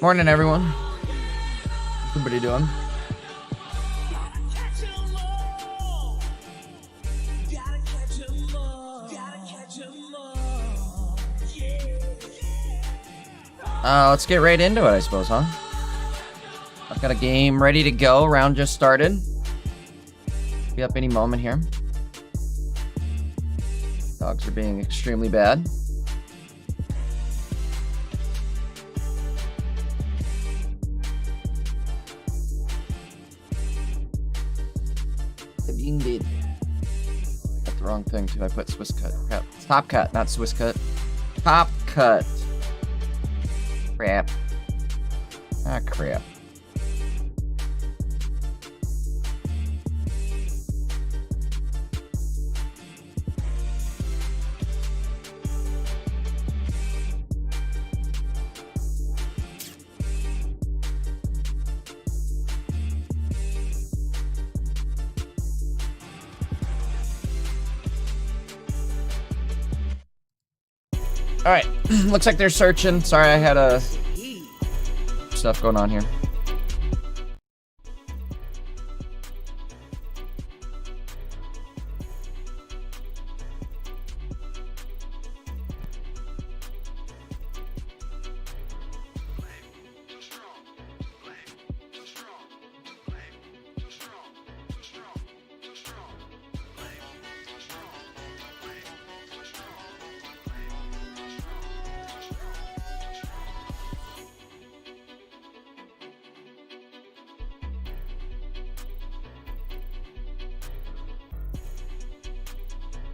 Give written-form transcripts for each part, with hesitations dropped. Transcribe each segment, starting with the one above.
Morning, everyone. What's everybody doing? Let's get right into it, I suppose, huh? I've got a game ready to go. Round just started. Be up any moment here. Dogs are being extremely bad. Indeed. I got the wrong thing too. I put Swiss cut. Crap. It's top cut, not Swiss cut. Top cut. Crap. Ah, crap. Alright, looks like they're searching. Sorry, I had stuff going on here.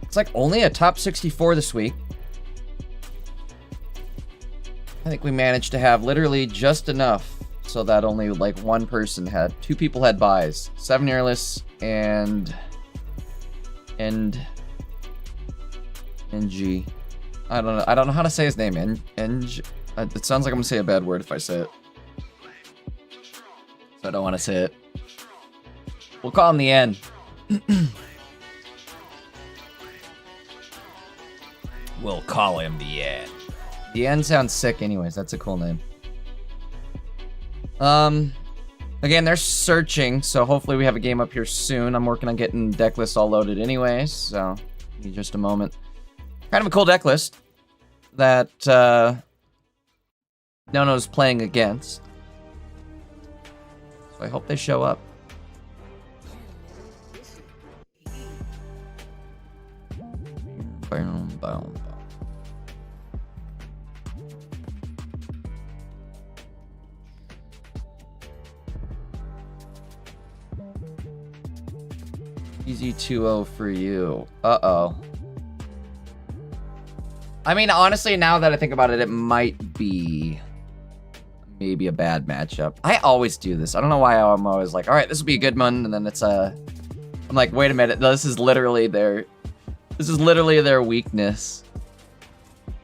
It's like only a top 64 this week. I think we managed to have literally just enough so that only like one person had, 2 people had buys. 7 Earless and NG. I don't know how to say his name. NG. It sounds like I'm gonna say a bad word if I say it. So I don't want to say it. We'll call him the N. We'll call him the N. The N sounds sick anyways. That's a cool name. Again, they're searching, so hopefully we have a game up here soon. I'm working on getting deck lists all loaded anyways, so give me just a moment. Kind of a cool deck list that Nono's playing against. So I hope they show up. Easy 2-0 for you. Uh-oh. I mean, honestly, now that I think about it, it might be maybe a bad matchup. I always do this. I don't know why I'm always like, all right, this will be a good one, and then it's I'm like, wait a minute, this is literally their weakness.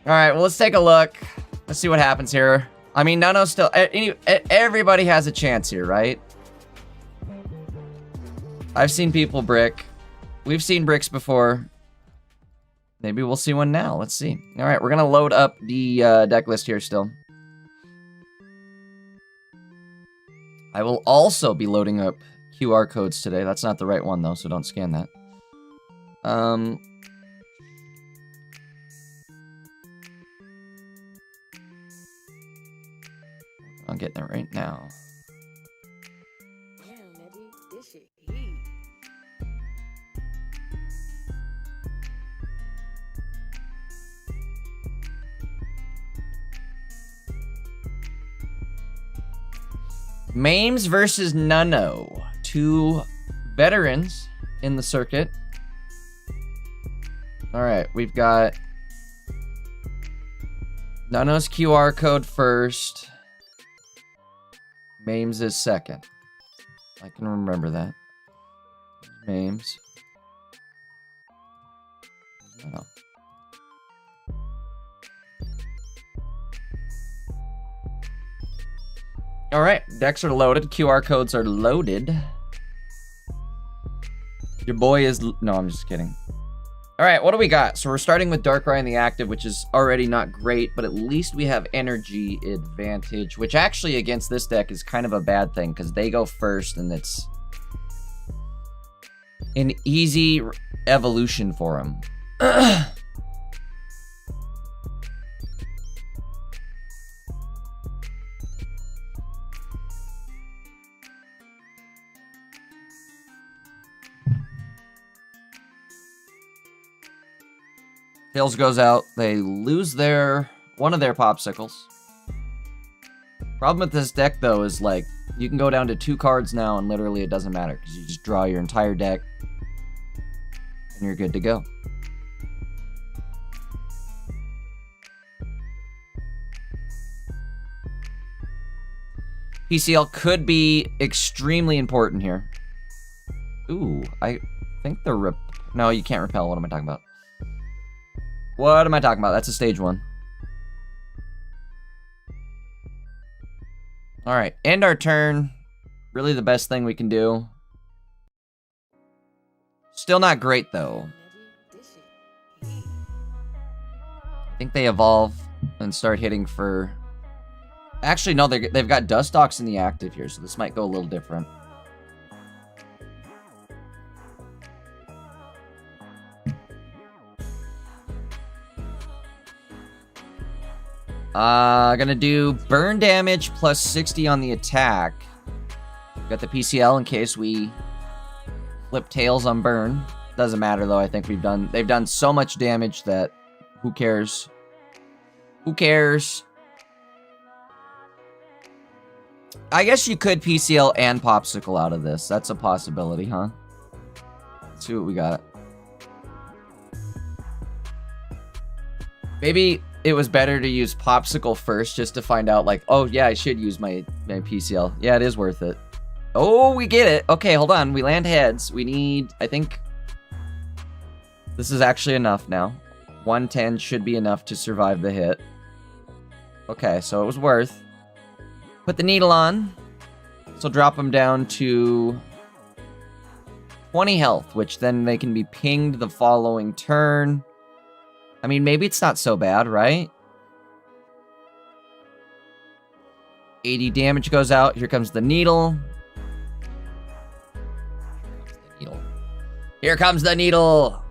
All right, well, let's take a look. Let's see what happens here. I mean, Nono still, everybody has a chance here, right? I've seen people brick. We've seen bricks before. Maybe we'll see one now. Let's see. All right, we're gonna load up the deck list here still. I will also be loading up QR codes today. That's not the right one though, so don't scan that. I'm getting it right now. Mames versus Nuno. Two veterans in the circuit. Alright, we've got Nuno's QR code first. Mames is second. I can remember that. Mames. Nuno. All right, decks are loaded. QR codes are loaded. Your boy is... No, I'm just kidding. All right, what do we got? So we're starting with Darkrai in the active, which is already not great, but at least we have energy advantage, which actually against this deck is kind of a bad thing because they go first and it's an easy evolution for them. Tails goes out. They lose one of their popsicles. Problem with this deck, though, is like you can go down to 2 cards now, and literally it doesn't matter because you just draw your entire deck, and you're good to go. PCL could be extremely important here. Ooh, I think the no, you can't repel. What am I talking about? What am I talking about? That's a stage 1. Alright, end our turn. Really the best thing we can do. Still not great, though. I think they evolve and start hitting for... Actually, no, they've got Dustox in the active here, so this might go a little different. Gonna do burn damage plus 60 on the attack. Got the PCL in case we flip tails on burn. Doesn't matter though. I think they've done so much damage that who cares? Who cares? I guess you could PCL and Popsicle out of this. That's a possibility, huh? Let's see what we got. Maybe it was better to use Popsicle first just to find out, like, oh, yeah, I should use my PCL. Yeah, it is worth it. Oh, we get it. Okay, hold on. We land heads. We need, I think... This is actually enough now. 110 should be enough to survive the hit. Okay, so it was worth. Put the needle on. So drop them down to 20 health, which then they can be pinged the following turn. I mean, maybe it's not so bad, right? 80 damage goes out. Here comes the needle. Here comes the needle.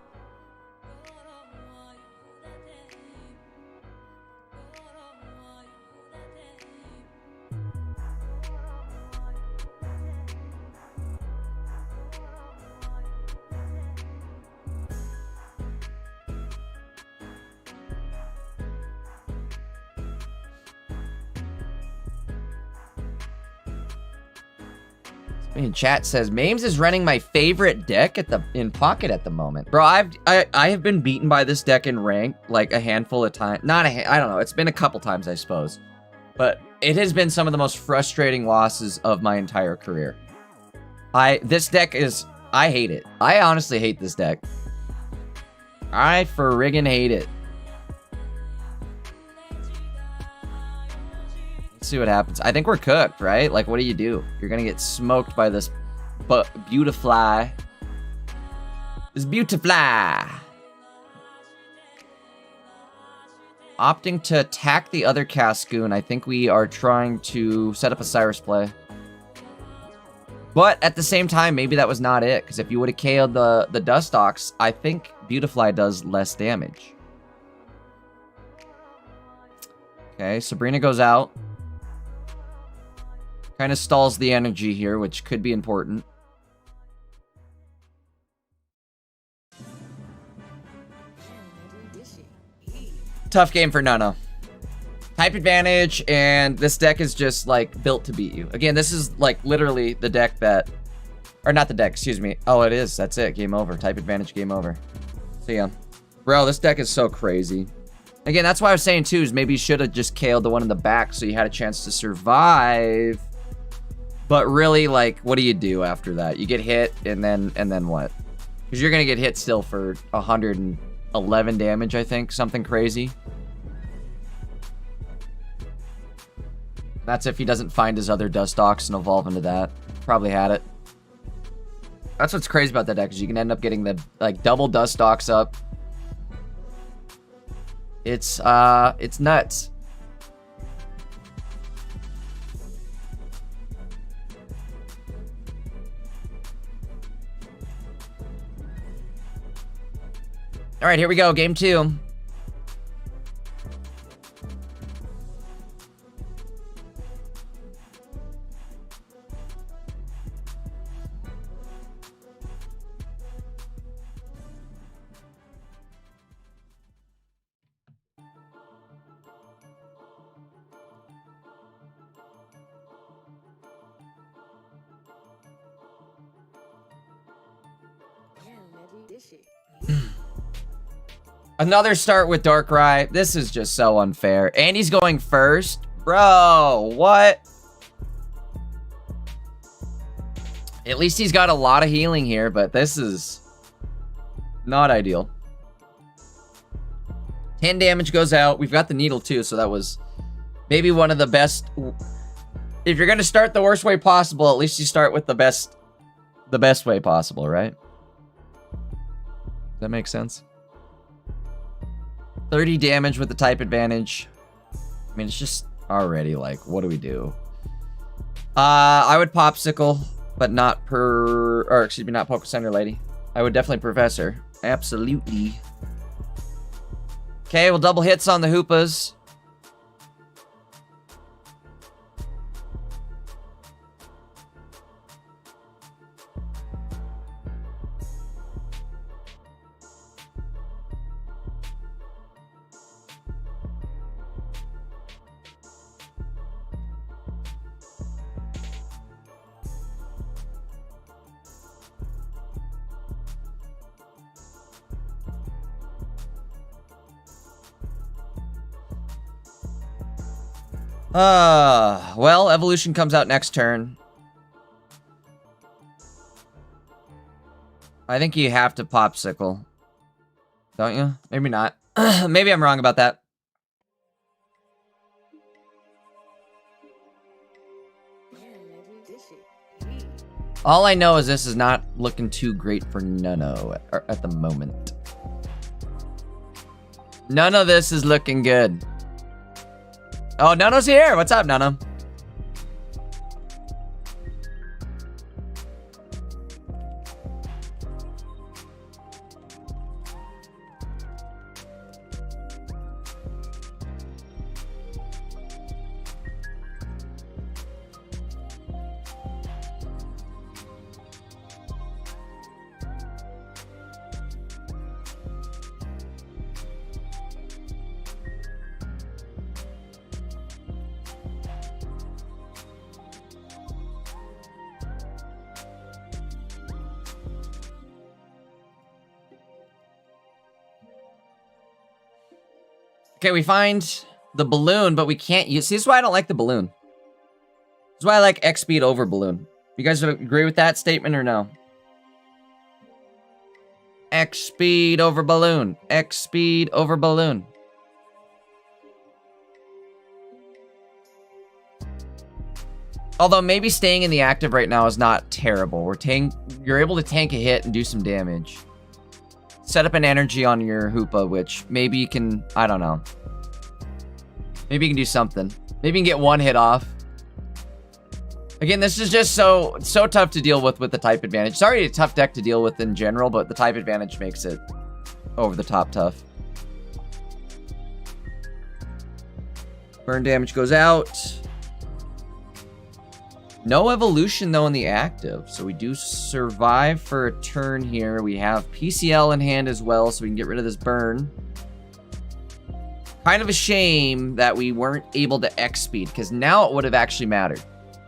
I mean, chat says Mames is running my favorite deck in Pocket at the moment. Bro, I have been beaten by this deck in rank like a handful of times. I don't know. It's been a couple times, I suppose. But it has been some of the most frustrating losses of my entire career. This deck is, I hate it. I honestly hate this deck. I friggin' hate it. Let's see what happens. I think we're cooked, right? Like, what do you do? You're gonna get smoked by this Beautifly. This Beautifly. Opting to attack the other Cascoon. I think we are trying to set up a Cyrus play. But at the same time, maybe that was not it. Because if you would have KO'd the Dustox, I think Beautifly does less damage. Okay, Sabrina goes out. Kind of stalls the energy here, which could be important. Tough game for Nano. Type advantage, and this deck is just, like, built to beat you. Again, this is, like, literally the deck that... Or not the deck, excuse me. Oh, it is. That's it. Game over. Type advantage, game over. See ya. Bro, this deck is so crazy. Again, that's why I was saying, too, is maybe you should have just KO'd the one in the back so you had a chance to survive. But really, like, what do you do after that? You get hit, and then what? Because you're going to get hit still for 111 damage, I think. Something crazy. That's if he doesn't find his other Dustox and evolve into that. Probably had it. That's what's crazy about that deck, is you can end up getting the, like, double Dustox up. It's nuts. All right, here we go. Game 2. Another start with Darkrai. This is just so unfair. And he's going first. Bro, what? At least he's got a lot of healing here, but this is not ideal. 10 damage goes out. We've got the needle too, so that was maybe one of the best. If you're going to start the worst way possible, at least you start with the best way possible, right? Does that make sense? 30 damage with the type advantage. I mean, it's just already like, what do we do? I would Popsicle, but not not Poke Center Lady. I would definitely Professor. Absolutely. Okay, well, double hits on the Hoopas. Well, Evolution comes out next turn. I think you have to Popsicle. Don't you? Maybe not. Maybe I'm wrong about that. All I know is this is not looking too great for Nano at the moment. None of this is looking good. Oh, Nano's here. What's up, Nano? Okay, we find the balloon, but we can't use... See, this is why I don't like the balloon. This is why I like X speed over balloon. You guys agree with that statement or no? X speed over balloon. X speed over balloon. Although maybe staying in the active right now is not terrible. You're able to tank a hit and do some damage. Set up an energy on your Hoopa, which maybe you can... I don't know. Maybe you can do something. Maybe you can get one hit off. Again, this is just so tough to deal with the type advantage. It's already a tough deck to deal with in general, but the type advantage makes it over the top tough. Burn damage goes out. No evolution, though, in the active. So we do survive for a turn here. We have PCL in hand as well, so we can get rid of this burn. Kind of a shame that we weren't able to X speed, because now it would have actually mattered.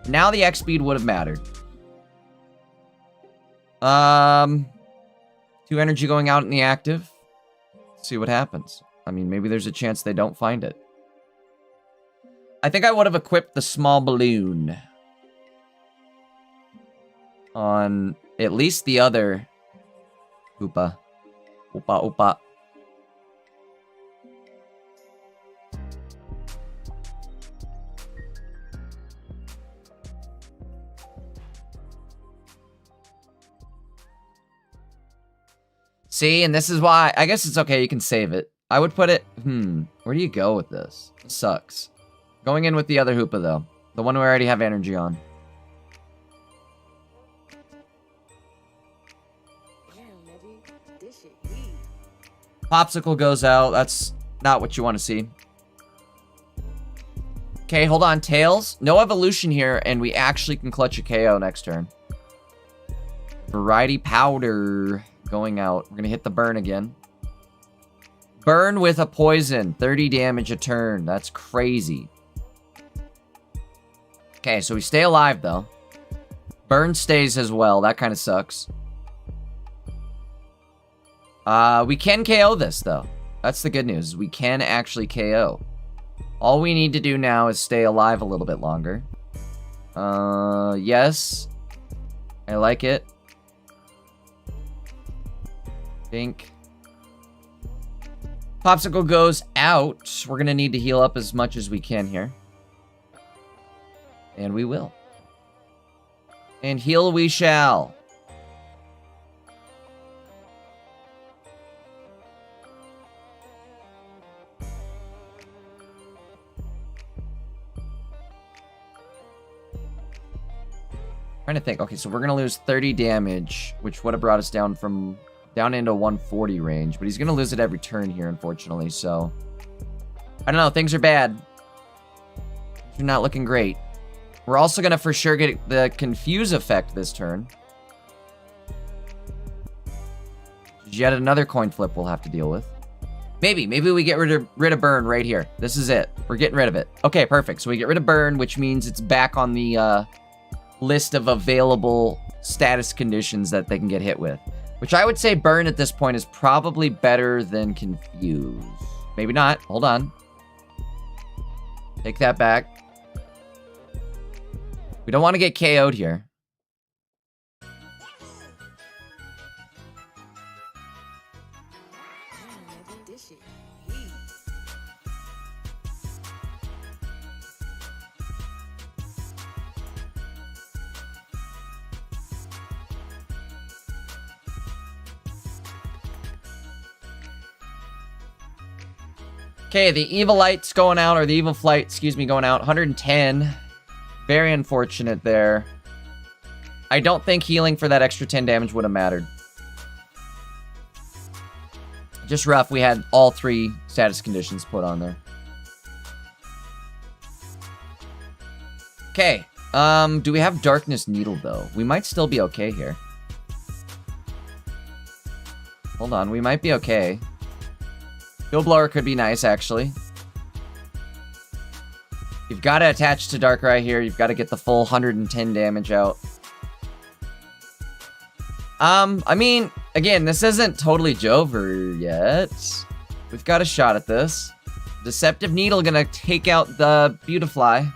Now the X speed would have mattered. 2 energy going out in the active. Let's see what happens. I mean, maybe there's a chance they don't find it. I think I would have equipped the small balloon on at least the other Hoopa. Hoopa. See, and this is why... I guess it's okay, you can save it. I would put it... Where do you go with this? It sucks. Going in with the other Hoopa, though. The one we already have energy on. Popsicle goes out. That's not what you want to see. Okay, hold on. Tails. No evolution here, and we actually can clutch a KO next turn. Variety Powder going out. We're going to hit the burn again. Burn with a poison. 30 damage a turn. That's crazy. Okay, so we stay alive, though. Burn stays as well. That kind of sucks. We can KO this, though. That's the good news. We can actually KO. All we need to do now is stay alive a little bit longer. Yes. I like it. Think. Popsicle goes out. We're gonna need to heal up as much as we can here. And we will. And heal we shall. Trying to think. Okay, so we're gonna lose 30 damage, which would have brought us down into 140 range, but he's gonna lose it every turn here, unfortunately. So I don't know. Things are bad. They're not looking great. We're also gonna for sure get the confuse effect this turn. Yet another coin flip we'll have to deal with. Maybe we get rid of burn right here. This is it. We're getting rid of it. Okay, perfect. So we get rid of burn, which means it's back on the list of available status conditions that they can get hit with. Which I would say burn at this point is probably better than confuse. Maybe not. Hold on. Take that back. We don't want to get KO'd here. Okay, the Evil Light's going out, or the Evil Flight, excuse me, going out. 110. Very unfortunate there. I don't think healing for that extra 10 damage would have mattered. Just rough. We had all 3 status conditions put on there. Okay. Do we have Darkness Needle, though? We might still be okay here. Hold on. We might be okay. Field Blower could be nice, actually. You've got to attach to Darkrai here. You've got to get the full 110 damage out. I mean, again, this isn't totally Jover yet. We've got a shot at this. Deceptive Needle gonna take out the Beautifly.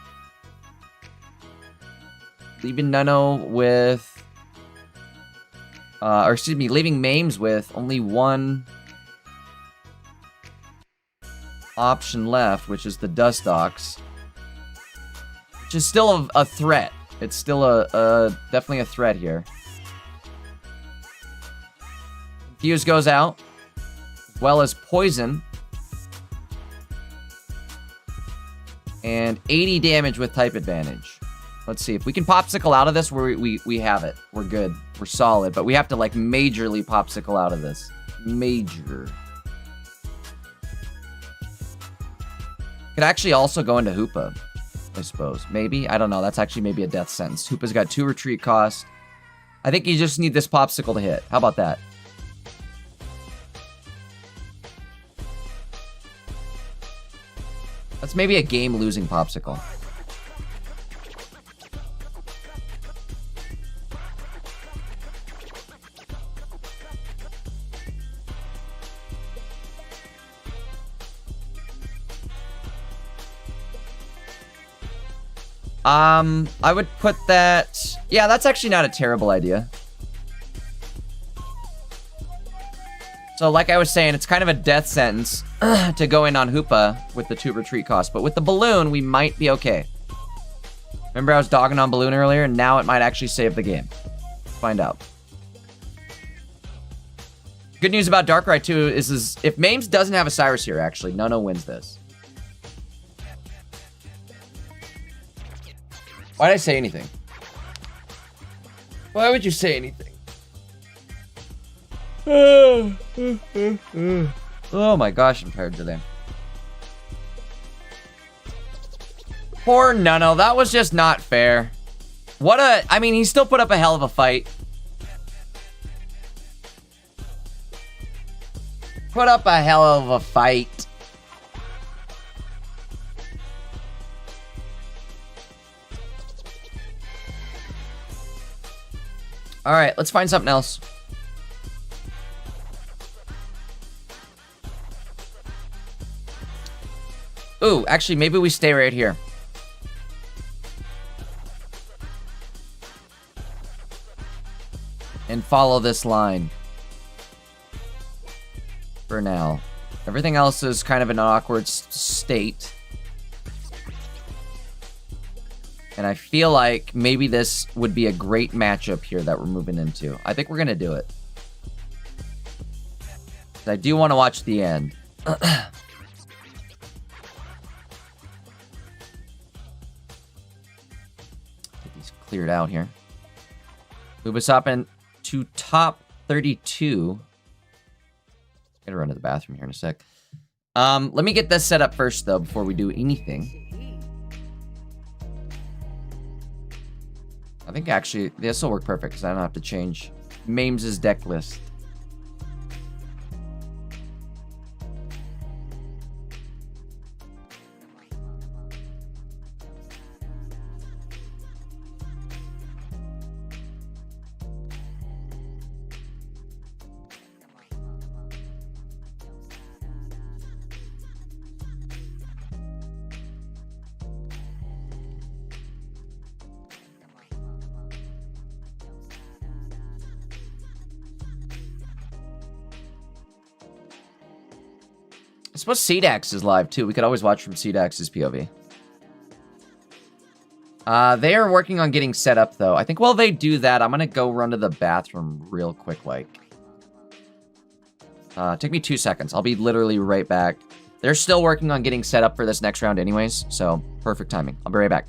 Leaving Nunno with... or excuse me, leaving Mames with only one option left, which is the Dustox. Which is still a threat. It's still definitely a threat here. Fuse goes out, as well as Poison. And 80 damage with type advantage. Let's see, if we can Popsicle out of this, we have it. We're good. We're solid, but we have to, like, majorly Popsicle out of this. Major. Could actually also go into Hoopa, I suppose. Maybe? I don't know. That's actually maybe a death sentence. Hoopa's got 2 retreat cost. I think you just need this Popsicle to hit. How about that? That's maybe a game-losing Popsicle. I would put that... Yeah, that's actually not a terrible idea. So, like I was saying, it's kind of a death sentence to go in on Hoopa with the 2 retreat costs. But with the Balloon, we might be okay. Remember I was dogging on Balloon earlier? And now it might actually save the game. Let's find out. Good news about Darkrai, too, is if Mames doesn't have a Cyrus here, actually, Nunno wins this. Why did I say anything? Why would you say anything? Oh my gosh, I'm tired today. Poor Nunno, that was just not fair. I mean, he still put up a hell of a fight. Put up a hell of a fight. Alright, let's find something else. Ooh, actually, maybe we stay right here. And follow this line. For now. Everything else is kind of an awkward state. And I feel like maybe this would be a great matchup here that we're moving into. I think we're going to do it. I do want to watch the end. Get these cleared out here. Move us up into top 32. Gotta run to the bathroom here in a sec. Let me get this set up first, though, before we do anything. I think actually this will work perfect because I don't have to change Mames' deck list. I suppose CDAX is live, too. We could always watch from CDAX's POV. They are working on getting set up, though. I think while they do that, I'm going to go run to the bathroom real quick, like. Take me 2 seconds. I'll be literally right back. They're still working on getting set up for this next round anyways, so perfect timing. I'll be right back.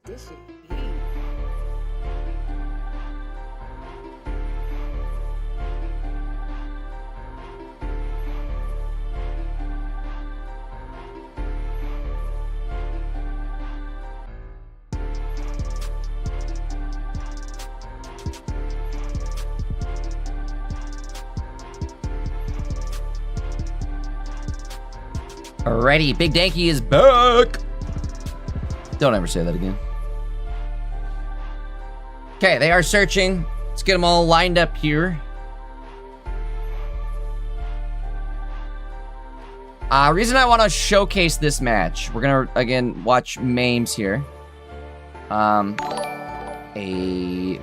This shit heat. Alrighty, Big Danky is back. Don't ever say that again. Okay, they are searching. Let's get them all lined up here. Reason I want to showcase this match. We're gonna again watch Mames here.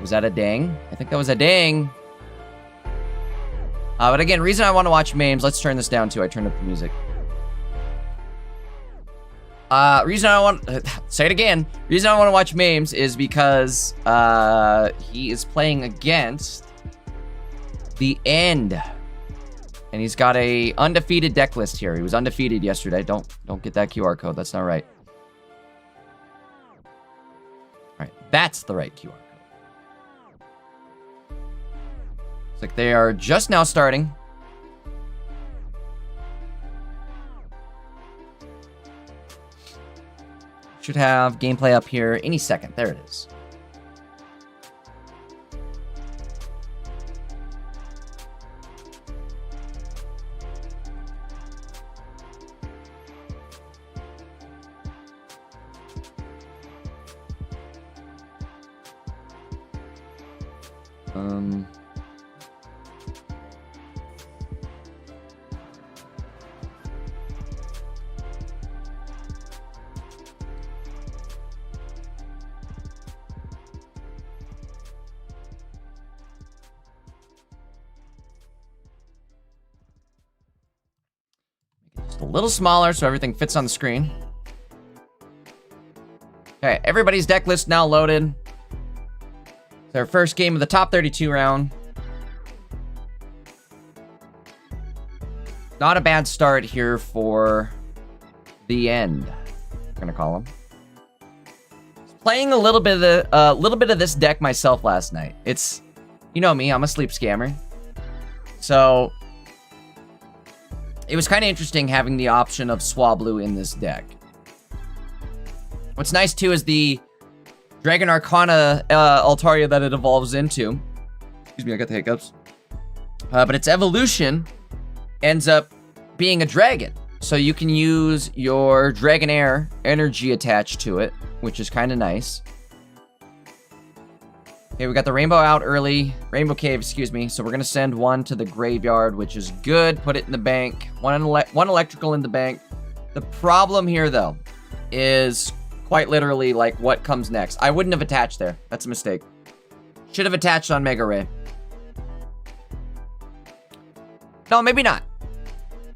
Was that a ding? I think that was a ding. But again, reason I want to watch Mames. Let's turn this down too. I turned up the music. Reason I want say it again. Reason I want to watch Mames is because he is playing against the End, and he's got a undefeated deck list here. He was undefeated yesterday. Don't get that QR code. That's not right. All right, that's the right QR code. Looks like they are just now starting. Should have gameplay up here any second. There it is. Just a little smaller so everything fits on the screen. Okay, everybody's deck list now loaded. It's our first game of the top 32 round. Not a bad start here for the End. We're gonna call him. Playing a little bit of this deck myself last night. It's, you know me, I'm a sleep scammer. So it was kind of interesting having the option of Swablu in this deck. What's nice too is the Dragon Arcana Altaria that it evolves into. Excuse me, I got the hiccups. But its evolution ends up being a dragon. So you can use your Dragonair energy attached to it, which is kind of nice. Okay, we got the Rainbow out early. Rainbow Cave, excuse me. So we're going to send one to the graveyard, which is good. Put it in the bank. One electrical in the bank. The problem here, though, is quite literally, like, what comes next. I wouldn't have attached there. That's a mistake. Should have attached on Mega Ray. No, maybe not.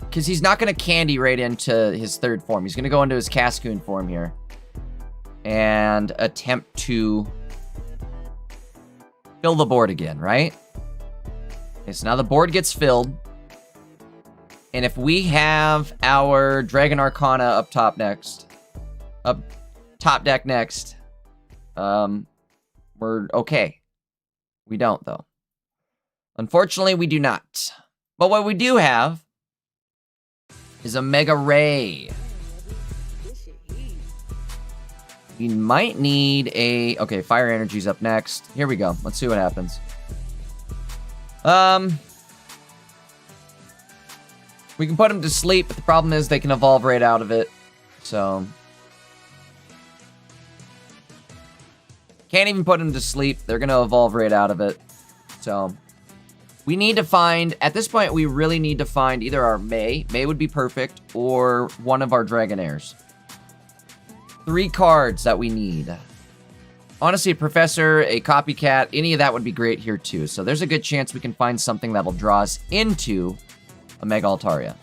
Because he's not going to candy right into his third form. He's going to go into his Cascoon form here. And attempt to fill the board again, right? Okay, so now the board gets filled. And if we have our Dragon Arcana up top next, up top deck next, we're okay. We don't, though. Unfortunately, we do not. But what we do have is a Mega Ray. We might need a... Okay, Fire Energy's up next. Here we go. Let's see what happens. We can put them to sleep, but the problem is they can evolve right out of it. So... Can't even put them to sleep. They're going to evolve right out of it. So... We need to find... At this point, we really need to find either our May. May would be perfect. Or one of our Dragonairs. 3 cards that we need. Honestly, a Professor, a Copycat, any of that would be great here too. So there's a good chance we can find something that will draw us into a Mega Altaria.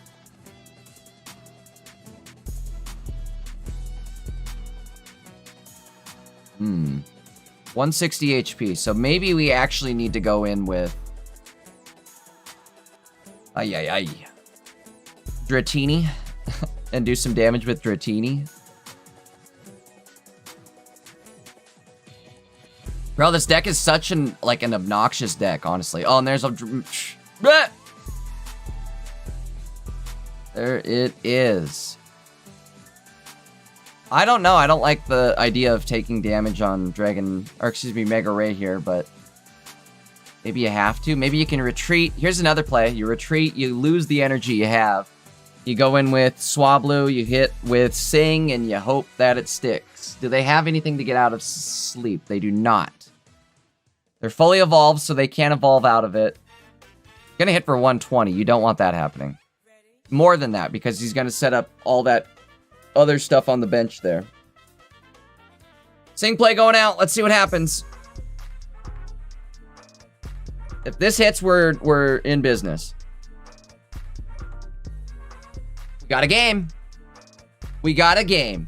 Hmm. 160 HP. So maybe we actually need to go in with... Dratini. And do some damage with Dratini. Bro, this deck is such an obnoxious deck, honestly. Oh, and there's a... There it is. I don't know. I don't like the idea of taking damage on Mega Ray here, but maybe you have to. Maybe you can retreat. Here's another play. You retreat, you lose the energy you have. You go in with Swablu, you hit with Sing, and you hope that it sticks. Do they have anything to get out of sleep? They do not. They're fully evolved, so they can't evolve out of it. Gonna hit for 120. You don't want that happening. More than that, because he's gonna set up all that other stuff on the bench there. Sing play going out. Let's see what happens. If this hits, we're in business. We got a game. We got a game.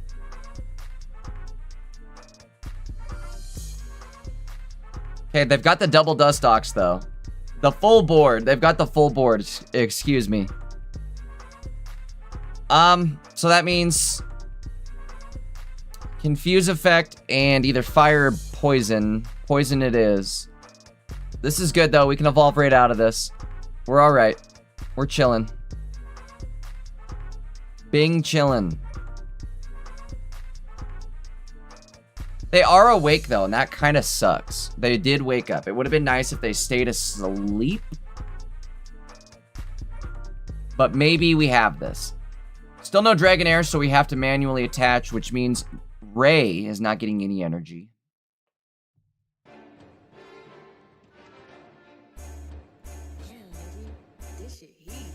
Okay, they've got the double Dustox, though. The full board. They've got the full board. Excuse me. So that means Confuse effect and either fire or poison. Poison it is. This is good, though. We can evolve right out of this. We're all right. We're chilling. Bing chillin'. They are awake, though, and that kind of sucks. They did wake up. It would have been nice if they stayed asleep. But maybe we have this. Still no Dragonair, so we have to manually attach, which means Ray is not getting any energy. This shit heat.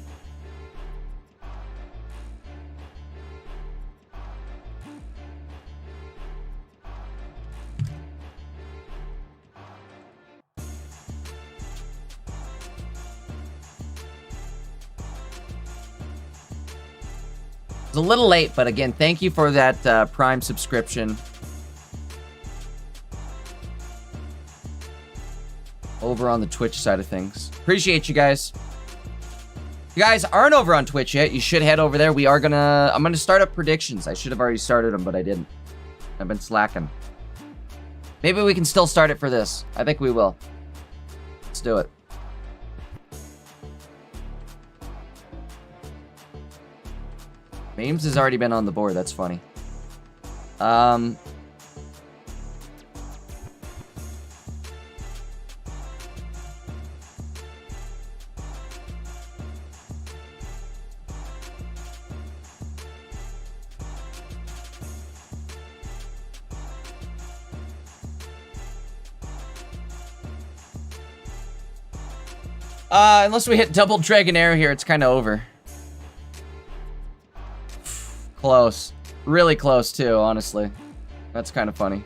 It's a little late, but again, thank you for that Prime subscription. Over on the Twitch side of things. Appreciate you guys. If you guys aren't over on Twitch yet, you should head over there. I'm gonna start up predictions. I should have already started them, but I didn't. I've been slacking. Maybe we can still start it for this. I think we will. Let's do it. Memes has already been on the board. That's funny. Unless we hit double Dragonair here, it's kind of over. Close. Really close, too, honestly. That's kind of funny.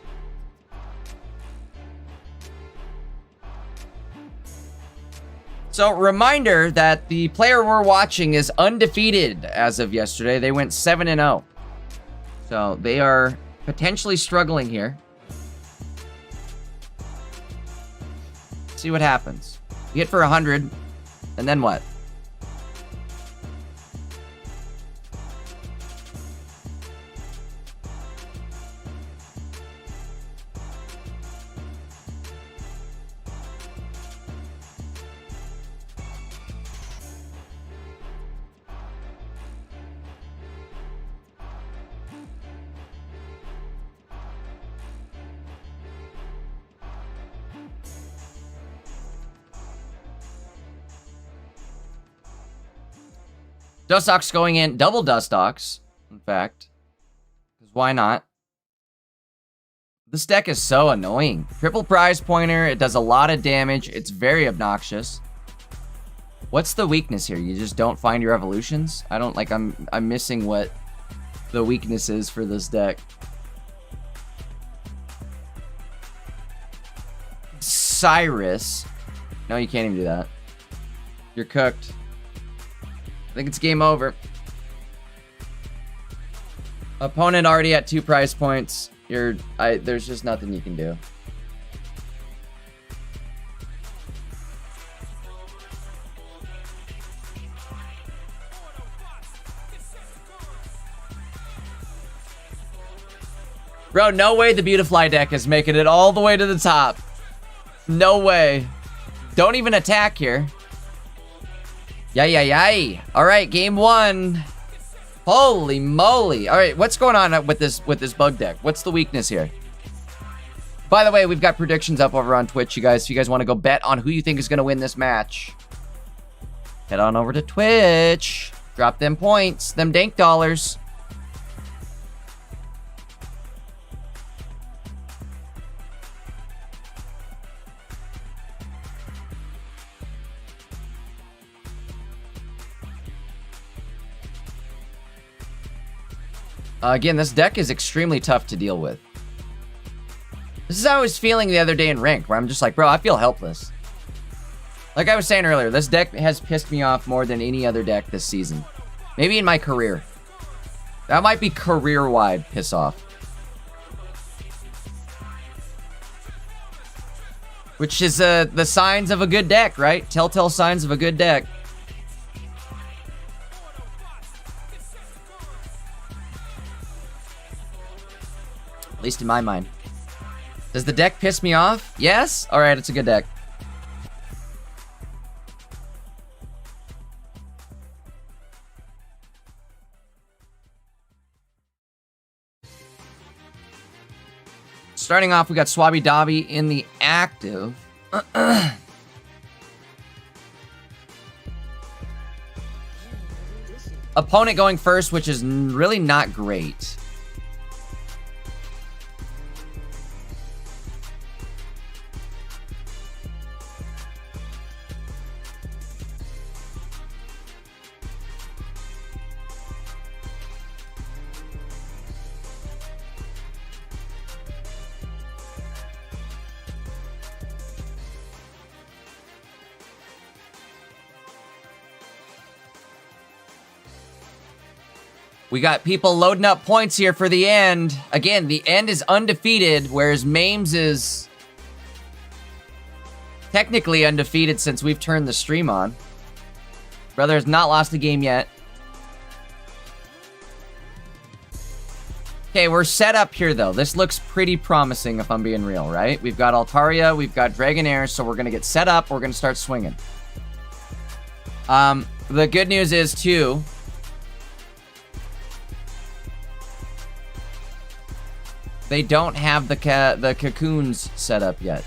So, reminder that the player we're watching is undefeated as of yesterday. They went 7-0. So, they are potentially struggling here. See what happens. You hit for 100, and then what? Dustox going in. Double Dustox, in fact. Because why not? This deck is so annoying. Triple Prize Pointer. It does a lot of damage. It's very obnoxious. What's the weakness here? You just don't find your evolutions? I don't like... I'm missing what the weakness is for this deck. Osiris. No, you can't even do that. You're cooked. I think it's game over. Opponent already at 2 prize points. There's just nothing you can do. Bro, no way the Beautifly deck is making it all the way to the top. No way. Don't even attack here. Yay. All right, game 1. Holy moly. All right, what's going on with this bug deck? What's the weakness here? By the way, we've got predictions up over on Twitch, you guys. If you guys want to go bet on who you think is going to win this match, head on over to Twitch. Drop them points, them dank dollars. Again, this deck is extremely tough to deal with. This is how I was feeling the other day in rank, where I'm just like, bro, I feel helpless. Like I was saying earlier, this deck has pissed me off more than any other deck this season. Maybe in my career. That might be career-wide piss off. Which is the signs of a good deck, right? Telltale signs of a good deck. At least in my mind. Does the deck piss me off? Yes? Alright, it's a good deck. Starting off, we got Swabby Dobby in the active. Opponent going first, which is really not great. We got people loading up points here for the end. Again, the end is undefeated, whereas Mames is technically undefeated since we've turned the stream on. Brother has not lost a game yet. Okay, we're set up here, though. This looks pretty promising, if I'm being real, right? We've got Altaria, we've got Dragonair, so we're going to get set up. We're going to start swinging. The good news is, too... they don't have the cocoons set up yet.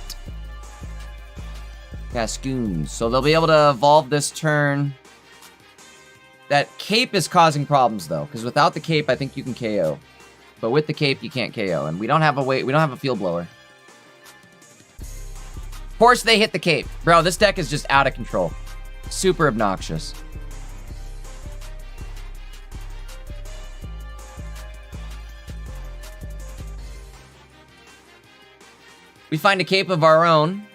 Cascoons. So they'll be able to evolve this turn. That cape is causing problems, though. Because without the cape, I think you can KO. But with the cape, you can't KO. And we don't have we don't have a field blower. Of course, they hit the cape. Bro, this deck is just out of control. Super obnoxious. We find a cape of our own.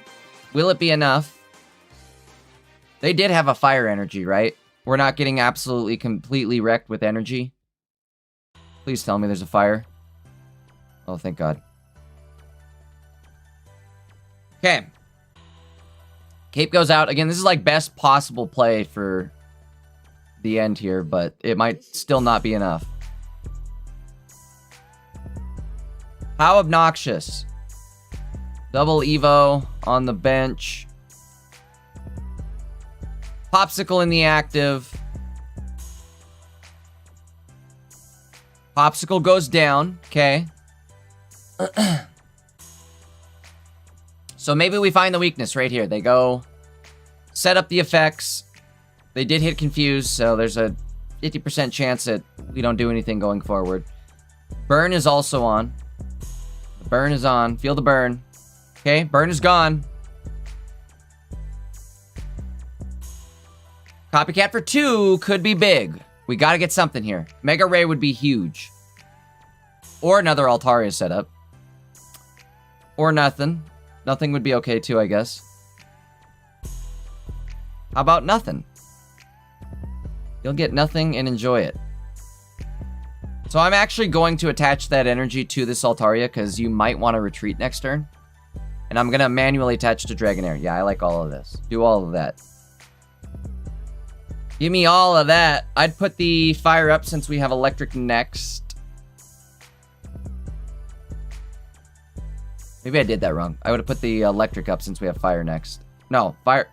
Will it be enough? They did have a fire energy, right? We're not getting absolutely completely wrecked with energy. Please tell me there's a fire. Oh, thank God. Okay. Cape goes out. Again, this is like best possible play for the end here, but it might still not be enough. How obnoxious. Double Evo on the bench. Popsicle in the active. Popsicle goes down. Okay. So maybe we find the weakness right here. They go set up the effects. They did hit Confuse, so there's a 50% chance that we don't do anything going forward. Burn is also on. The burn is on. Feel the burn. Okay, burn is gone. Copycat for 2 could be big. We gotta get something here. Mega Ray would be huge. Or another Altaria setup. Or nothing. Nothing would be okay too, I guess. How about nothing? You'll get nothing and enjoy it. So I'm actually going to attach that energy to this Altaria because you might want to retreat next turn. And I'm going to manually attach to Dragonair. Yeah, I like all of this. Do all of that. Give me all of that. I'd put the fire up since we have electric next. Maybe I did that wrong. I would have put the electric up since we have fire next. No, fire.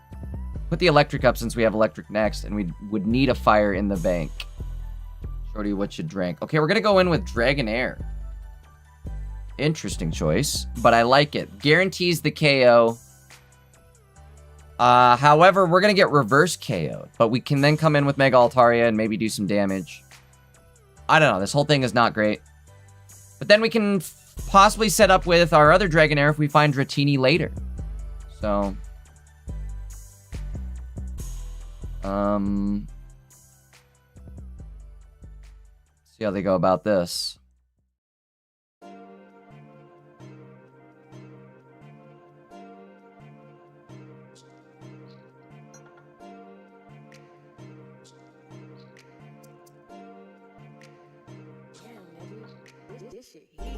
Put the electric up since we have electric next, and we would need a fire in the bank. Shorty, what you drank? Okay, we're gonna go in with Dragonair. Interesting choice, but I like it. Guarantees the KO. However, we're gonna get reverse KO'd, but we can then come in with Mega Altaria and maybe do some damage. I don't know. This whole thing is not great. But then we can possibly set up with our other Dragonair if we find Dratini later. So... see how they go about this. Damn, nigga. This shit heat.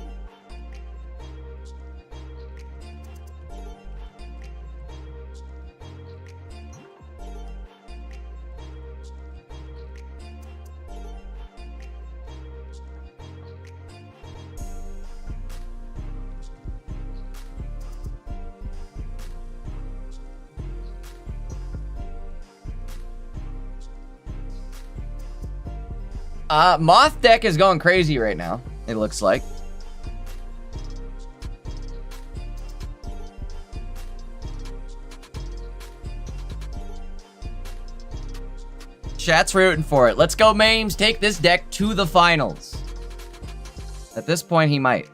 Moth deck is going crazy right now, it looks like. Chat's rooting for it. Let's go, Mames. Take this deck to the finals. At this point, he might.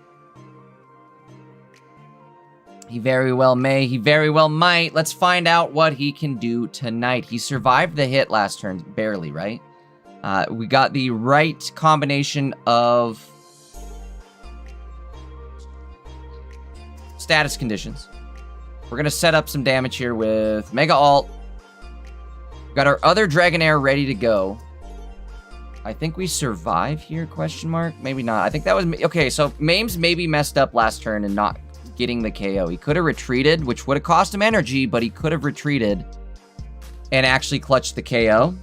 He very well may. He very well might. Let's find out what he can do tonight. He survived the hit last turn, barely, right? We got the right combination of status conditions. We're going to set up some damage here with Mega Alt. We got our other Dragonair ready to go. I think we survive here, question mark? Maybe not. I think that was... okay, so Mames maybe messed up last turn and not getting the KO. He could have retreated, which would have cost him energy, but he could have retreated and actually clutched the KO.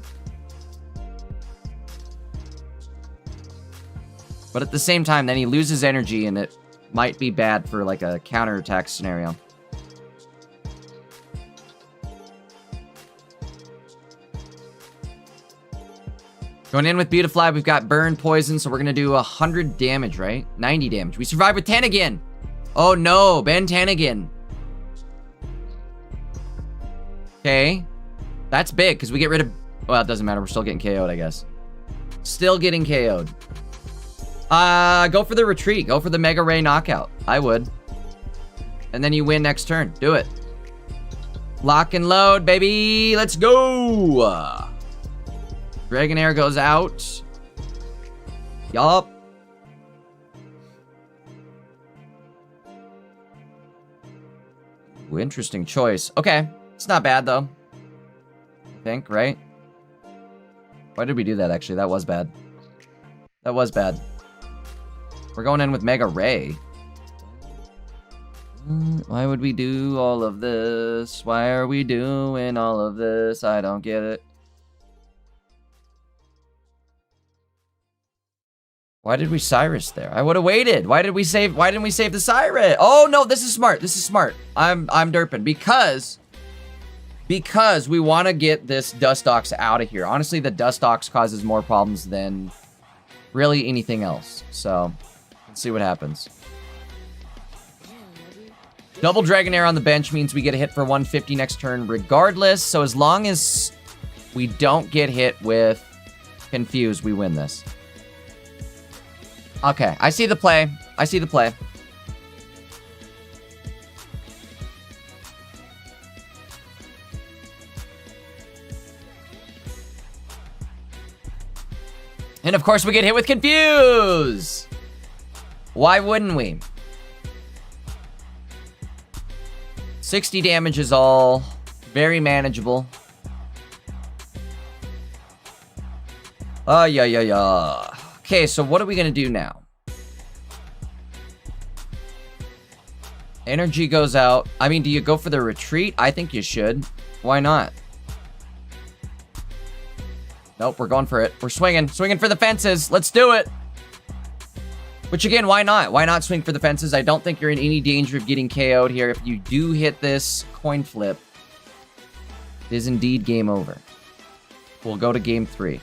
But at the same time, then he loses energy, and it might be bad for, like, a counterattack scenario. Going in with Beautifly, we've got Burn, Poison, so we're going to do 100 damage, right? 90 damage. We survive with Tanagan! Oh, no. Ben Tanagan. Okay. That's big, because we get rid of... well, it doesn't matter. We're still getting KO'd, I guess. Still getting KO'd. Go for the retreat. Go for the Mega Ray knockout. I would. And then you win next turn. Do it. Lock and load, baby. Let's go. Dragonair goes out. Yup. Ooh, interesting choice. Okay. It's not bad, though. I think, right? Why did we do that, actually? That was bad. That was bad. We're going in with Mega Ray. Why would we do all of this? Why are we doing all of this? I don't get it. Why did we Cyrus there? I would have waited. Why didn't we save the Cyrus? Oh no, this is smart. This is smart. I'm derping because we want to get this Dustox out of here. Honestly, the Dustox causes more problems than really anything else. So let's see what happens. Double Dragonair on the bench means we get a hit for 150 next turn regardless. So as long as we don't get hit with Confuse, we win this. Okay, I see the play. I see the play. And of course we get hit with Confuse! Why wouldn't we? 60 damage is all very manageable. Yeah. Okay, so what are we gonna do now? Energy goes out. I mean, do you go for the retreat? I think you should. Why not? Nope, we're going for it. We're swinging for the fences. Let's do it. Which again, why not? Why not swing for the fences? I don't think you're in any danger of getting KO'd here. If you do hit this coin flip, it is indeed game over. We'll go to game 3.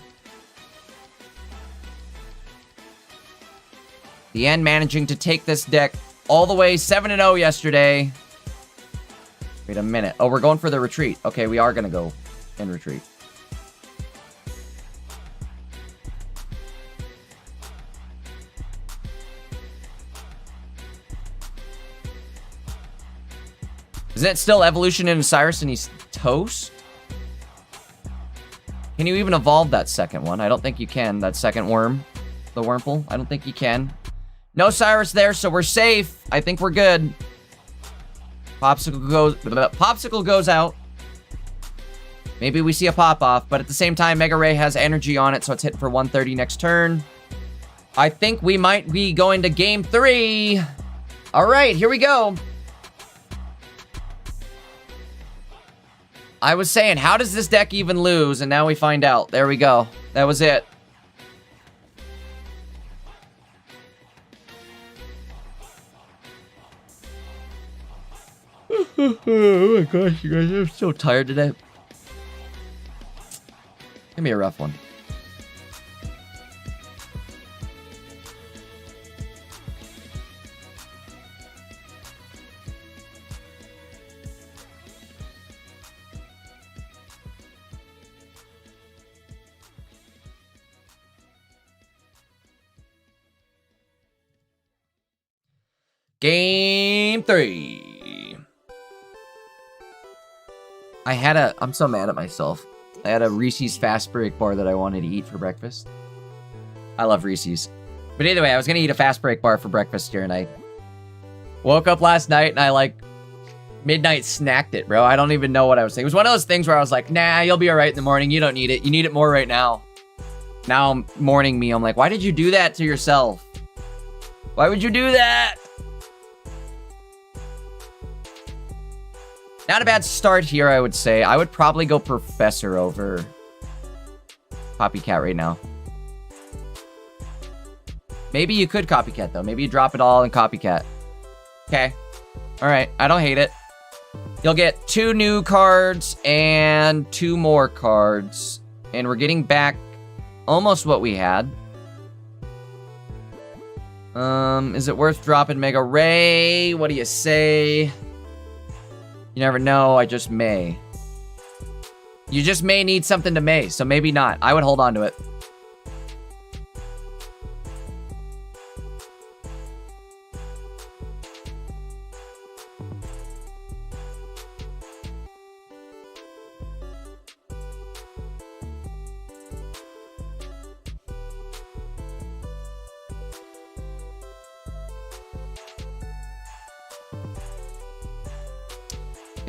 The end managing to take this deck all the way 7-0 yesterday. Wait a minute. Oh, we're going for the retreat. Okay, we are going to go in retreat. Isn't it still evolution in Cyrus and he's toast? Can you even evolve that second one? I don't think you can. That second worm. The Wurmple. I don't think you can. No Cyrus there, so we're safe. I think we're good. Popsicle goes out. Maybe we see a pop-off, but at the same time, Mega Ray has energy on it, so it's hit for 130 next turn. I think we might be going to game 3. All right, here we go. I was saying, how does this deck even lose? And now we find out. There we go. That was it. Oh my gosh, you guys, I'm so tired today. Give me a rough one. Game 3. I'm so mad at myself. I had a Reese's Fast Break bar that I wanted to eat for breakfast. I love Reese's. But either way, I was gonna eat a Fast Break bar for breakfast here, and I woke up last night and I like midnight snacked it, bro. I don't even know what I was thinking. It was one of those things where I was like, nah, you'll be all right in the morning. You don't need it. You need it more right now. Now, morning me, I'm like, why did you do that to yourself? Why would you do that? Not a bad start here, I would say. I would probably go Professor over Copycat right now. Maybe you could Copycat, though. Maybe you drop it all and Copycat. Okay. Alright, I don't hate it. You'll get 2 new cards and 2 more cards. And we're getting back almost what we had. Is it worth dropping Mega Ray? What do you say? You never know, I just may. You just may need something to may, so maybe not. I would hold on to it.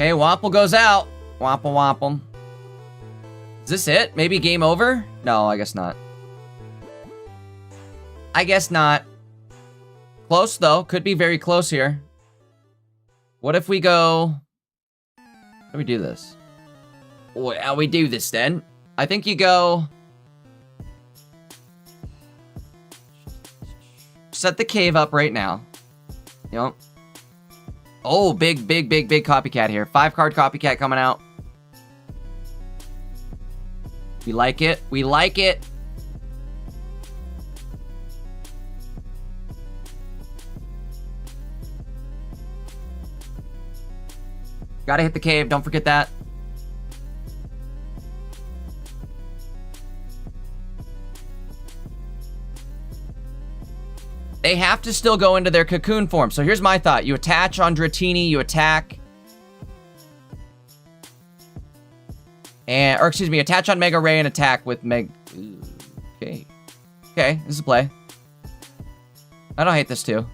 Okay, Womple goes out. Womple Womple. Is this it? Maybe game over? No, I guess not. I guess not. Close, though. Could be very close here. What if we go... How do we do this? How we do this, then? I think you go... Set the cave up right now. Yep. Oh, big Copycat here. 5-card Copycat coming out. We like it. We like it. Gotta hit the cave. Don't forget that. They have to still go into their cocoon form. So here's my thought. You attach on Dratini, you attack. Or excuse me, attach on Mega Ray and attack with Okay. Okay, this is a play. I don't hate this too.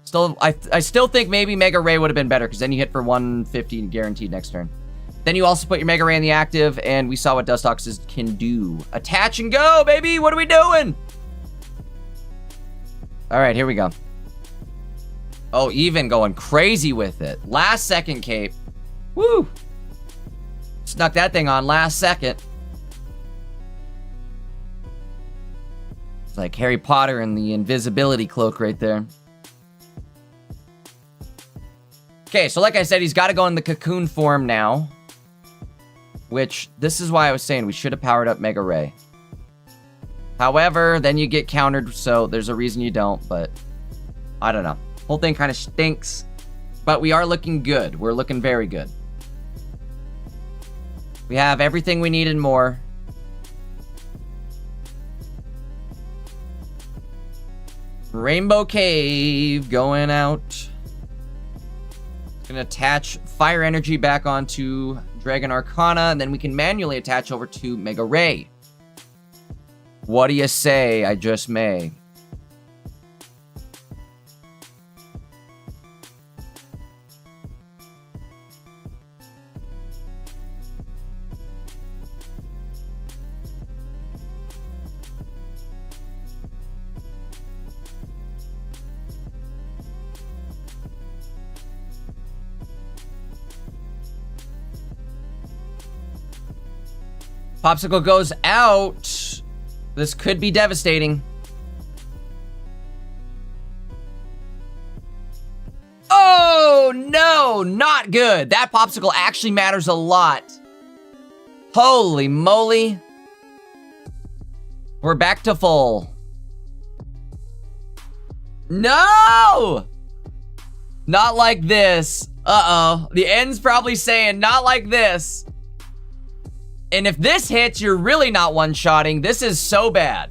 Still, I still think maybe Mega Ray would have been better because then you hit for 150 guaranteed next turn. Then you also put your Mega Ray in the active, and we saw what Dustox can do. Attach and go, baby! What are we doing? All right, here we go. Oh, even going crazy with it. Last second cape. Woo! Snuck that thing on last second. It's like Harry Potter and the invisibility cloak right there. Okay, so like I said, he's got to go in the cocoon form now. Which, this is why I was saying we should have powered up Mega Ray. However, then you get countered, so there's a reason you don't, but I don't know. Whole thing kind of stinks, but we are looking good. We're looking very good. We have everything we need and more. Rainbow Cave going out. Gonna attach Fire Energy back onto Dragon Arcana, and then we can manually attach over to Mega Ray. What do you say? I just may. Popsicle goes out. This could be devastating. Oh, no, not good. That Popsicle actually matters a lot. Holy moly. We're back to full. No! Not like this. Uh-oh. The end's probably saying, not like this. And if this hits, you're really not one-shotting. This is so bad.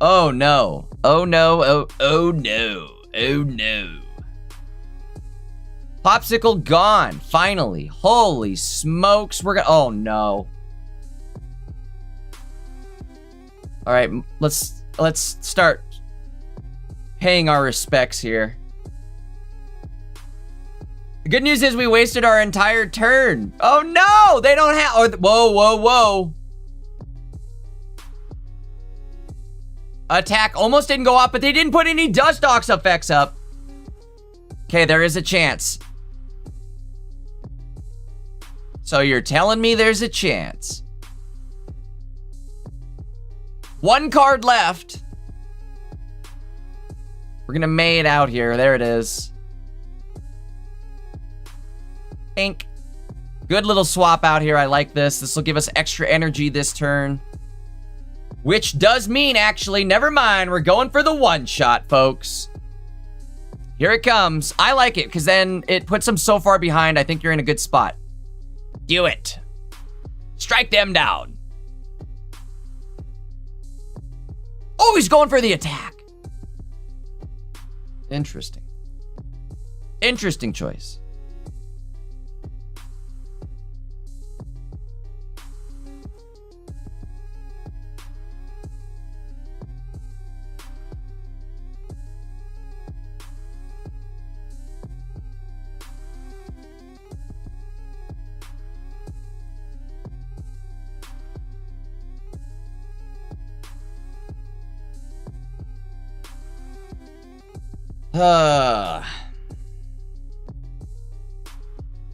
Oh, no. Oh, no. Oh, no. Oh, no. Popsicle gone. Finally. Holy smokes. We're gonna... Oh, no. All right. Let's start paying our respects here. The good news is we wasted our entire turn. Oh no, they don't have, oh, whoa, whoa, whoa. Attack almost didn't go up, but they didn't put any Dustox effects up. Okay, there is a chance. So you're telling me there's a chance. One card left. We're gonna May it out here, there it is. Ink. Good little swap out here. I like this. This will give us extra energy this turn. Which does mean, actually, never mind. We're going for the one-shot, folks. Here it comes. I like it, because then it puts them so far behind, I think you're in a good spot. Do it. Strike them down. Oh, he's going for the attack. Interesting. Interesting choice.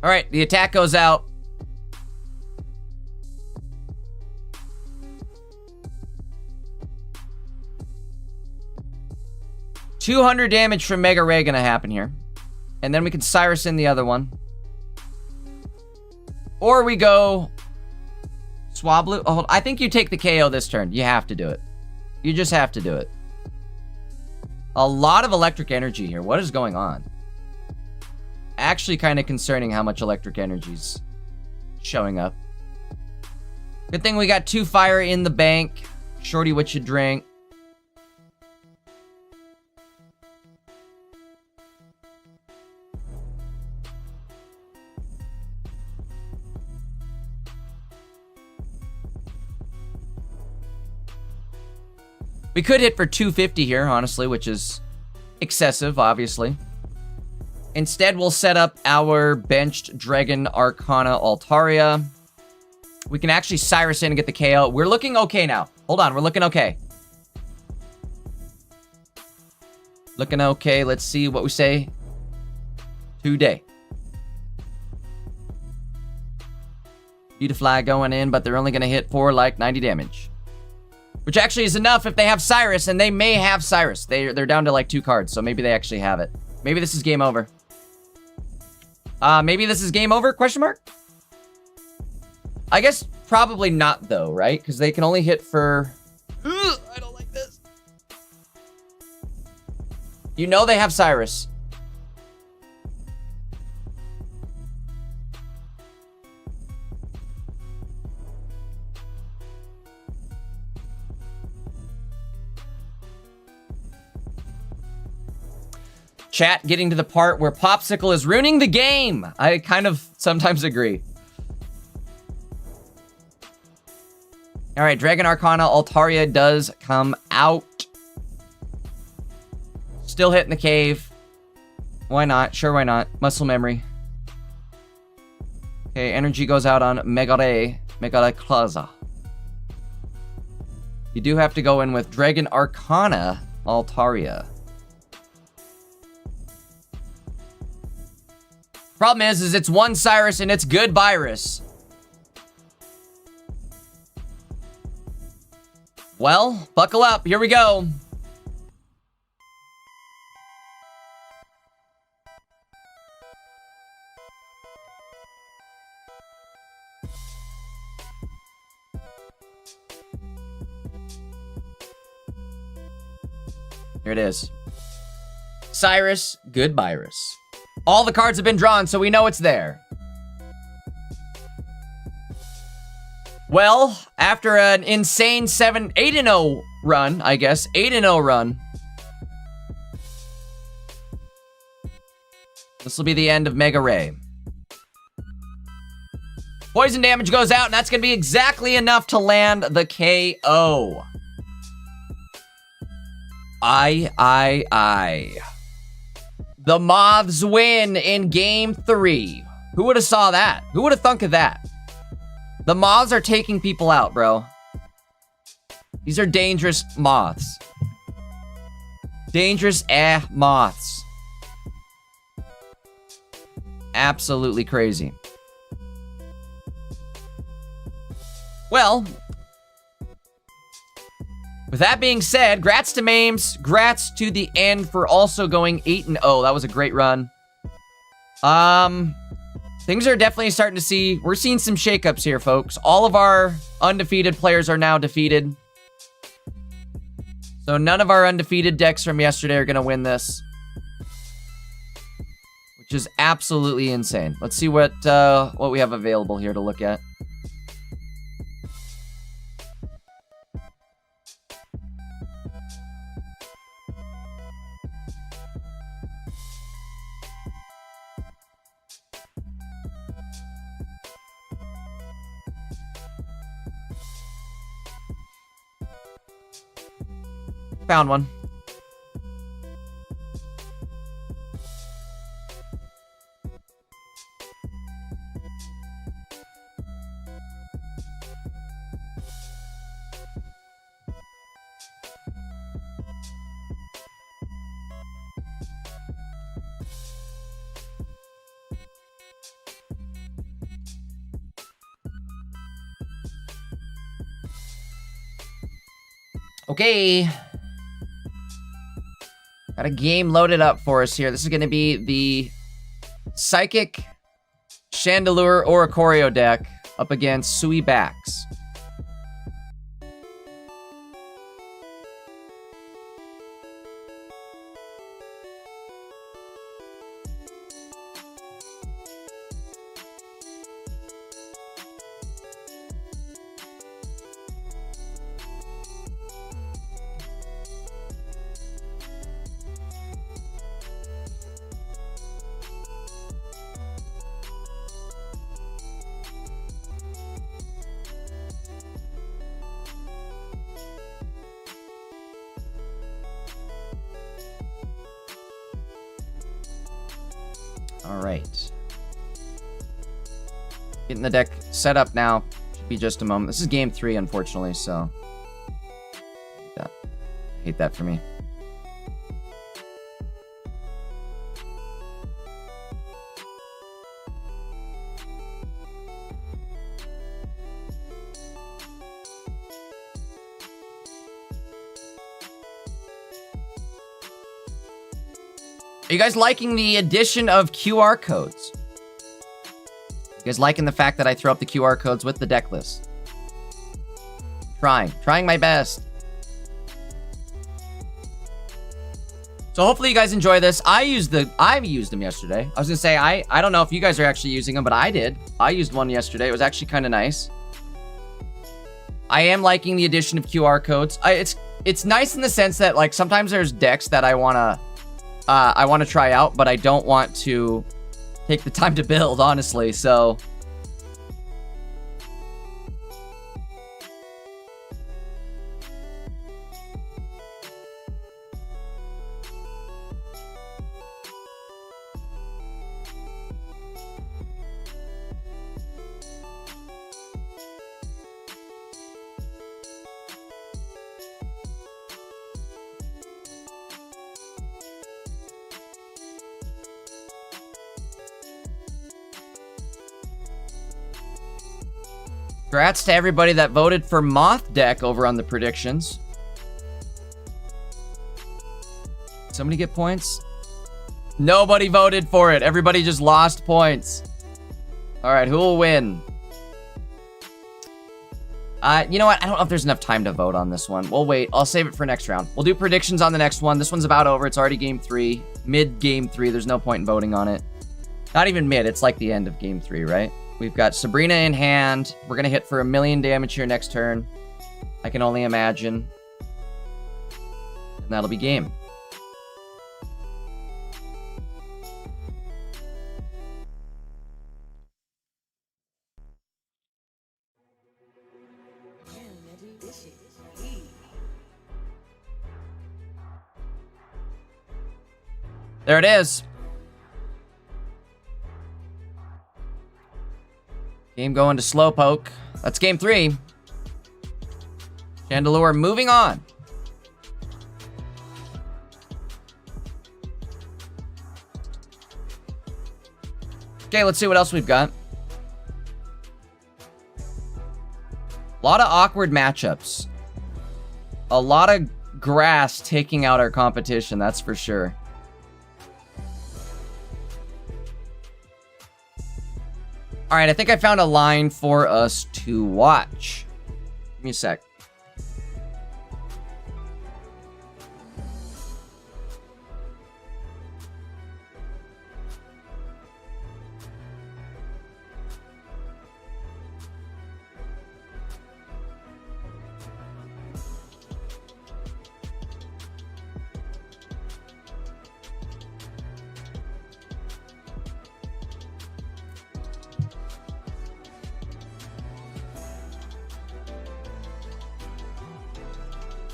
All right, the attack goes out. $200 damage from Mega Ray gonna happen here. And then we can Cyrus in the other one. Or we go Swablu. Oh, I think you take the KO this turn. You have to do it. You just have to do it. A lot of electric energy here. What is going on? Actually kind of concerning how much electric energy's showing up. Good thing we got 2 fire in the bank. Shorty, what you drink? We could hit for 250 here, honestly, which is excessive, obviously. Instead, we'll set up our benched Dragon Arcana Altaria. We can actually Cyrus in and get the KO. We're looking okay now. Hold on, we're looking okay. Looking okay. Let's see what we say today. Beautifly going in, but they're only going to hit for like 90 damage. Which actually is enough if they have Cyrus, and they may have Cyrus. They're down to like 2 cards, so maybe they actually have it. Maybe this is game over. Maybe this is game over, question mark? I guess probably not, though, right? Because they can only hit for... Ugh, I don't like this. You know they have Cyrus. Chat getting to the part where Popsicle is ruining the game. I kind of sometimes agree. All right, Dragon Arcana Altaria does come out. Still hitting the cave. Why not? Sure, why not? Muscle memory. Okay, energy goes out on Megare Plaza. You do have to go in with Dragon Arcana Altaria. Problem is it's one Cyrus and it's good virus. Well, buckle up. Here we go. Here it is. Cyrus, good virus. All the cards have been drawn, so we know it's there. Well, after an insane 8-0 run, I guess, 8-0 run, this will be the end of Mega Ray. Poison damage goes out, and that's going to be exactly enough to land the KO. The Moths win in Game 3. Who would have saw that? Who would have thunk of that? The Moths are taking people out, bro. These are dangerous moths. Dangerous moths. Absolutely crazy. Well, with that being said, grats to Mames, grats to the end for also going 8-0. That was a great run. Things are definitely starting to see, we're seeing some shakeups here, folks. All of our undefeated players are now defeated. So none of our undefeated decks from yesterday are going to win this. Which is absolutely insane. Let's see what we have available here to look at. Found one. Okay. Got a game loaded up for us here. This is going to be the Psychic Chandelure Oricorio deck up against Sui Bax. All right. Getting the deck set up now. Should be just a moment. This is game 3, unfortunately, so. I hate that for me. Are you guys liking the addition of QR codes? You guys liking the fact that I throw up the QR codes with the deck list? Trying my best. So hopefully you guys enjoy this. I used them yesterday. I was gonna say, I don't know if you guys are actually using them, but I did. I used one yesterday. It was actually kind of nice. I am liking the addition of QR codes. It's nice in the sense that, like, sometimes there's decks that I wanna try out, but I don't want to take the time to build, honestly, so. Congrats to everybody that voted for Moth deck over on the predictions. Somebody get points? Nobody voted for it. Everybody just lost points. All right, who will win? You know what? I don't know if there's enough time to vote on this one. We'll wait. I'll save it for next round. We'll do predictions on the next one. This one's about over. It's already game 3. Mid game 3. There's no point in voting on it. Not even mid. It's like the end of game 3, right? We've got Sabrina in hand. We're going to hit for 1,000,000 damage here next turn. I can only imagine. And that'll be game. Damn, nigga, this shit is heat. There it is. Game going to Slowpoke. That's game 3. Chandelure moving on. Okay, let's see what else we've got. A lot of awkward matchups. A lot of grass taking out our competition, that's for sure. All right, I think I found a line for us to watch. Give me a sec.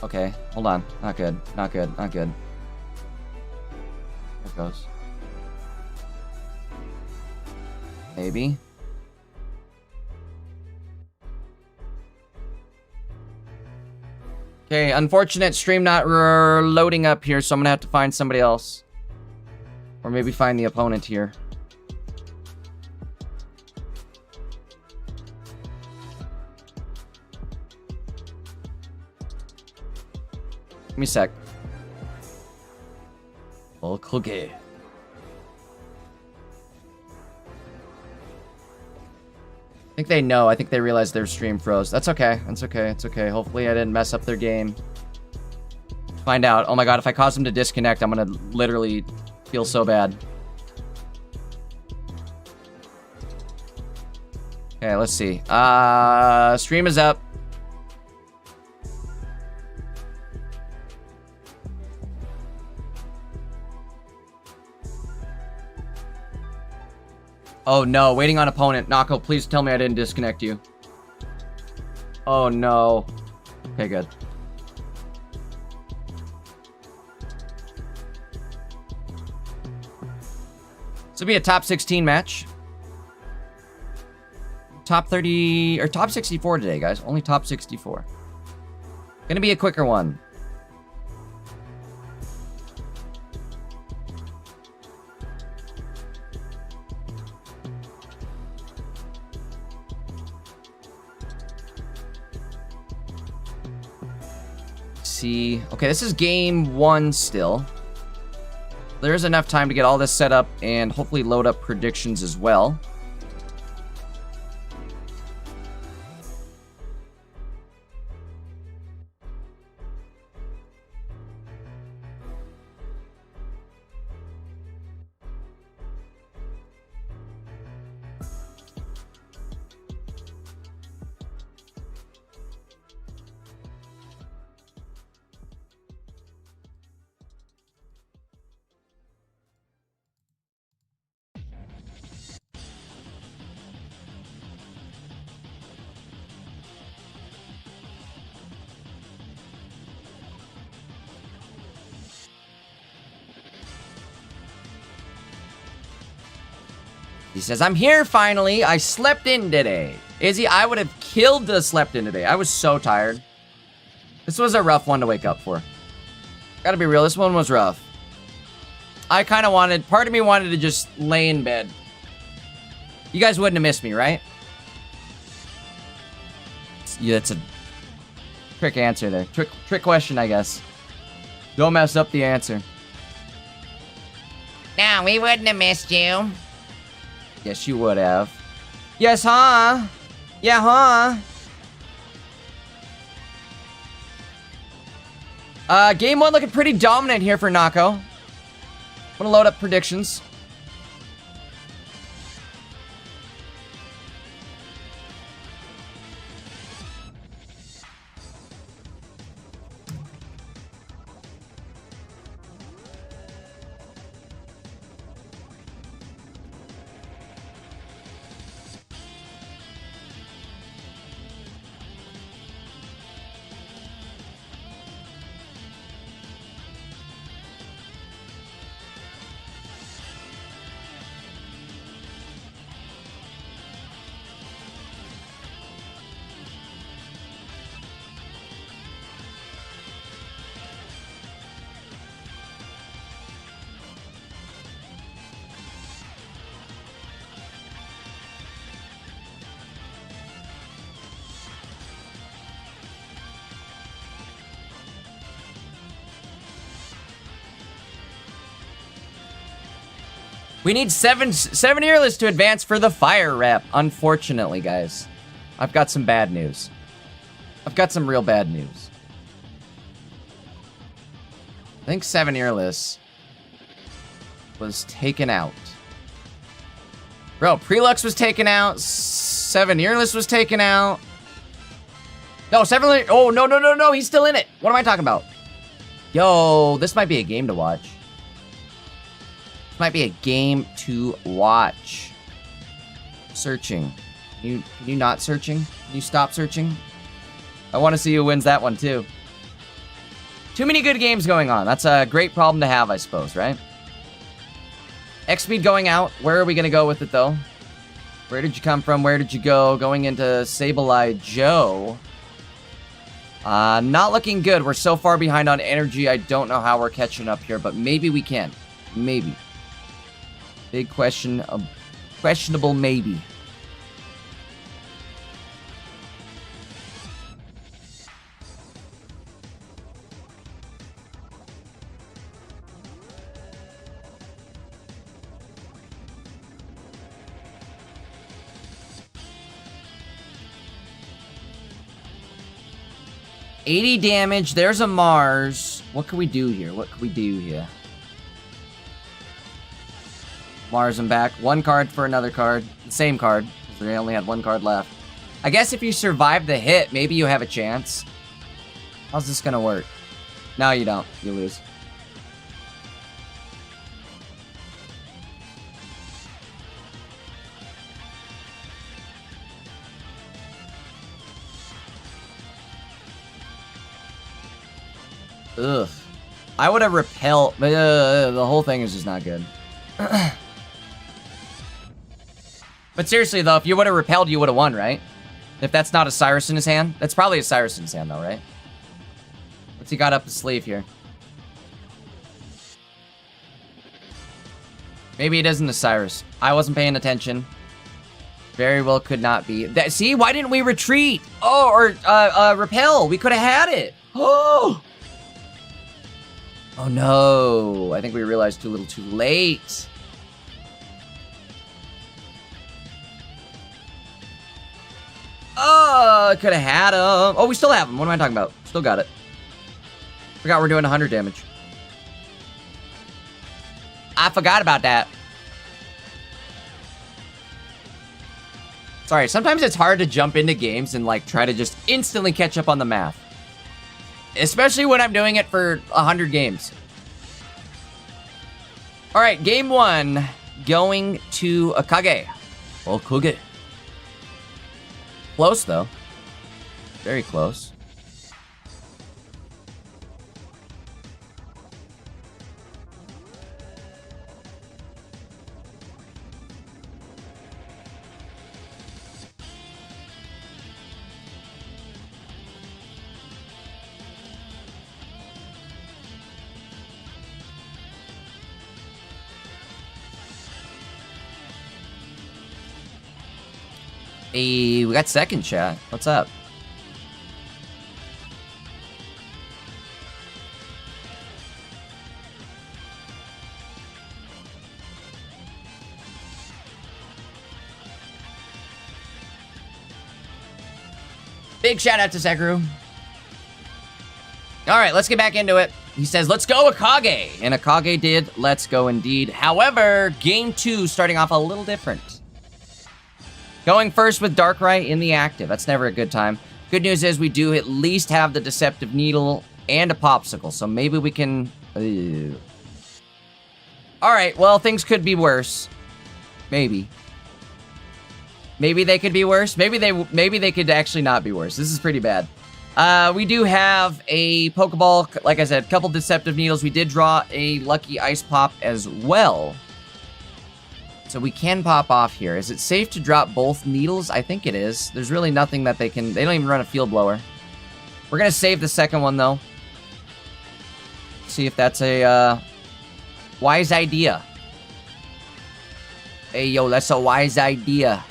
Okay, hold on. Not good. Not good. Not good. There it goes. Maybe. Okay, unfortunate stream not loading up here, so I'm gonna have to find somebody else. Or maybe find the opponent here. Give me a sec. Okay. I think they know. I think they realize their stream froze. That's okay. That's okay. It's okay. Hopefully I didn't mess up their game. Find out. Oh my god, if I cause them to disconnect, I'm gonna literally feel so bad. Okay, let's see. Stream is up. Oh no, waiting on opponent. Nako, please tell me I didn't disconnect you. Oh no. Okay, good. This will be a top 16 match. Top 30 or top 64 today, guys. Only top 64. Gonna be a quicker one. See, okay, this is game 1 still. There's enough time to get all this set up and hopefully load up predictions as well. He says, I'm here finally. I slept in today. Izzy, I would have killed to slept in today. I was so tired. This was a rough one to wake up for. Gotta be real, this one was rough. I kind of wanted, part of me wanted to just lay in bed. You guys wouldn't have missed me, right? Yeah, that's a trick answer there. Trick question, I guess. Don't mess up the answer. No, we wouldn't have missed you. Yes, you would have. Yes, huh? Yeah, huh? Game 1 looking pretty dominant here for Nako. I'm gonna load up predictions. We need seven earless to advance for the fire rep. Unfortunately, guys. I've got some bad news. I've got some real bad news. I think 7 earless was taken out. Bro, Prelux was taken out. 7 earless was taken out. No, 7... Oh, no. He's still in it. What am I talking about? Yo, this might be a game to watch. Might be a game to watch. Searching. Can you not searching? Can you stop searching? I want to see who wins that one too. Too many good games going on. That's a great problem to have, I suppose, right? X-Speed going out. Where are we going to go with it, though? Where did you come from? Where did you go? Going into Sableye Joe. Not looking good. We're so far behind on energy. I don't know how we're catching up here, but maybe we can. Maybe. Big question, questionable maybe. $80 damage. There's a Mars. What can we do here? Mars and back. 1 card for another card. The same card. They only had 1 card left. I guess if you survive the hit, maybe you have a chance. How's this gonna work? No, you don't. You lose. Ugh. I would have repelled. The whole thing is just not good. But seriously, though, if you would have repelled, you would have won, right? If that's not a Cyrus in his hand. That's probably a Cyrus in his hand, though, right? What's he got up his sleeve here? Maybe it isn't a Cyrus. I wasn't paying attention. Very well could not be. See, why didn't we retreat? Oh, or repel. We could have had it. Oh! Oh, no. I think we realized too little too late. Oh, I could have had him. Oh, we still have him. What am I talking about? Still got it. Forgot we're doing 100 damage. I forgot about that. Sorry, sometimes it's hard to jump into games and like try to just instantly catch up on the math. Especially when I'm doing it for 100 games. All right, game 1 going to Akage. Okage. Close though. Very close. Hey, we got second chat. What's up? Big shout out to Sekiro. All right, let's get back into it. He says, let's go Akage. And Akage did. Let's go indeed. However, game 2 starting off a little different. Going first with Darkrai in the active. That's never a good time. Good news is we do at least have the Deceptive Needle and a Popsicle. So maybe we can... Alright, well, things could be worse. Maybe. Maybe they could be worse. Maybe they could actually not be worse. This is pretty bad. We do have a Pokeball. Like I said, a couple Deceptive Needles. We did draw a Lucky Ice Pop as well. So we can pop off here. Is it safe to drop both needles? I think it is. There's really nothing that they can... They don't even run a Field Blower. We're going to save the second one, though. See if that's a wise idea. Hey, yo, that's a wise idea.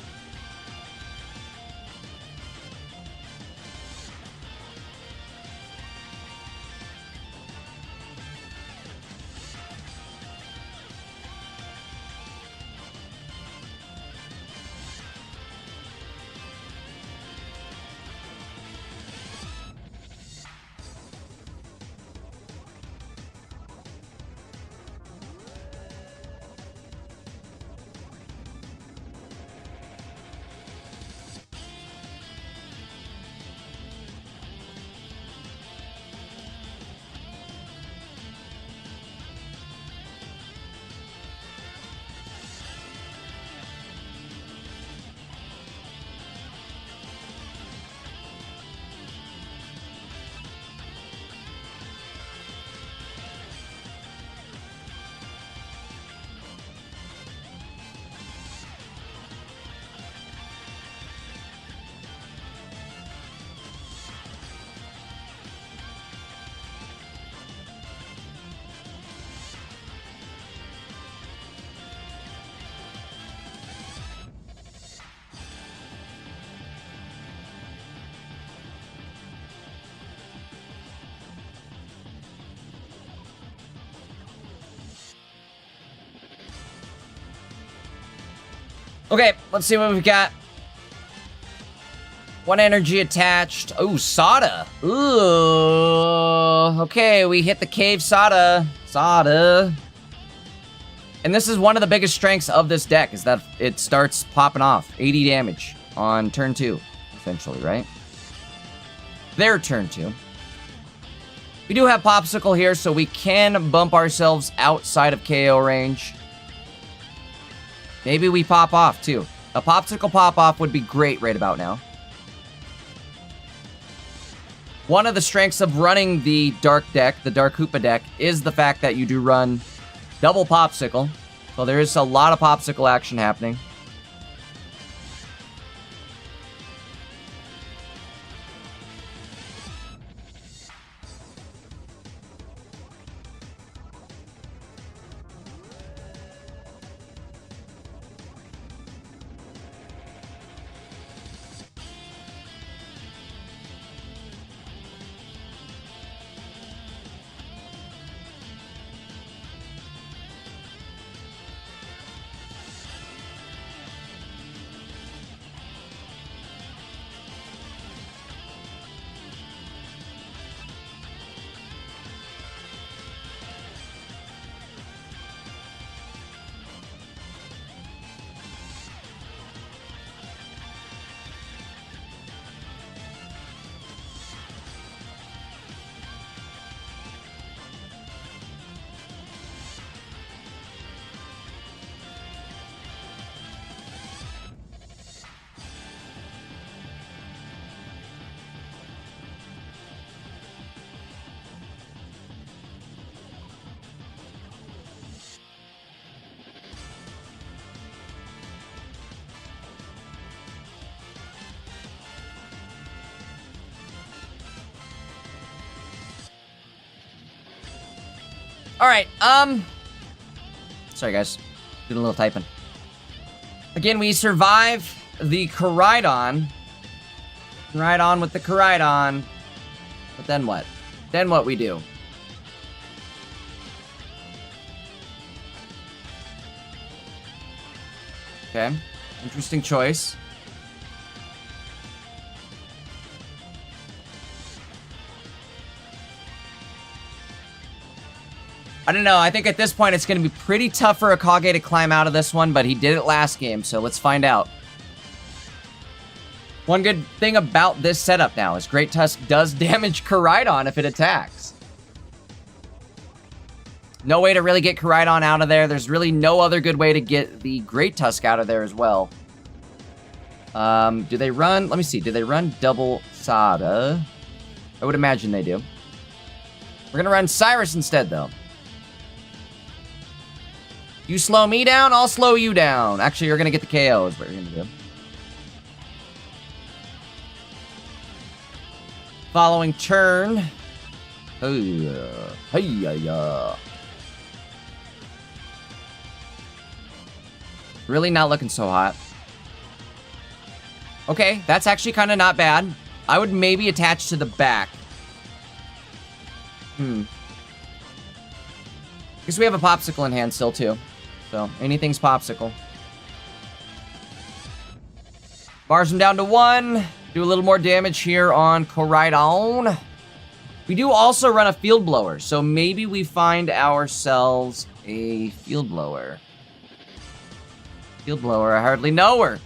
Okay, let's see what we've got. One energy attached. Ooh, Sada. Ooh. Okay, we hit the cave Sada. Sada. And this is one of the biggest strengths of this deck, is that it starts popping off. 80 damage on turn 2, essentially, right? Their turn 2. We do have Popsicle here, so we can bump ourselves outside of KO range. Maybe we pop off, too. A Popsicle pop-off would be great right about now. One of the strengths of running the Dark deck, the Dark Hoopa deck, is the fact that you do run double Popsicle. So there is a lot of Popsicle action happening. All right. Sorry, guys. Doing a little typing. Again, we survive the Koraidon. Right on with the Koraidon. But then what? Then what we do? Okay. Interesting choice. I don't know. I think at this point it's going to be pretty tough for Akage to climb out of this one, but he did it last game, so let's find out. One good thing about this setup now is Great Tusk does damage Koraidon if it attacks. No way to really get Koraidon out of there. There's really no other good way to get the Great Tusk out of there as well. Do they run? Let me see. Do they run double Sada? I would imagine they do. We're going to run Cyrus instead, though. You slow me down, I'll slow you down. Actually, you're going to get the KO is what you're going to do. Following turn. Really not looking so hot. Okay, that's actually kind of not bad. I would maybe attach to the back. Because we have a popsicle in hand still, too. So, anything's popsicle. Bars him down to 1. Do a little more damage here on Koraidon. We do also run a field blower, so maybe we find ourselves a field blower. Field blower, I hardly know her.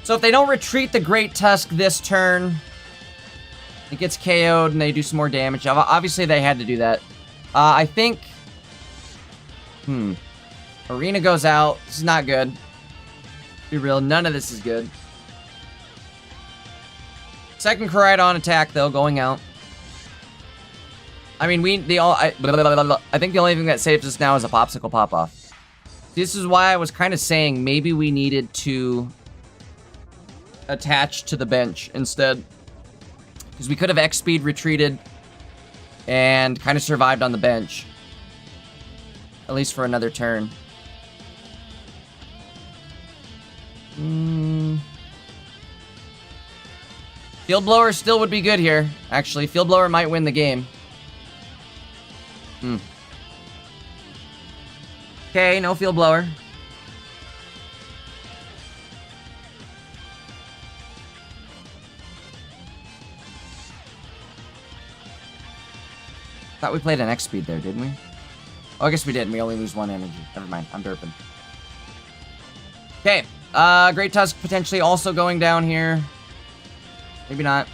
So if they don't retreat the Great Tusk this turn, it gets KO'd and they do some more damage. Obviously, they had to do that. I think... Arena goes out. This is not good. Be real, none of this is good. Second Koraidon attack, though, going out. I mean, I think the only thing that saves us now is a Popsicle Pop-Off. This is why I was kind of saying maybe we needed to attach to the bench instead. Because we could have X-Speed retreated and kind of survived on the bench. At least for another turn. Field Blower still would be good here. Actually, Field Blower might win the game. Okay, no Field Blower. Thought we played an X-Speed there, didn't we? Oh, I guess we didn't. We only lose 1 energy. Never mind. I'm derping. Okay. Great Tusk potentially also going down here. Maybe not.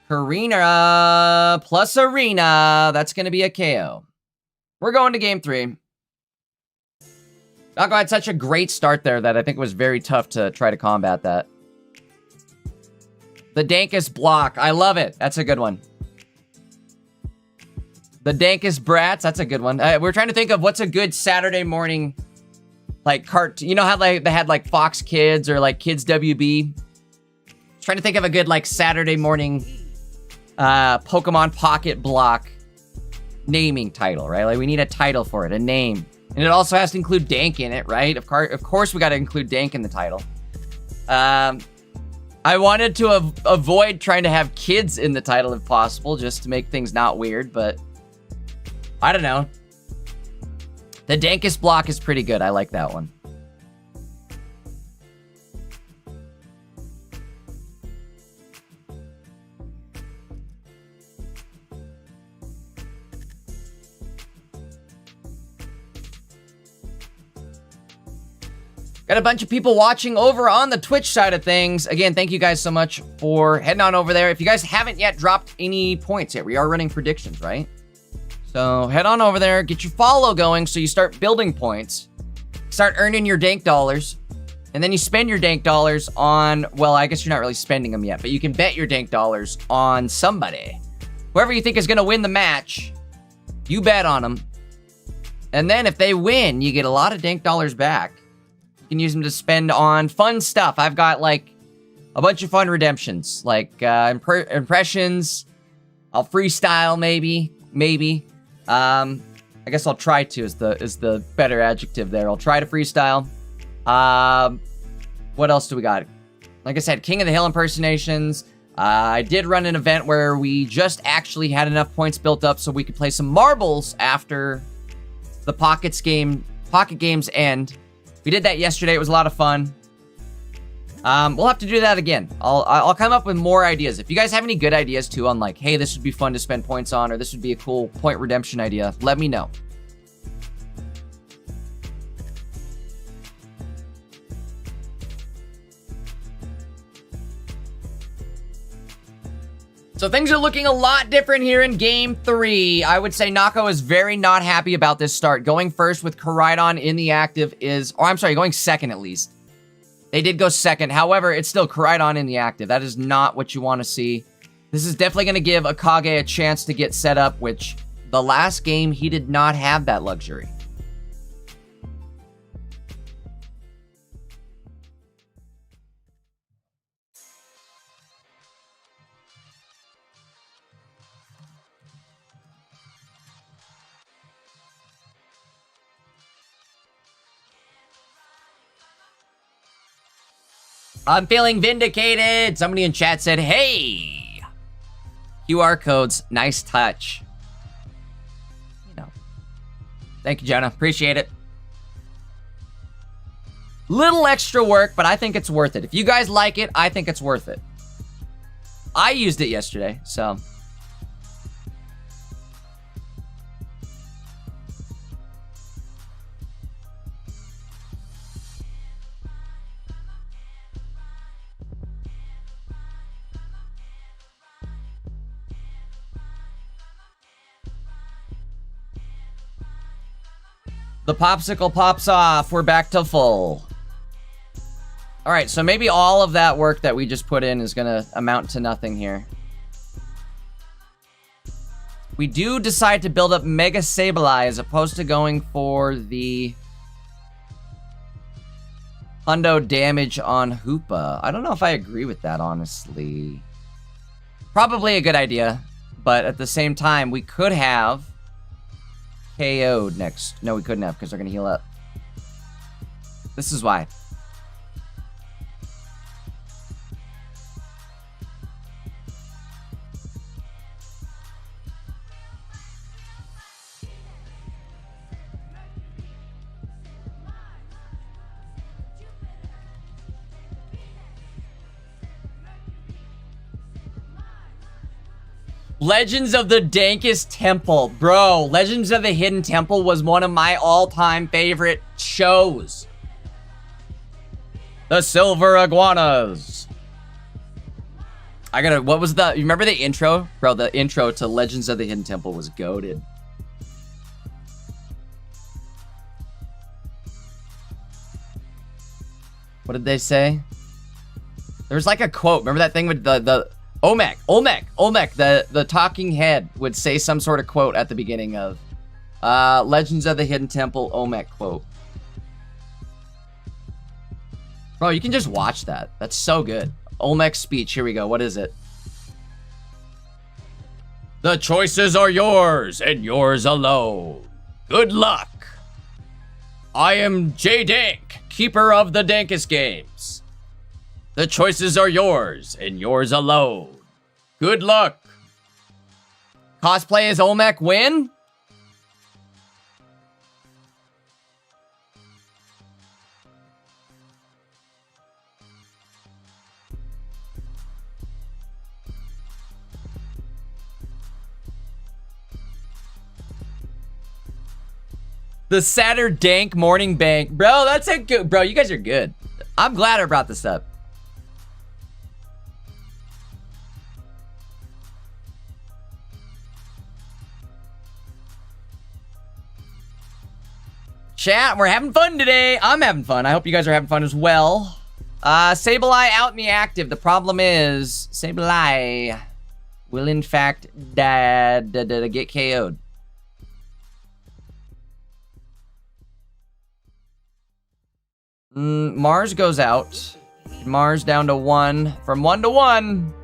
Karina plus Arena. That's going to be a KO. We're going to game 3. Nago had such a great start there that I think it was very tough to try to combat that. The dankest block. I love it. That's a good one. The dankest brats. That's a good one. We're trying to think of what's a good Saturday morning, like, cartoon. You know how they had, like, Fox Kids or, like, Kids WB? Trying to think of a good, like, Saturday morning Pokemon Pocket block naming title, right? Like, we need a title for it, a name. And it also has to include Dank in it, right? Of course we got to include Dank in the title. I wanted to avoid trying to have kids in the title if possible, just to make things not weird, but I don't know. The Dankest block is pretty good. I like that one. Got a bunch of people watching over on the Twitch side of things. Again, thank you guys so much for heading on over there. If you guys haven't yet dropped any points yet, we are running predictions, right? So head on over there, get your follow going so you start building points. Start earning your dank dollars. And then you spend your dank dollars on, well, I guess you're not really spending them yet, but you can bet your dank dollars on somebody. Whoever you think is going to win the match, you bet on them. And then if they win, you get a lot of dank dollars back. You can use them to spend on fun stuff. I've got like a bunch of fun redemptions, like impressions. I'll freestyle maybe. I guess I'll try to is the better adjective there. I'll try to freestyle. What else do we got? Like I said, King of the Hill impersonations. I did run an event where we just actually had enough points built up so we could play some marbles after the pocket games end. We did that yesterday. It was a lot of fun. We'll have to do that again. I'll come up with more ideas. If you guys have any good ideas too on like, hey, this would be fun to spend points on, or this would be a cool point redemption idea, let me know. So things are looking a lot different here in Game 3. I would say Nako is very not happy about this start. Going first with Koraidon in the active is... Oh, I'm sorry, going second at least. They did go second. However, it's still Koraidon in the active. That is not what you want to see. This is definitely going to give Akage a chance to get set up, which the last game, he did not have that luxury. I'm feeling vindicated. Somebody in chat said, hey, QR codes, nice touch. You know, thank you, Jenna. Appreciate it. Little extra work, but I think it's worth it. If you guys like it, I think it's worth it. I used it yesterday, so... The popsicle pops off. We're back to full. All right, so maybe all of that work that we just put in is going to amount to nothing here. We do decide to build up Mega Sableye as opposed to going for the hundo damage on Hoopa. I don't know if I agree with that, honestly. Probably a good idea, but at the same time, we could have KO'd next. No, we couldn't have because they're going to heal up. This is why. Legends of the Dankest Temple. Bro, Legends of the Hidden Temple was one of my all-time favorite shows. The Silver Iguanas. What was the... You remember the intro? Bro, the intro to Legends of the Hidden Temple was goated. What did they say? There was like a quote. Remember that thing with the Olmec, the talking head would say some sort of quote at the beginning of Legends of the Hidden Temple Olmec quote. Bro, you can just watch that. That's so good. Olmec's speech. Here we go. What is it? The choices are yours and yours alone. Good luck. I am J Dank, keeper of the Dankest games. The choices are yours and yours alone. Good luck. Cosplay as Olmec win? The Saturdank Morning Bank. Bro, that's a good... Bro, you guys are good. I'm glad I brought this up. Chat, we're having fun today. I'm having fun. I hope you guys are having fun as well. Sableye out in the active. The problem is Sableye will in fact get KO'd. Mars goes out. Mars down to 1. From 1 to 1.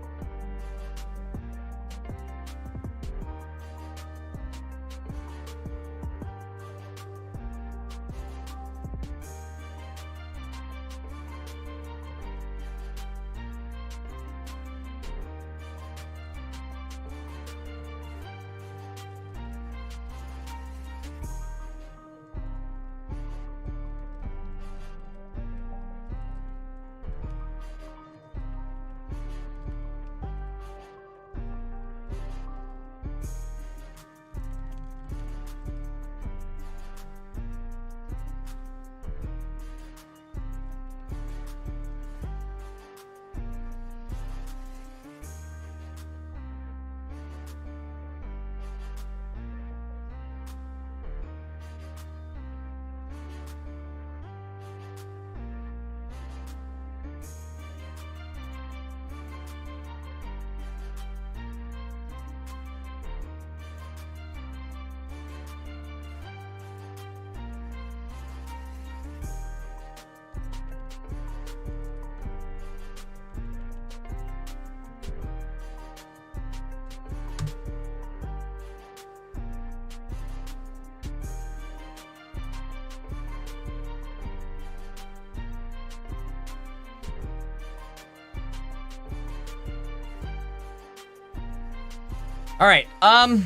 All right, I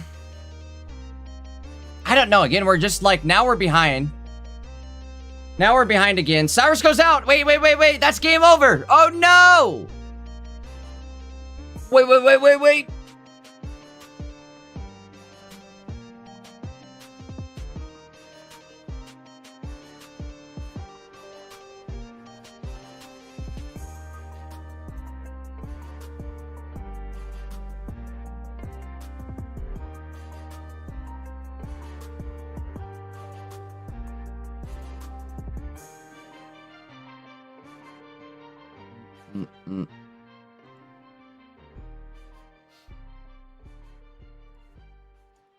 don't know. Again, we're just like, now we're behind. Now we're behind again. Cyrus goes out. Wait. That's game over. Oh, no. Wait.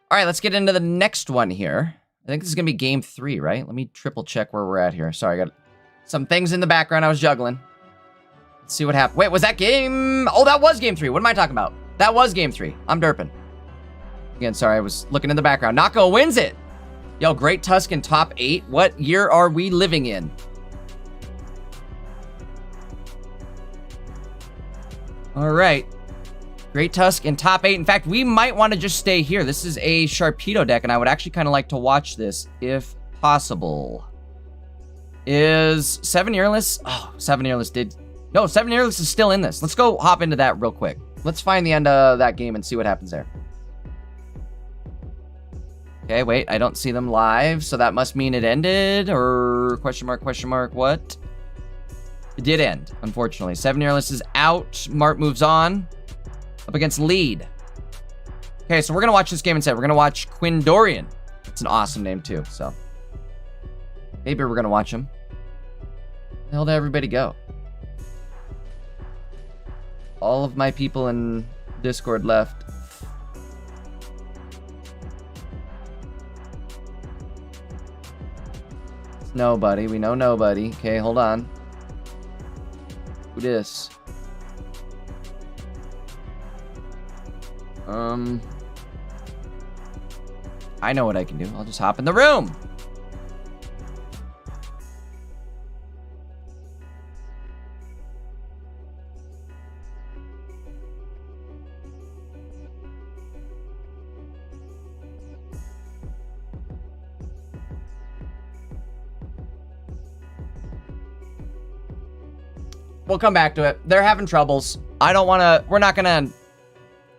All right, let's get into the next one here. I think this is going to be game 3, right? Let me triple check where we're at here. Sorry, I got some things in the background I was juggling. Let's see what happened. Wait, was that game? Oh, that was game 3. What am I talking about? That was game 3. I'm derping. Again, sorry, I was looking in the background. Nako wins it. Yo, Great Tusk in top 8. What year are we living in? All right. Great Tusk in top 8. In fact, we might want to just stay here. This is a Sharpedo deck, and I would actually kind of like to watch this if possible. Is 7 Yearless? Oh, 7 Yearless did... No, 7 Yearless is still in this. Let's go hop into that real quick. Let's find the end of that game and see what happens there. Okay, wait. I don't see them live, so that must mean it ended, or question mark, what? It did end, unfortunately. 7 Yearless is out. Mart moves on. Up against Lead. Okay, so we're gonna watch this game instead. We're gonna watch Quindorian. It's an awesome name too, so. Maybe we're gonna watch him. Where the hell did everybody go? All of my people in Discord left. It's nobody. We know nobody. Okay, hold on. Who dis? I know what I can do. I'll just hop in the room. We'll come back to it. They're having troubles. I don't want to... We're not going to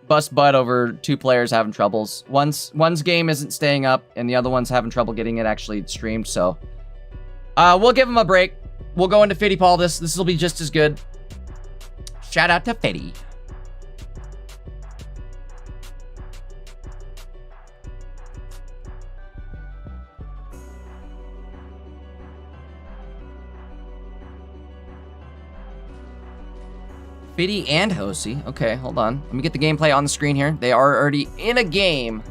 bust butt over two players having troubles. One's game isn't staying up, and the other one's having trouble getting it actually streamed, so... we'll give him a break. We'll go into Fitty Paul. This will be just as good. Shout out to Fitty. Fitty and Hosi. Okay, hold on. Let me get the gameplay on the screen here. They are already in a game.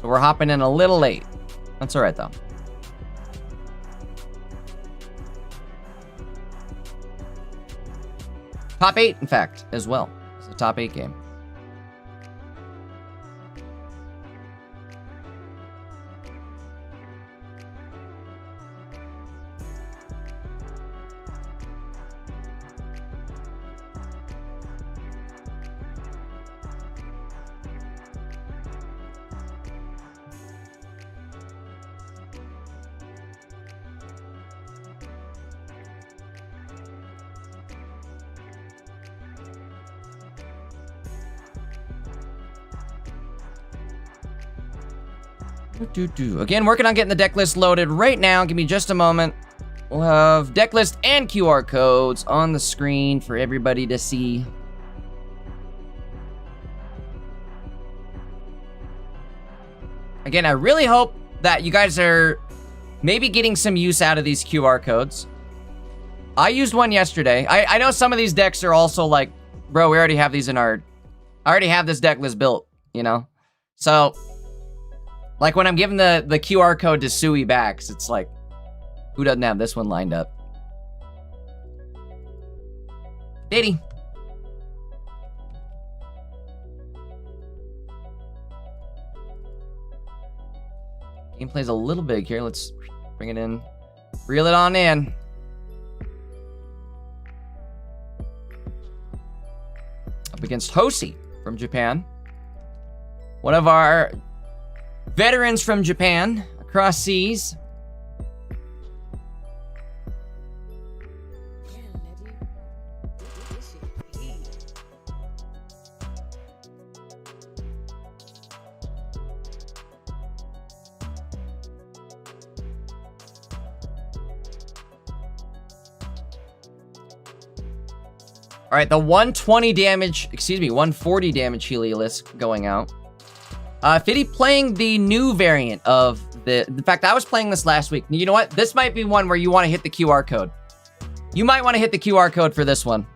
So we're hopping in a little late. That's all right, though. Top 8, in fact, as well. It's a top 8 game. Again, working on getting the deck list loaded right now. Give me just a moment. We'll have deck list and QR codes on the screen for everybody to see. Again, I really hope that you guys are maybe getting some use out of these QR codes. I used one yesterday. I know some of these decks are also like, bro, we already have these in our... I already have this deck list built, you know? So... like, when I'm giving the QR code to Sui Backs, it's like, who doesn't have this one lined up? Diddy. Gameplay's a little big here. Let's bring it in. Reel it on in. Up against Hosi from Japan. One of our... veterans from Japan, across seas. All right, the 120 damage, 140 damage Heliolisk going out. Fitty playing the new variant of the... in fact, I was playing this last week. You know what? This might be one where you want to hit the QR code. You might want to hit the QR code for this one.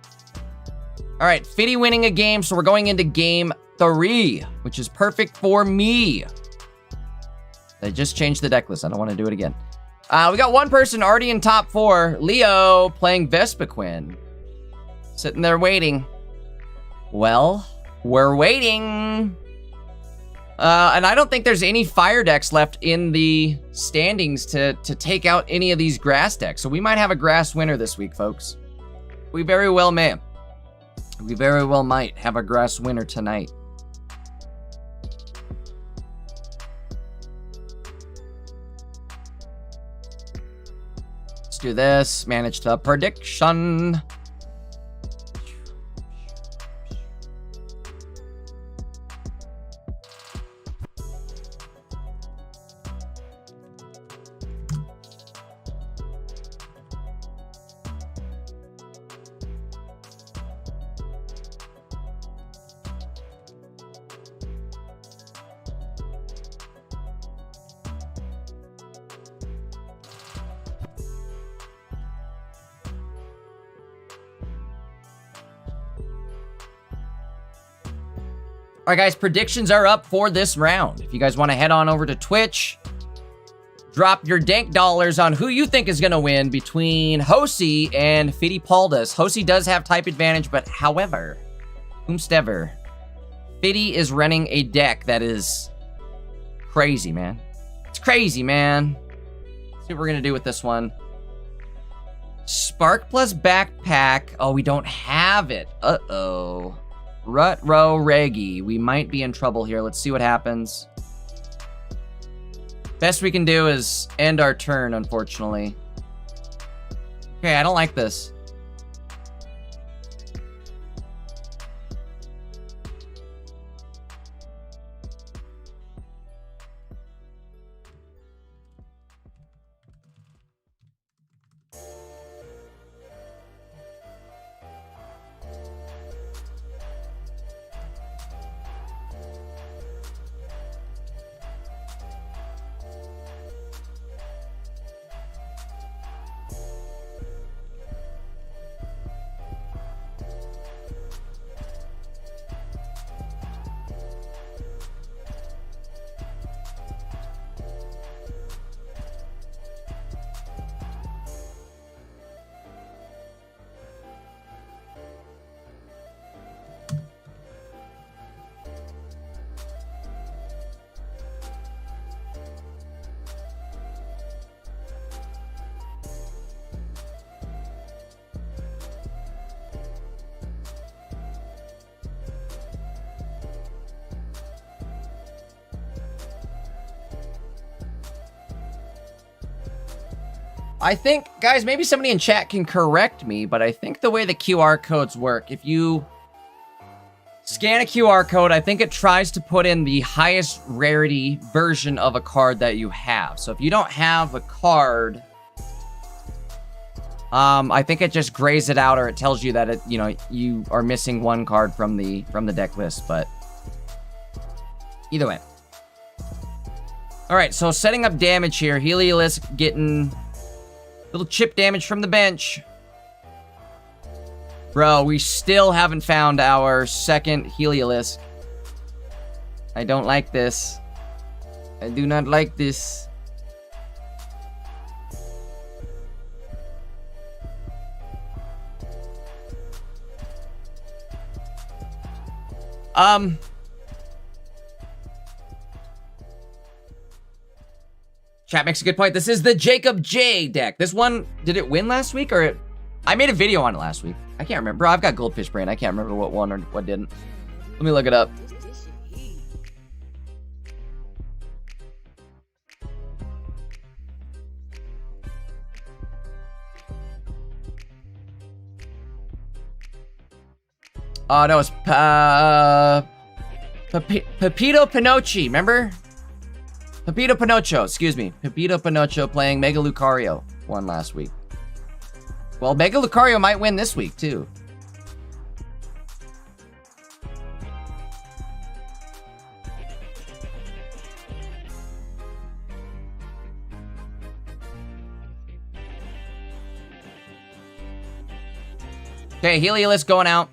All right, Fitty winning a game, so we're going into game 3, which is perfect for me. I just changed the deck list. I don't want to do it again. We got one person already in top 4. Leo playing Vespiquen. Sitting there waiting. Well, we're waiting. And I don't think there's any fire decks left in the standings to take out any of these grass decks. So we might have a grass winner this week, folks. We very well may. We very well might have a grass winner tonight. Let's do this. Manage the prediction. All right, guys, predictions are up for this round. If you guys want to head on over to Twitch, drop your dank dollars on who you think is going to win between Hosi and Fitty Paldas. Hosi does have type advantage, but however, whomstever, Fitty is running a deck that is crazy, man. It's crazy, man. Let's see what we're going to do with this one. Spark plus backpack. Oh, we don't have it. Uh-oh. Rut-row Reggie. We might be in trouble here. Let's see what happens. Best we can do is end our turn, unfortunately. Okay, I don't like this. I think, guys, maybe somebody in chat can correct me, but I think the way the QR codes work, if you scan a QR code, I think it tries to put in the highest rarity version of a card that you have. So if you don't have a card, I think it just grays it out, or it tells you that it, you know, you are missing one card from the deck list. But either way. All right, so setting up damage here. Heliolisk getting little chip damage from the bench. Bro, we still haven't found our second Heliolisk. I don't like this. I do not like this. Chat makes a good point. This is the Jacob J deck. This one, did it win last week, or I made a video on it last week. I can't remember. Bro, I've got Goldfish Brain. I can't remember what won or what didn't. Let me look it up. This shit heat. Oh, no, it's Pepito Pinocchi, remember? Pepito Pinocho, excuse me. Pepito Pinocho playing Mega Lucario won last week. Well, Mega Lucario might win this week, too. Okay, Heliolisk going out.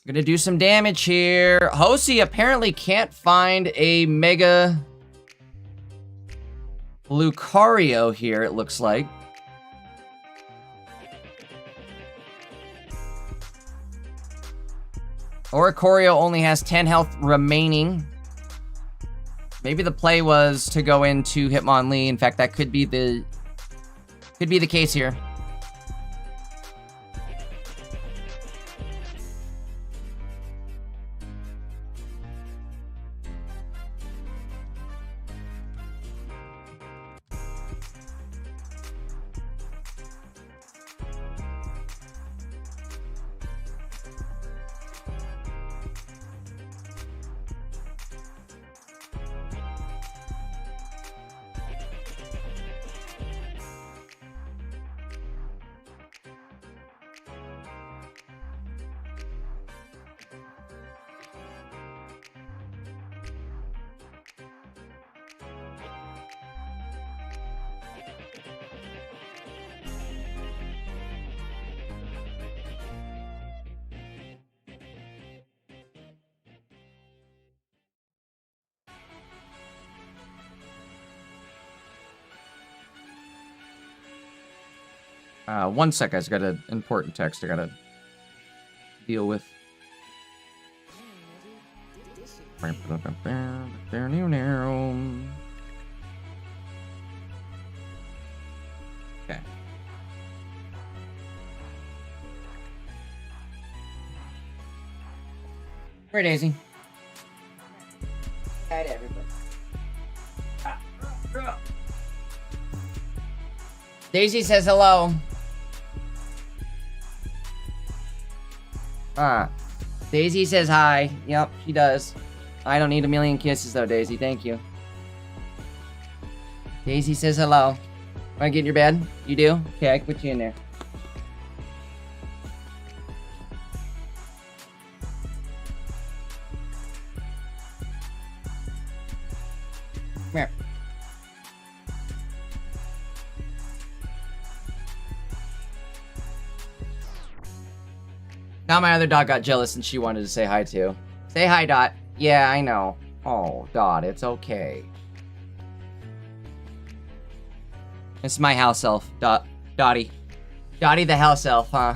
Gonna do some damage here. Hosi apparently can't find a Mega Lucario here, it looks like. Oricorio only has 10 health remaining. Maybe the play was to go into Hitmonlee. In fact, that could be the case here. One sec, guys. Got an important text I gotta deal with. Okay. Where, Daisy? Hi to everybody. Daisy says hello. Daisy says hi. Yep, she does. I don't need a million kisses though, Daisy. Thank you. Daisy says hello. Wanna get in your bed? You do? Okay, I can put you in there. Come here. Now my other dog got jealous and she wanted to say hi too. Say hi, Dot. Yeah, I know. Oh, Dot, it's okay. It's my house elf, Dottie. Dottie the house elf, huh?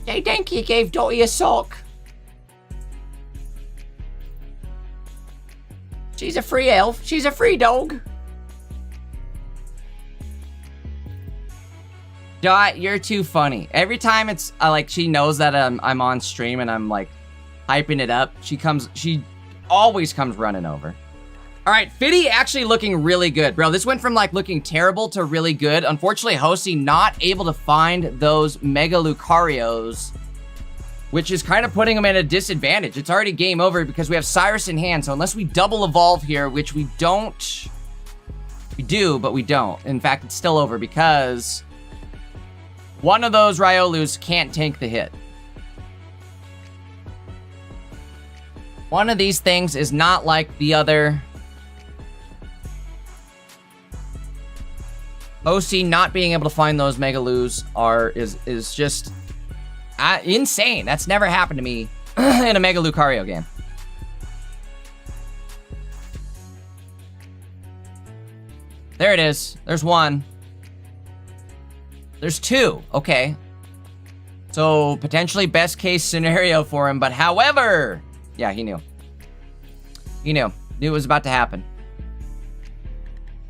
Hey, Denki gave Dottie a sock. She's a free elf. She's a free dog. Dot, you're too funny. Every time it's like she knows that I'm on stream and I'm like hyping it up, she always comes running over. All right, Fiddy actually looking really good. Bro, this went from like looking terrible to really good. Unfortunately, Hosi not able to find those Mega Lucarios, which is kind of putting him at a disadvantage. It's already game over because we have Cyrus in hand. So unless we double evolve here, which we don't, we do, but we don't. In fact, it's still over because one of those Riolus can't tank the hit. One of these things is not like the other. OC not being able to find those Megalus is just insane. That's never happened to me in a Mega Lucario game. There it is. There's one. There's two. Okay. So potentially best case scenario for him, but however, yeah, he knew. He knew. Knew it was about to happen.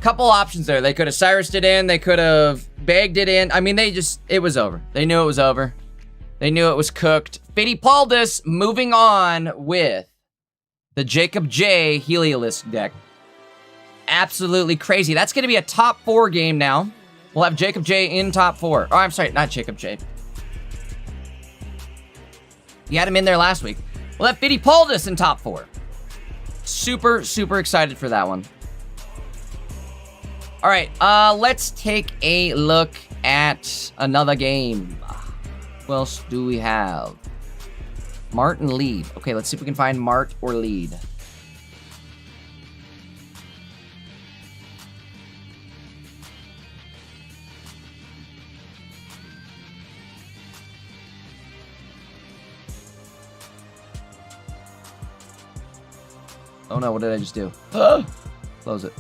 Couple options there. They could have Cyrus'd it in. They could have bagged it in. I mean, it was over. They knew it was over. They knew it was cooked. Fittipaldis moving on with the Jacob J Heliolisk deck. Absolutely crazy. That's going to be a top 4 game now. We'll have Jacob J in top 4. Oh, I'm sorry, not Jacob J. You had him in there last week. We'll have Fittipaldis in top 4. Super, super excited for that one. All right, let's take a look at another game. Who else do we have? Mart and Lead. Okay, let's see if we can find Mart or Lead. Oh no, what did I just do? Close it.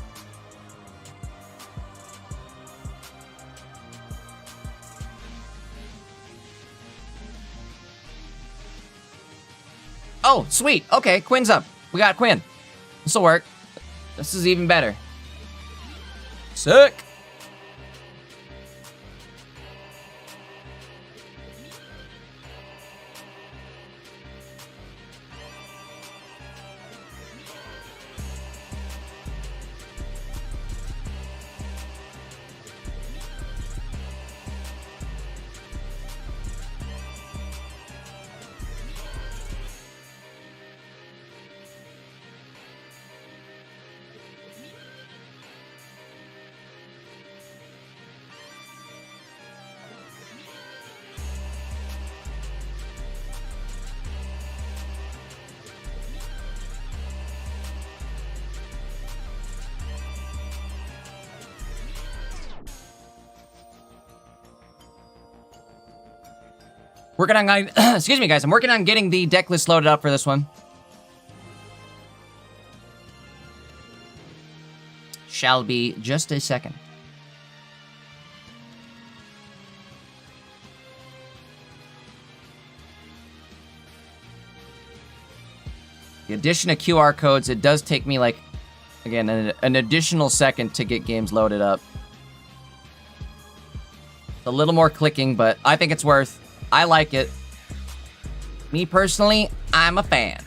Oh, sweet. Okay, Quinn's up. We got Quinn. This'll work. This is even better. Sick. Working on, excuse me guys, I'm working on getting the deck list loaded up for this one. Shall be just a second. The addition of QR codes, it does take me like, again, an additional second to get games loaded up. A little more clicking, but I think it's worth. I like it. Me personally, I'm a fan.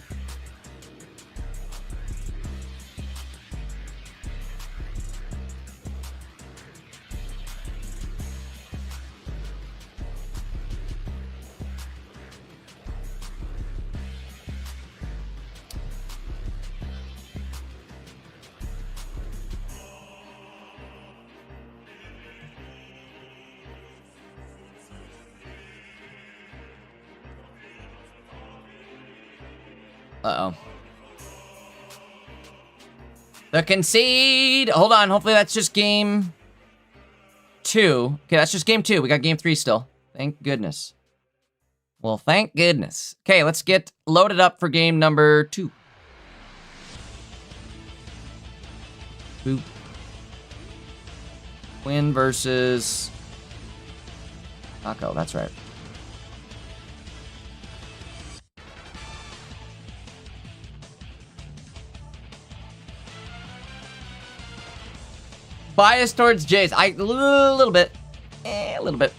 Uh-oh. The concede. Hold on. Hopefully that's just game 2. Okay, that's just game 2. We got game 3 still. Thank goodness. Well, thank goodness. Okay, let's get loaded up for game number 2. Boop. Quinn versus Taco. That's right. Bias towards Jays. A little bit. A little bit.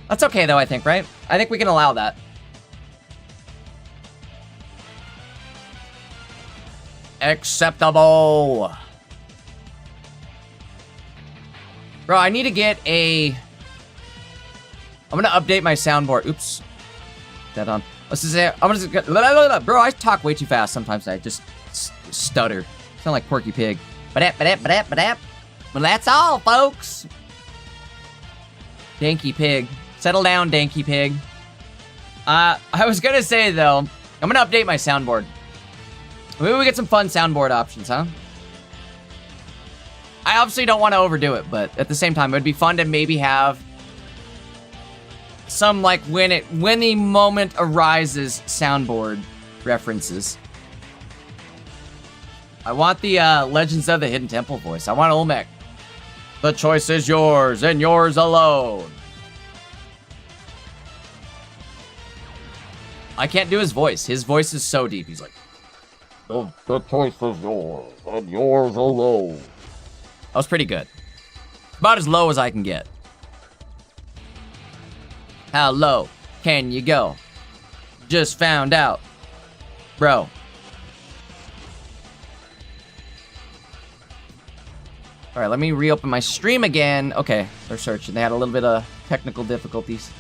That's okay, though, I think, right? I think we can allow that. acceptable. Bro, I need to get a... I'm gonna update my soundboard. Oops. That on. Let's just say, I'm gonna just... Bro, I talk way too fast sometimes. I just stutter. Sound like Porky Pig. Ba-dap. Well, that's all, folks. Danky Pig. Settle down, Danky Pig. I was gonna say, though, I'm gonna update my soundboard. Maybe we get some fun soundboard options, huh? I obviously don't want to overdo it, but at the same time, it would be fun to maybe have some, like, when the moment arises soundboard references. I want the Legends of the Hidden Temple voice. I want Olmec. The choice is yours, and yours alone. I can't do his voice. His voice is so deep. He's like, the choice is yours, and yours alone. That was pretty good. About as low as I can get. How low can you go? Just found out. Bro. Alright, let me reopen my stream again. Okay, they're searching. They had a little bit of technical difficulties.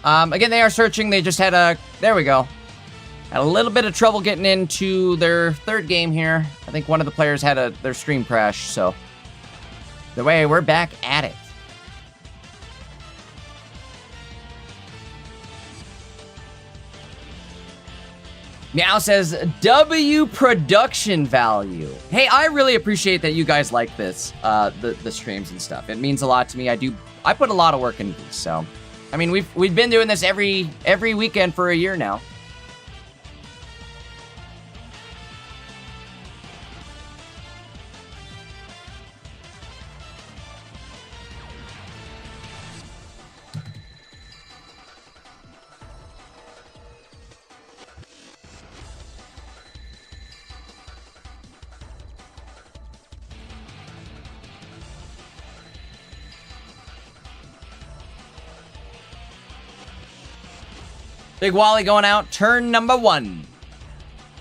Again, they are searching. They just had a... There we go. Had a little bit of trouble getting into their third game here. I think one of the players had their stream crash, so... The way, we're back at it. Meow says, W production value. Hey, I really appreciate that you guys like this, the streams and stuff. It means a lot to me. I put a lot of work into these, so... I mean, we've been doing this every weekend for a year now. Big Wally going out, turn number one.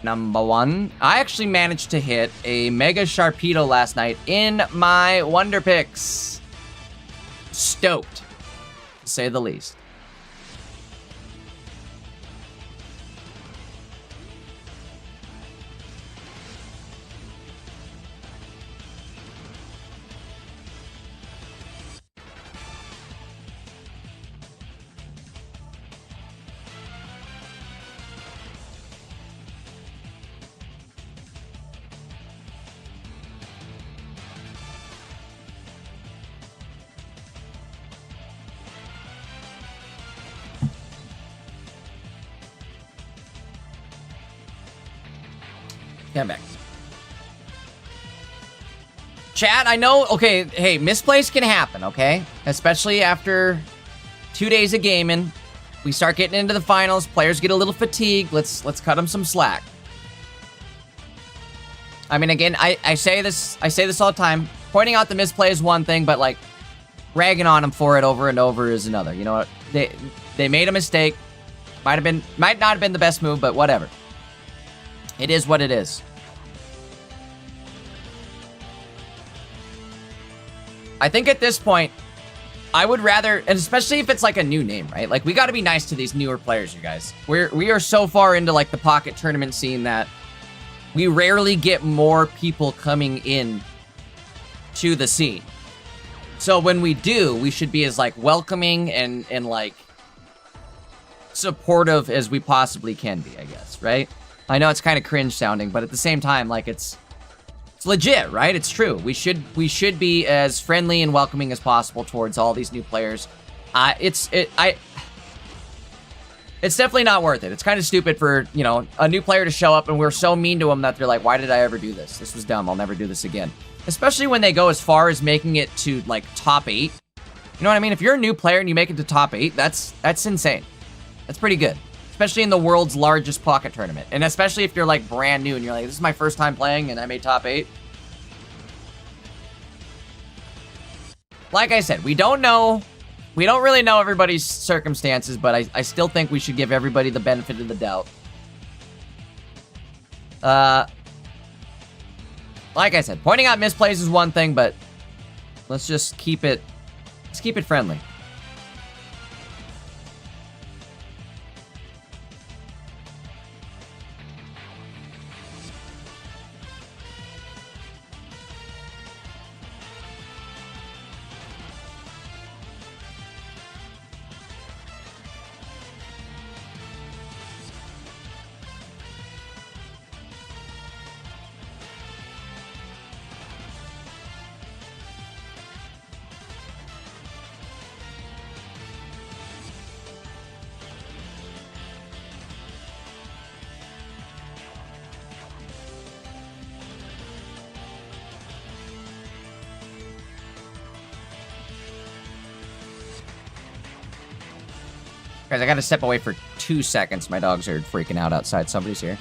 I actually managed to hit a Mega Sharpedo last night in my Wonder Picks. Stoked, to say the least. Come back. Chat, I know, okay, hey, misplays can happen, okay? Especially after 2 days of gaming. We start getting into the finals, players get a little fatigued, let's cut them some slack. I mean, again, I say this all the time. Pointing out the misplay is one thing, but, like, ragging on them for it over and over is another. You know what? They made a mistake. Might not have been the best move, but whatever. It is what it is. I think at this point, I would rather, and especially if it's like a new name, right? Like, we got to be nice to these newer players, you guys. We are so far into like the pocket tournament scene that we rarely get more people coming in to the scene. So when we do, we should be as like welcoming and like supportive as we possibly can be, I guess, right? I know it's kind of cringe sounding, but at the same time, like, it's legit, right? It's true. We should be as friendly and welcoming as possible towards all these new players. It's definitely not worth it. It's kind of stupid for, you know, a new player to show up and we're so mean to them that they're like, why did I ever do this? This was dumb. I'll never do this again. Especially when they go as far as making it to, like, top 8. You know what I mean? If you're a new player and you make it to top 8, that's insane. That's pretty good. Especially in the world's largest pocket tournament. And especially if you're, like, brand new and you're like, this is my first time playing and I made top 8. Like I said, we don't really know everybody's circumstances, but I still think we should give everybody the benefit of the doubt. Like I said, pointing out misplays is one thing, but let's just keep it friendly. Guys, I gotta step away for 2 seconds. My dogs are freaking out outside. Somebody's here.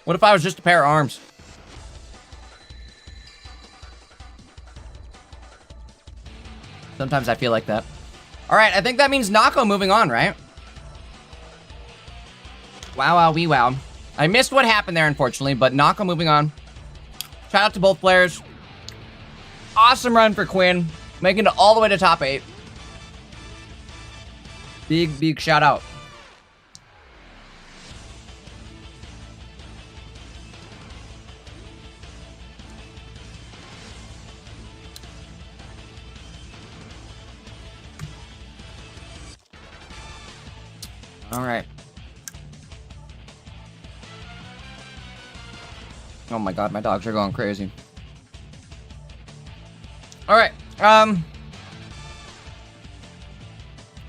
What if I was just a pair of arms? Sometimes I feel like that. All right, I think that means Nako moving on, right? Wow, wee wow. I missed what happened there, unfortunately, but Nako moving on. Shout out to both players. Awesome run for Quinn, making it all the way to top 8. Big shout out. All right. Oh my god, my dogs are going crazy. All right.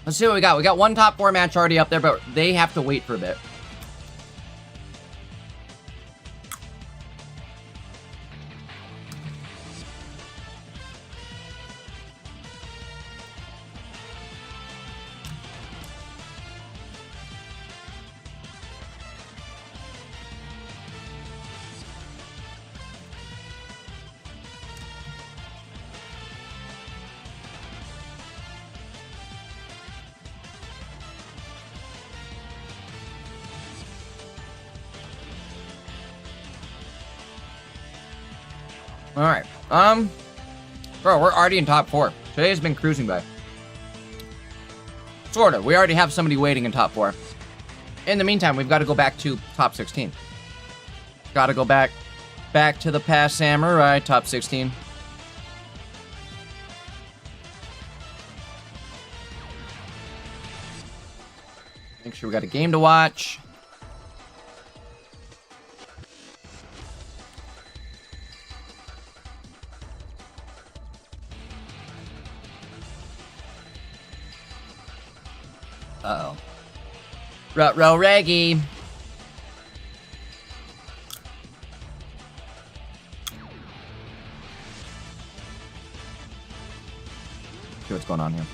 Let's see what we got. We got one top 4 match already up there, but they have to wait for a bit. All right. Bro, we're already in top 4. Today has been cruising by. Sort of. We already have somebody waiting in top 4. In the meantime, we've got to go back to top 16. Got to go back to the past samurai, top 16. Make sure we got a game to watch. Uh-oh. Rut-row reggae. See what's going on here.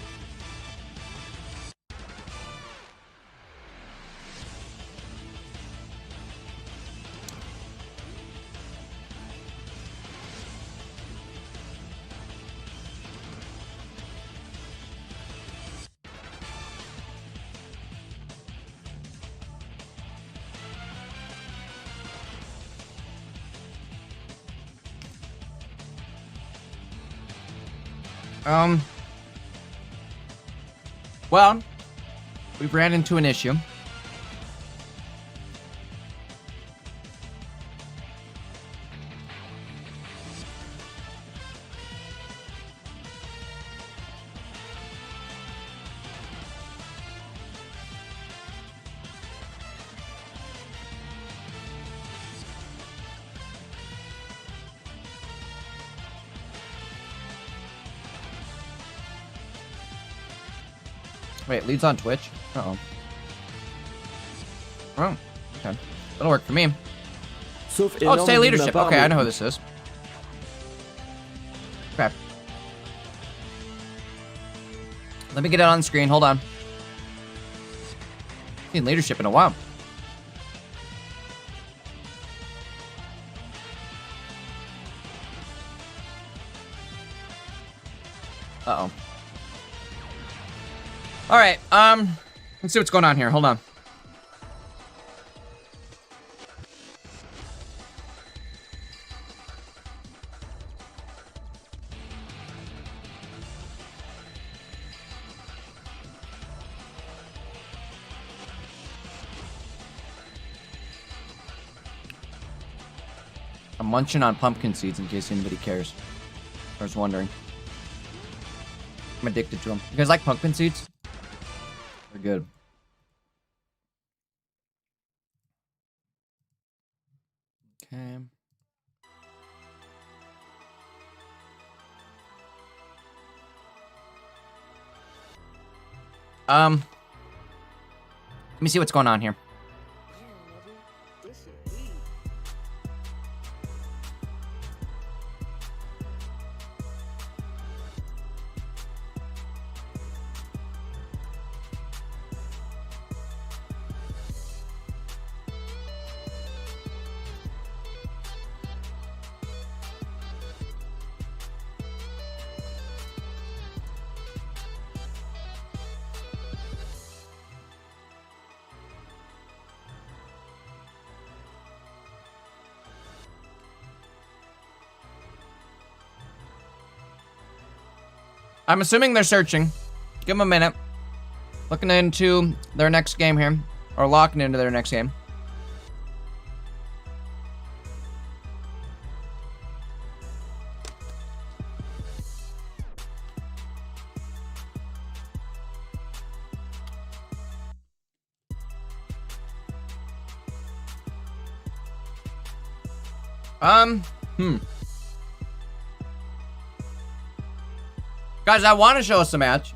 Well, we've ran into an issue. Wait, leads on Twitch? Uh-oh. Oh, okay. That'll work for me. Oh, stay leadership. Okay, I know who this is. Okay. Let me get it on the screen. Hold on. Seen leadership in a while. Uh-oh. All right, let's see what's going on here. Hold on. I'm munching on pumpkin seeds in case anybody cares. I was wondering. I'm addicted to them. You guys like pumpkin seeds? They're good. Okay. Let me see what's going on here. I'm assuming they're searching. Give them a minute. Looking into their next game here. Or locking into their next game. Guys, I want to show us a match.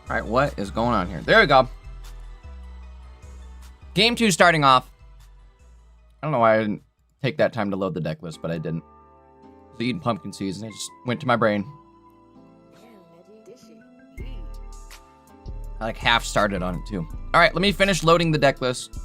All right, what is going on here? There we go. Game 2 starting off. I don't know why I didn't take that time to load the deck list, but I didn't. I was eating pumpkin seeds and it just went to my brain. I like half started on it too. All right, let me finish loading the deck list.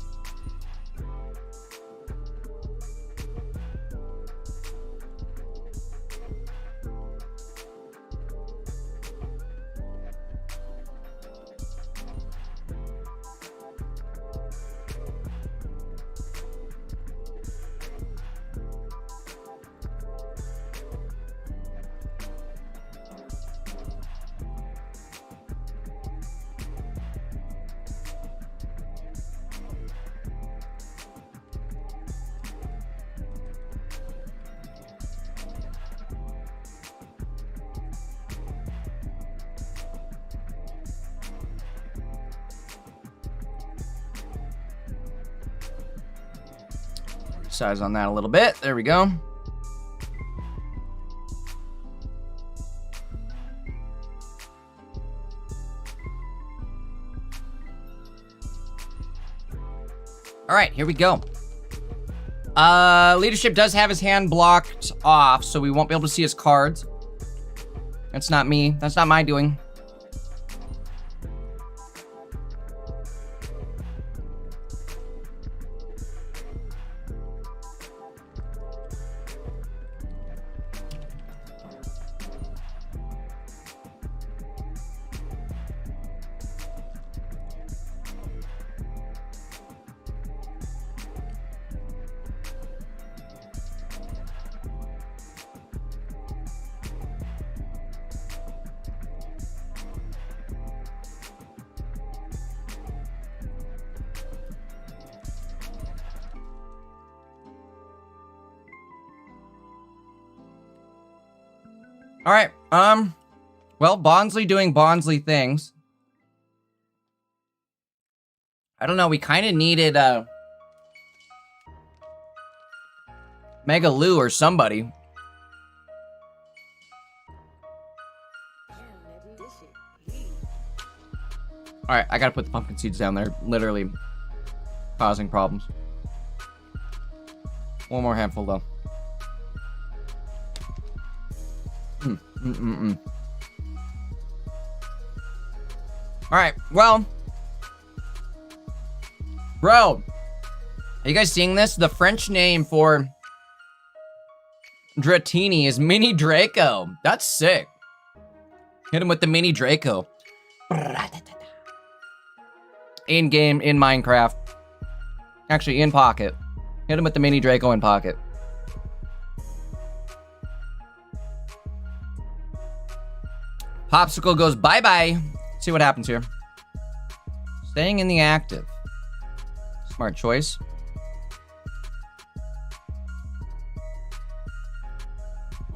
Size on that a little bit. There we go. All right, here we go. Leadership does have his hand blocked off, so we won't be able to see his cards. That's not me. That's not my doing. All right. Well, Bondsley doing Bondsley things. I don't know. We kind of needed Mega Lou or somebody. Damn, nigga, this shit heat. All right, I gotta put the pumpkin seeds down there. Literally causing problems. One more handful though. All right, well, bro, are you guys seeing this? The French name for Dratini is Mini Draco. That's sick. Hit him with the Mini Draco. In game, in Minecraft. Actually, in pocket. Hit him with the Mini Draco in pocket. Popsicle goes bye-bye. See what happens here. Staying in the active. Smart choice.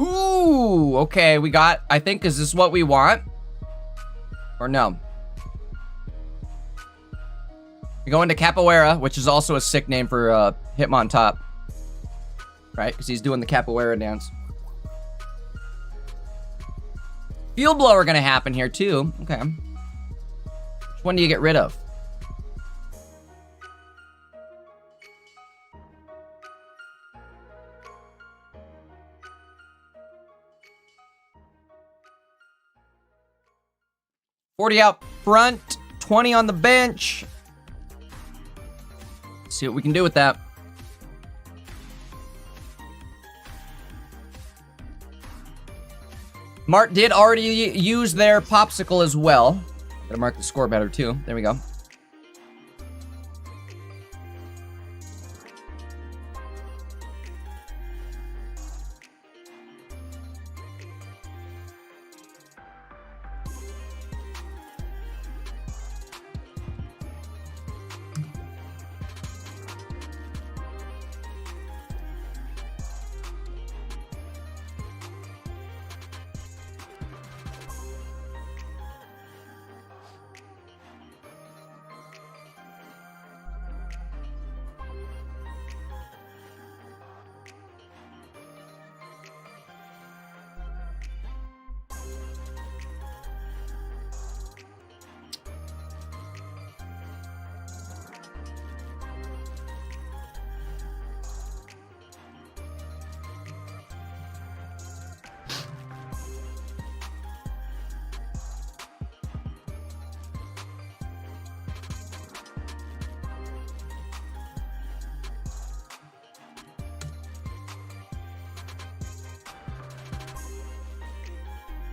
Ooh, okay, we got, I think, is this what we want? Or no? We go into Capoeira, which is also a sick name for Hitmontop. Right, because he's doing the Capoeira dance. Field blower gonna happen here too. Okay. Which one do you get rid of? $40 out front, 20 on the bench. Let's see what we can do with that. Mart did already use their popsicle as well. Gotta mark the score better too. There we go.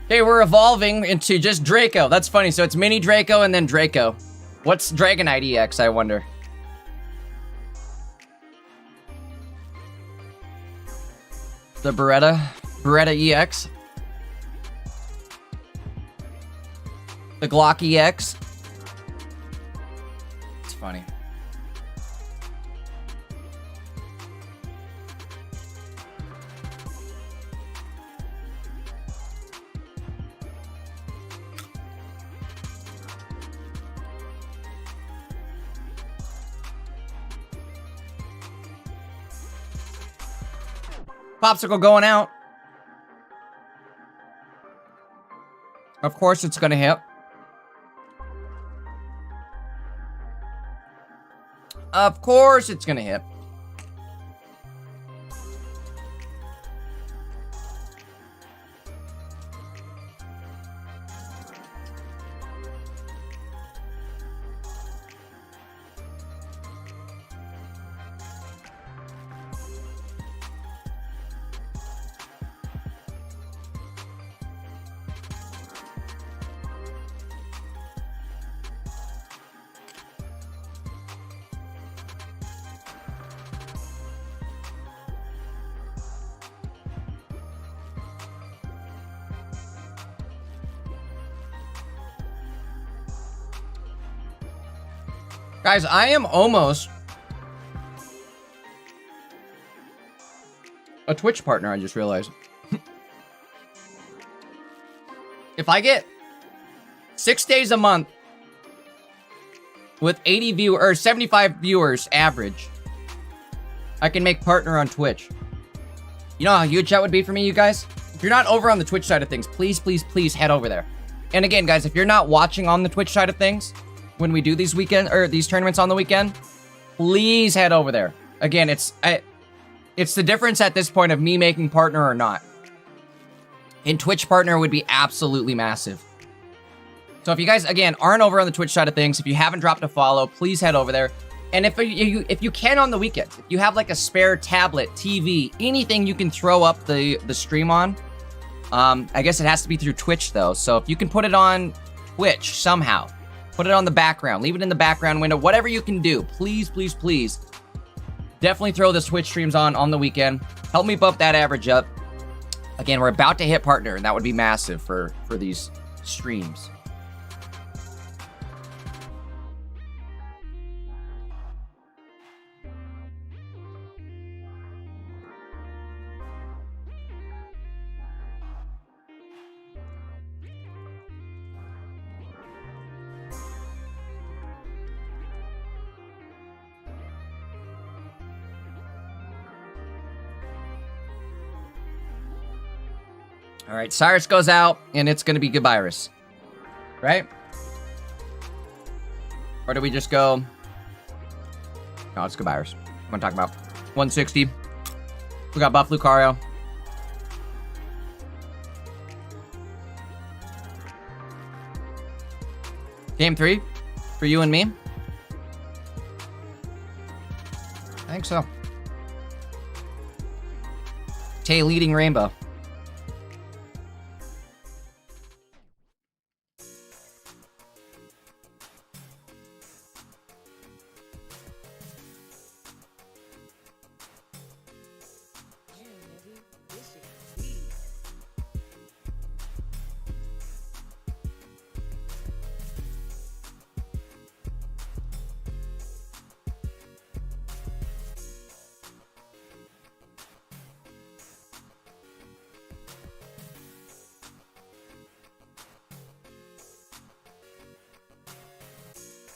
Okay, we're evolving into just Draco. That's funny. So it's mini Draco and then Draco. What's Dragonite EX, I wonder? The Beretta EX. The Glock EX. It's funny. Popsicle going out. Of course it's gonna hit. Of course it's gonna hit. Guys, I am almost a Twitch partner, I just realized. If I get 6 days a month with 80 viewers or 75 viewers average, I can make partner on Twitch. You know how huge that would be for me, you guys? If you're not over on the Twitch side of things, please, please, please head over there. And again, guys, if you're not watching on the Twitch side of things, when we do these these tournaments on the weekend, please head over there. Again, it's the difference at this point of me making partner or not. And Twitch partner would be absolutely massive. So if you guys, again, aren't over on the Twitch side of things, if you haven't dropped a follow, please head over there. And if you can on the weekends, if you have like a spare tablet, TV, anything you can throw up the stream on, I guess it has to be through Twitch though. So if you can put it on Twitch somehow, put it on the background, leave it in the background window, whatever you can do, please, please, please. Definitely throw the Twitch streams on the weekend. Help me bump that average up. Again, we're about to hit partner, and that would be massive for these streams. All right, Cyrus goes out, and it's going to be Goodbyrus. Right? Or do we just go... No, it's Goodbyrus. I'm going to talk about 160. We got Buff Lucario. Game 3 for you and me? I think so. Tay leading Rainbow.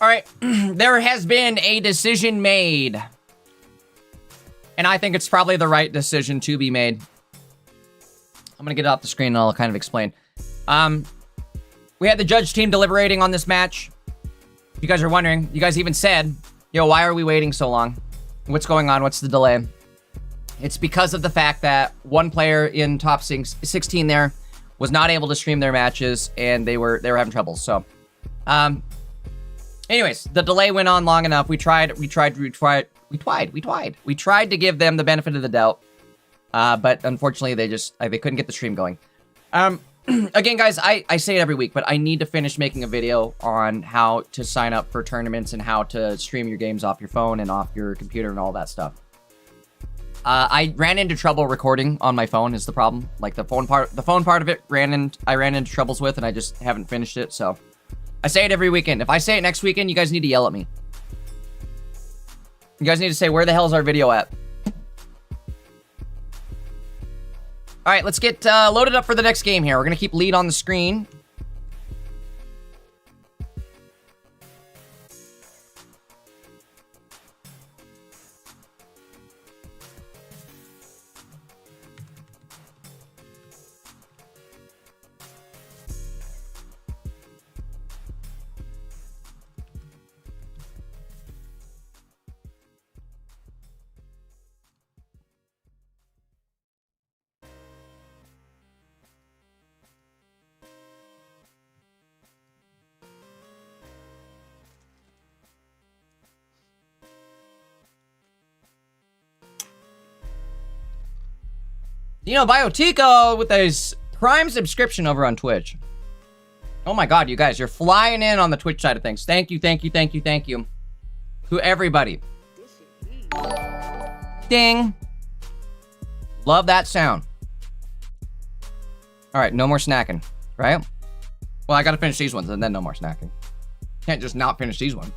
All right, there has been a decision made. And I think it's probably the right decision to be made. I'm going to get it off the screen and I'll kind of explain. We had the judge team deliberating on this match. If you guys are wondering, you guys even said, yo, why are we waiting so long? What's going on? What's the delay? It's because of the fact that one player in top 16 there was not able to stream their matches and they were having trouble. So, anyways, the delay went on long enough. We tried to give them the benefit of the doubt. But unfortunately, they couldn't get the stream going. again, guys, I say it every week, but I need to finish making a video on how to sign up for tournaments and how to stream your games off your phone and off your computer and all that stuff. I ran into trouble recording on my phone is the problem. Like the phone part of it I ran into troubles with, and I just haven't finished it. So I say it every weekend. If I say it next weekend, you guys need to yell at me. You guys need to say, where the hell is our video at? All right, let's get loaded up for the next game here. We're going to keep lead on the screen. Dino Biotico with his Prime subscription over on Twitch. Oh my god, you guys, you're flying in on the Twitch side of things. Thank you, thank you, thank you, thank you. To everybody. Ding. Love that sound. Alright, no more snacking, right? Well, I gotta finish these ones and then no more snacking. Can't just not finish these ones.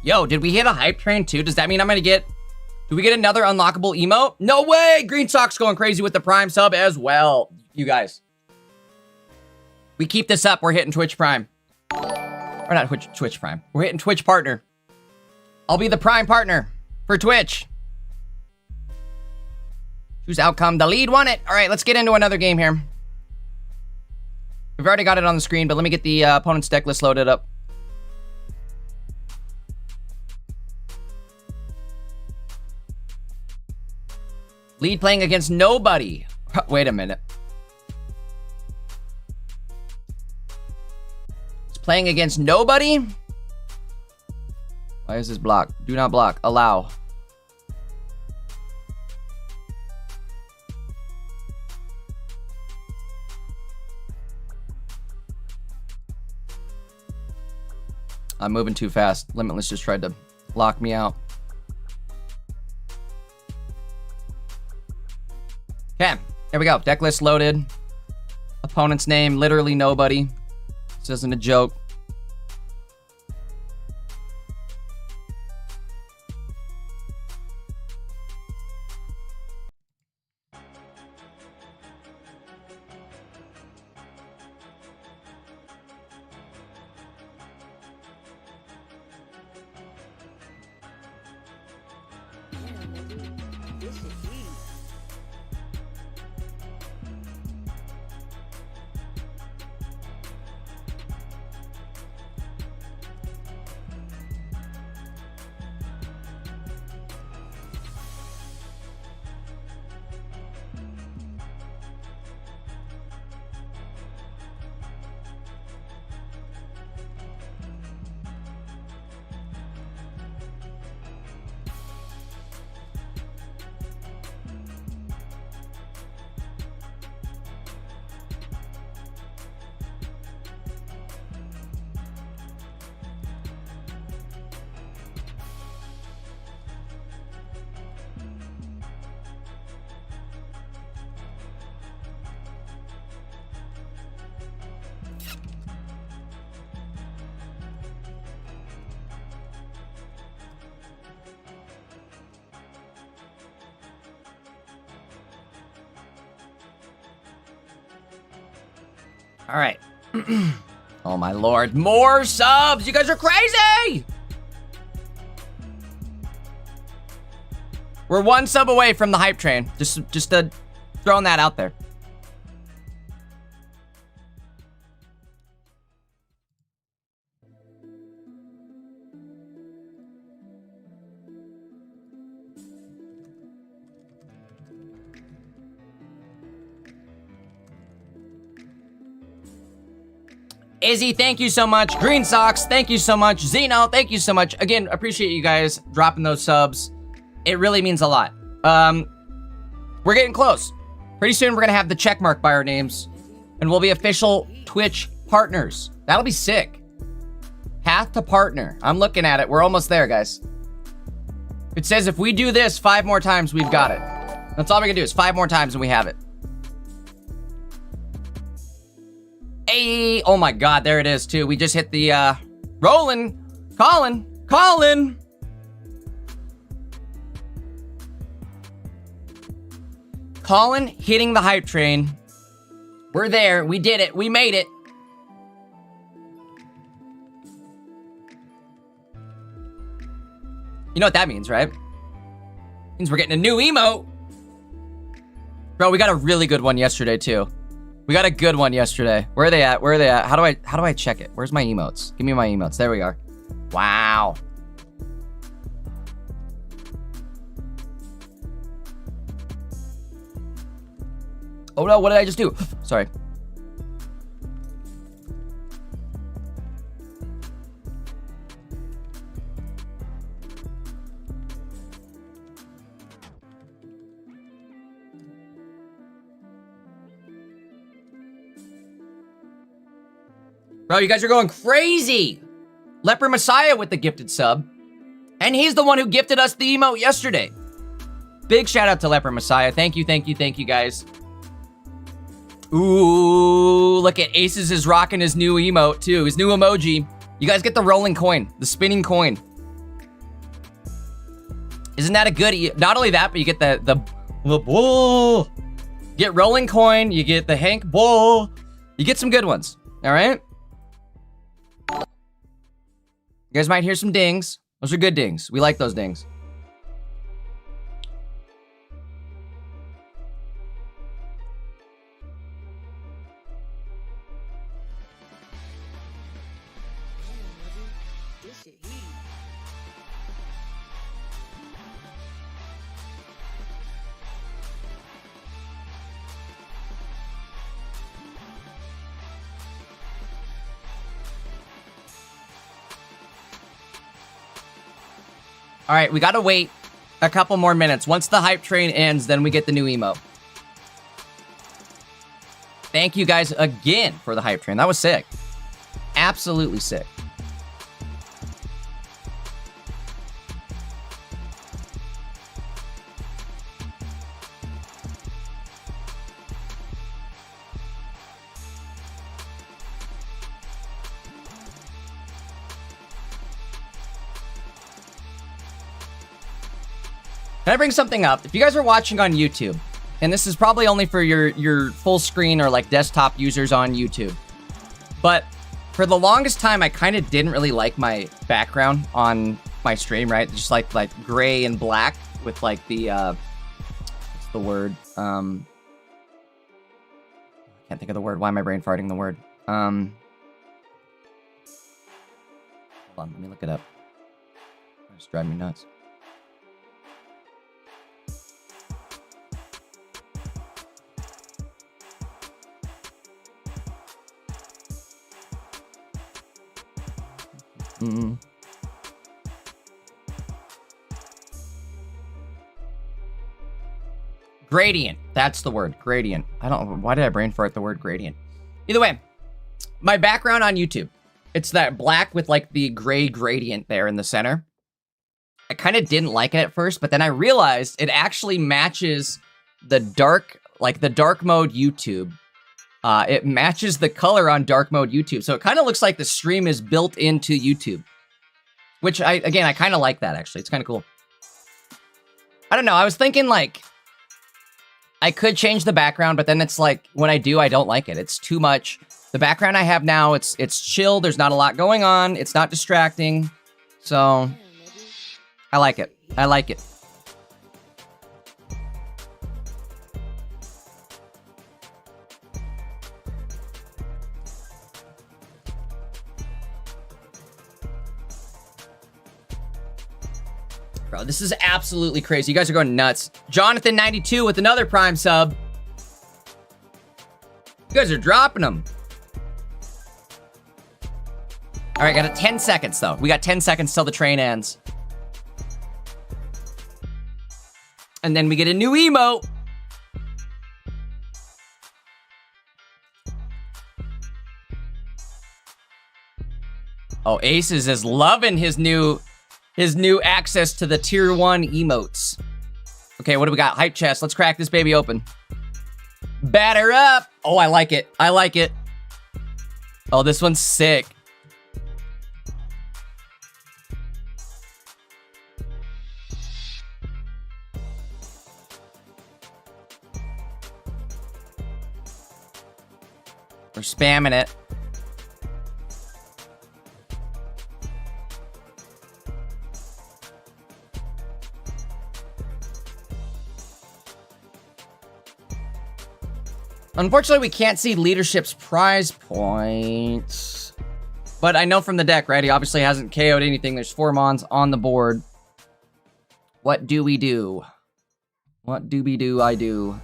Yo, did we hit a hype train too? Does that mean I'm gonna get... Do we get another unlockable emote? No way! Green Sock's going crazy with the Prime sub as well. You guys. We keep this up, we're hitting Twitch Prime. Or not Twitch Prime. We're hitting Twitch Partner. I'll be the Prime Partner for Twitch. Choose outcome. The lead won it. All right, let's get into another game here. We've already got it on the screen, but let me get the opponent's deck list loaded up. Lead playing against nobody. Wait a minute. It's playing against nobody? Why is this blocked? Do not block. Allow. I'm moving too fast. Limitless just tried to lock me out. Okay, here we go. Deck list loaded. Opponent's name, literally nobody. This isn't a joke. All right. Oh my lord. More subs! You guys are crazy! We're one sub away from the hype train. Just throwing that out there. Izzy, thank you so much. Green Socks, thank you so much. Zeno, thank you so much. Again, appreciate you guys dropping those subs. It really means a lot. We're getting close. Pretty soon we're gonna have the check mark by our names, and we'll be official Twitch partners. That'll be sick. Path to partner. I'm looking at it. We're almost there, guys. It says if we do this 5 more times, we've got it. That's all we can do is 5 more times and we have it. Hey, oh my God, there it is too. We just hit the, rolling, Colin. Colin hitting the hype train. We're there, we did it, we made it. You know what that means, right? Means we're getting a new emote. Bro, we got a really good one yesterday too. We got a good one yesterday. Where are they at? Where are they at? How do I check it? Where's my emotes? Give me my emotes. There we are. Wow. Oh no, what did I just do? Sorry. Bro, you guys are going crazy. Leper Messiah with the gifted sub. And he's the one who gifted us the emote yesterday. Big shout out to Leper Messiah. Thank you guys. Ooh, look at Aces is rocking his new emote too. His new emoji. You guys get the rolling coin, the spinning coin. Isn't that a good, not only that, but you get the bull. Get rolling coin, you get the Hank bull. You get some good ones, all right? You guys might hear some dings. Those are good dings. We like those dings. This shit heat. All right, we gotta wait a couple more minutes. Once the hype train ends, then we get the new emote. Thank you guys again for the hype train. That was sick. Absolutely sick. Can I bring something up? If you guys are watching on YouTube, and this is probably only for your full screen or like desktop users on YouTube, but for the longest time, I kind of didn't really like my background on my stream, right? Just like gray and black with like the, what's the word? I can't think of the word. Why am I brain farting the word? Hold on, let me look it up. It's driving me nuts. Gradient. That's the word. Gradient. I don't. Why did I brain fart the word gradient? Either way, my background on YouTube. It's that black with like the gray gradient there in the center. I kind of didn't like it at first, but then I realized it actually matches the dark, like the dark mode YouTube. It matches the color on dark mode YouTube. So it kind of looks like the stream is built into YouTube. Which, I kind of like that, actually. It's kind of cool. I don't know. I was thinking, like, I could change the background, but then it's like, when I do, I don't like it. It's too much. The background I have now, it's chill. There's not a lot going on. It's not distracting. So, I like it. I like it. Bro, this is absolutely crazy. You guys are going nuts. Jonathan92 with another Prime sub. You guys are dropping them. All right, got 10 seconds, though. We got 10 seconds till the train ends. And then we get a new emote. Oh, Aces is loving his new access to the tier 1 emotes. Okay, what do we got? Hype chest. Let's crack this baby open. Batter up. Oh, I like it. I like it. Oh, this one's sick. We're spamming it. Unfortunately, we can't see leadership's prize points. But I know from the deck, right? He obviously hasn't KO'd anything. There's 4 Mons on the board. What do we do? What do we do? I do.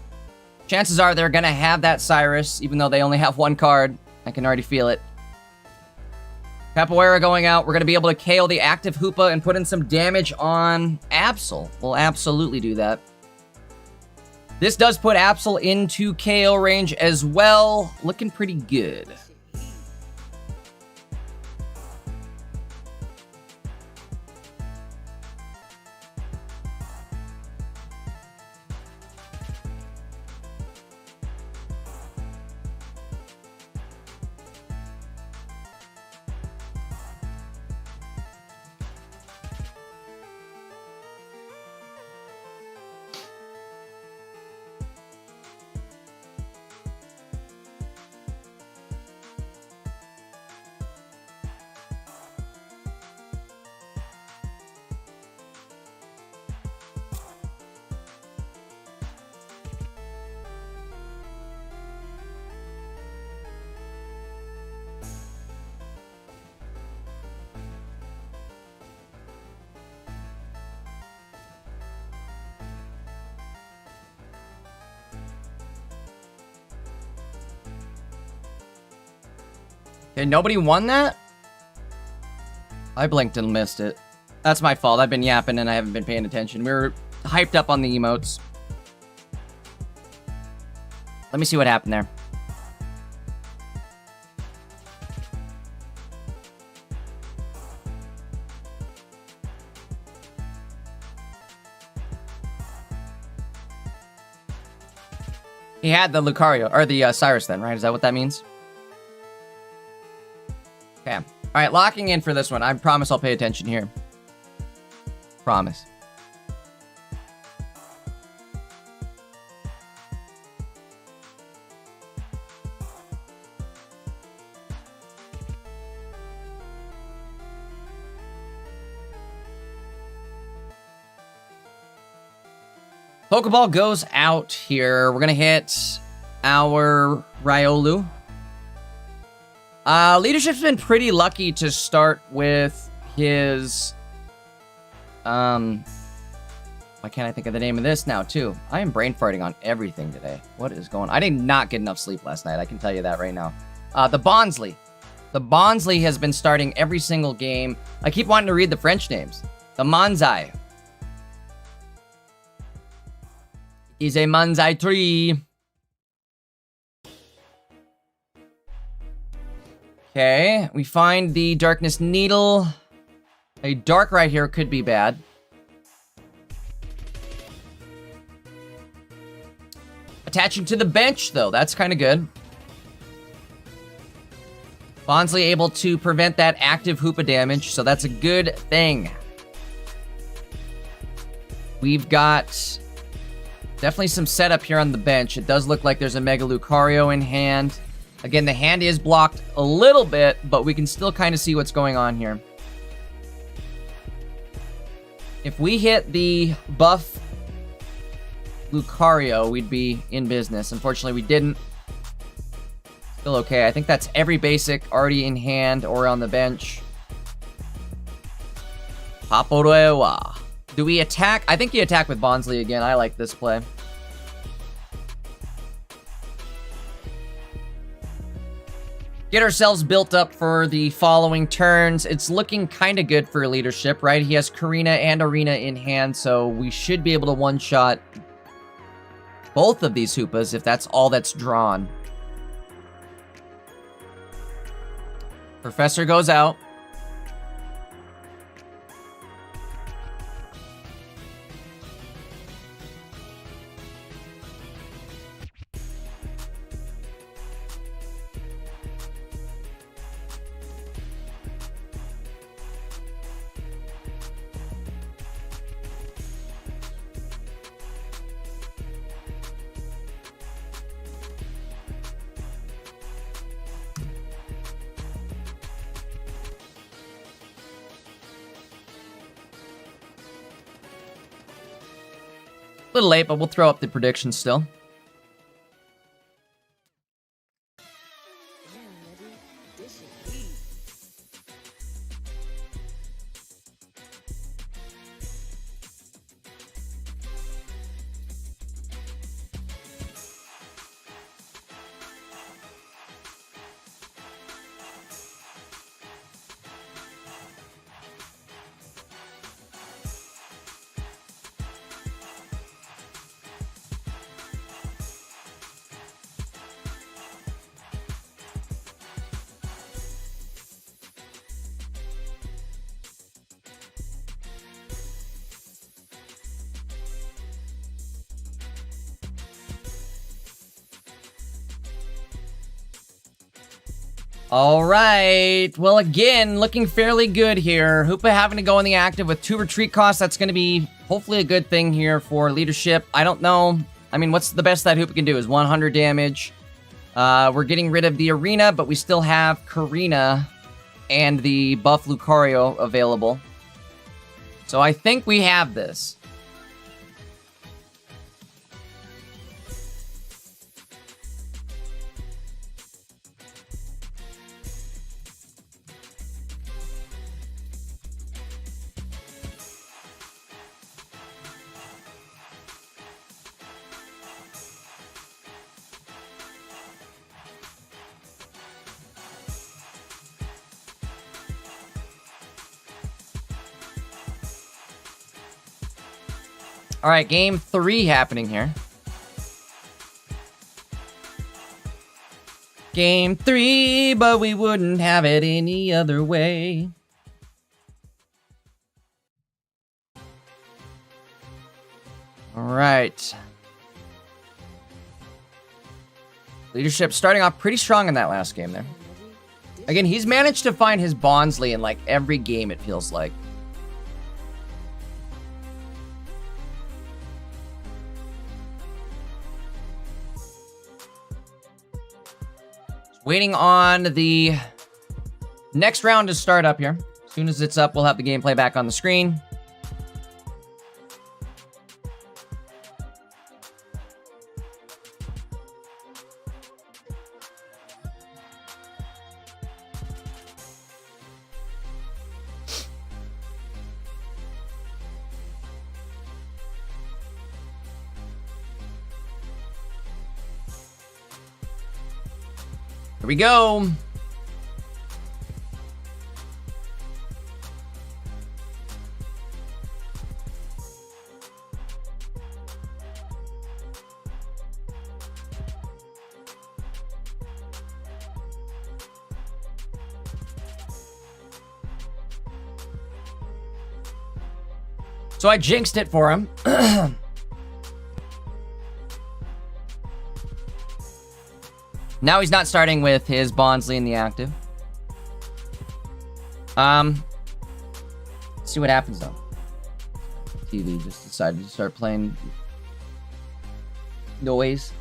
Chances are they're going to have that Cyrus, even though they only have 1 card. I can already feel it. Capoeira going out. We're going to be able to KO the active Hoopa and put in some damage on Absol. We'll absolutely do that. This does put Absol into KO range as well. Looking pretty good. Okay, nobody won that? I blinked and missed it. That's my fault. I've been yapping and I haven't been paying attention. We were hyped up on the emotes. Let me see what happened there. He had the Lucario, or the Cyrus then, right? Is that what that means? Okay. All right, locking in for this one. I promise I'll pay attention here. Promise. Pokeball goes out here. We're going to hit our Riolu. Leadership's been pretty lucky to start with his... Why can't I think of the name of this now, too? I am brain farting on everything today. What is going on? I did not get enough sleep last night. I can tell you that right now. The Bonsly. The Bonsly has been starting every single game. I keep wanting to read the French names. The Manzai. He's a Manzai tree. Okay, we find the Darkness Needle. A Dark right here could be bad. Attaching to the bench, though. That's kind of good. Bonsly able to prevent that active Hoopa damage, so that's a good thing. We've got definitely some setup here on the bench. It does look like there's a Mega Lucario in hand. Again, the hand is blocked a little bit, but we can still kind of see what's going on here. If we hit the buff Lucario, we'd be in business. Unfortunately, we didn't. Still okay. I think that's every basic already in hand or on the bench. Paporewa. Do we attack? I think you attack with Bonsly again. I like this play. Get ourselves built up for the following turns. It's looking kind of good for leadership, right? He has Karina and Arena in hand, so we should be able to one-shot both of these Hoopas if that's all that's drawn. Professor goes out. A little late, but we'll throw up the predictions still. All right. Well, again, looking fairly good here. Hoopa having to go in the active with 2 retreat costs. That's going to be hopefully a good thing here for leadership. I don't know. I mean, what's the best that Hoopa can do is 100 damage. We're getting rid of the Arena, but we still have Karina and the buff Lucario available. So I think we have this. All right, game 3 happening here. Game 3, but we wouldn't have it any other way. All right. Leadership starting off pretty strong in that last game there. Again, he's managed to find his Bonsly in like every game, it feels like. Waiting on the next round to start up here. As soon as it's up, we'll have the gameplay back on the screen. Here we go. So I jinxed it for him. Now he's not starting with his Bonsly in the active. Let's see what happens though. TV just decided to start playing noise.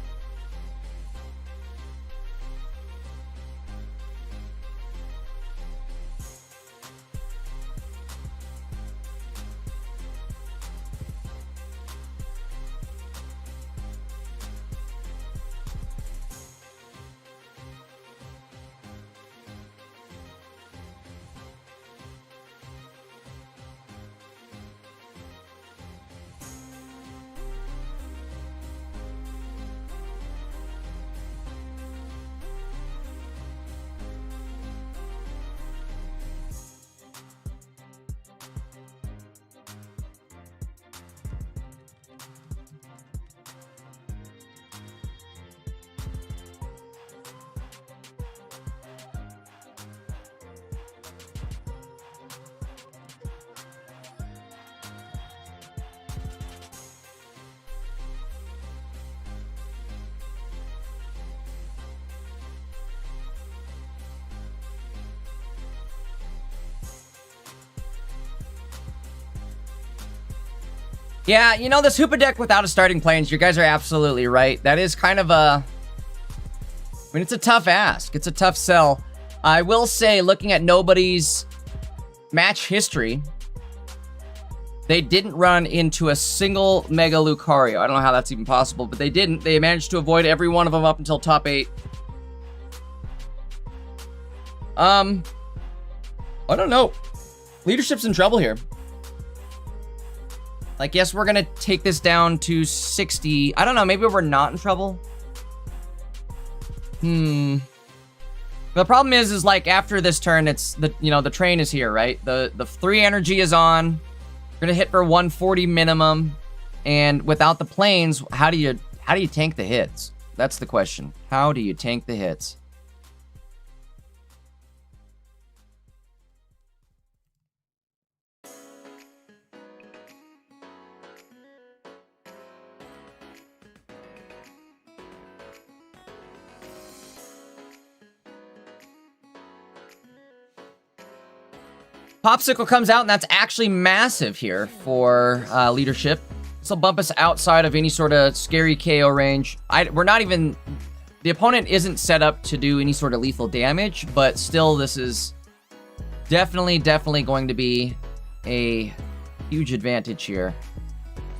Yeah, you know, this Hoopa deck without a starting planes, you guys are absolutely right. That is kind of a... I mean, it's a tough ask. It's a tough sell. I will say, looking at nobody's match history, they didn't run into a single Mega Lucario. I don't know how that's even possible, but they didn't. They managed to avoid every one of them up until top 8. I don't know. Leadership's in trouble here. Like, yes, we're gonna take this down to 60. I don't know, maybe we're not in trouble. The problem is like after this turn, it's the, you know, the train is here, right? The 3 energy is on. We're gonna hit for 140 minimum, and without the planes, how do you tank the hits? That's the question. How do you tank the hits? Popsicle comes out, and that's actually massive here for leadership. This will bump us outside of any sort of scary KO range. We're not even... The opponent isn't set up to do any sort of lethal damage, but still, this is definitely going to be a huge advantage here.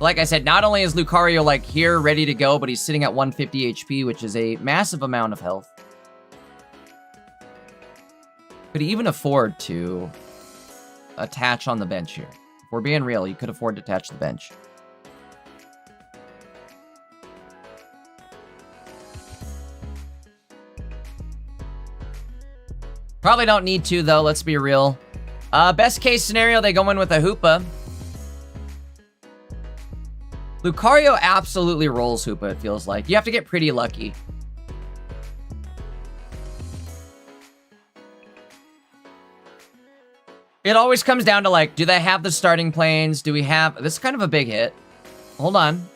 Like I said, not only is Lucario, like, here, ready to go, but he's sitting at 150 HP, which is a massive amount of health. Could he even afford to... attach on the bench here? If we're being real, you could afford to attach the bench. Probably don't need to, though, let's be real. Best case scenario, they go in with a Hoopa. Lucario absolutely rolls Hoopa, it feels like. You have to get pretty lucky. It always comes down to, like, do they have the starting planes? Do we have... This is kind of a big hit. Hold on.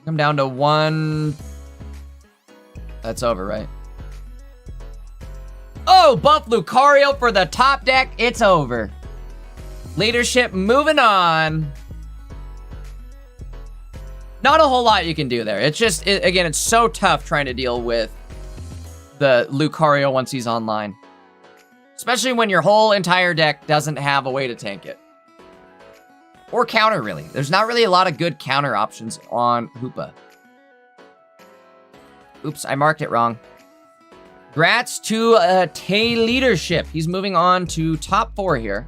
Come down to 1... That's over, right? Oh, buff Lucario for the top deck. It's over. Leadership moving on. Not a whole lot you can do there. It's just, again, it's so tough trying to deal with the Lucario once he's online. Especially when your whole entire deck doesn't have a way to tank it. Or counter, really. There's not really a lot of good counter options on Hoopa. Oops, I marked it wrong. Grats to Tay Leadership. He's moving on to top 4 here.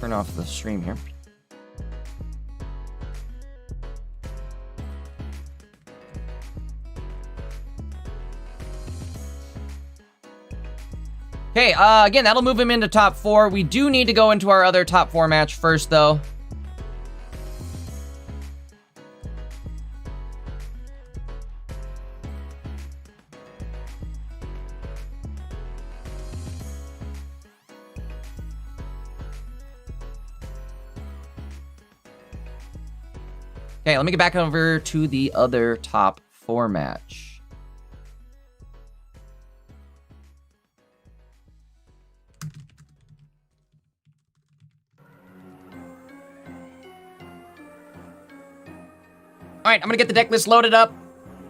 Turn off the stream here. Okay, again, that'll move him into top 4. We do need to go into our other top 4 match first, though. Okay, let me get back over to the other top 4 match. Alright, I'm gonna get the deck list loaded up.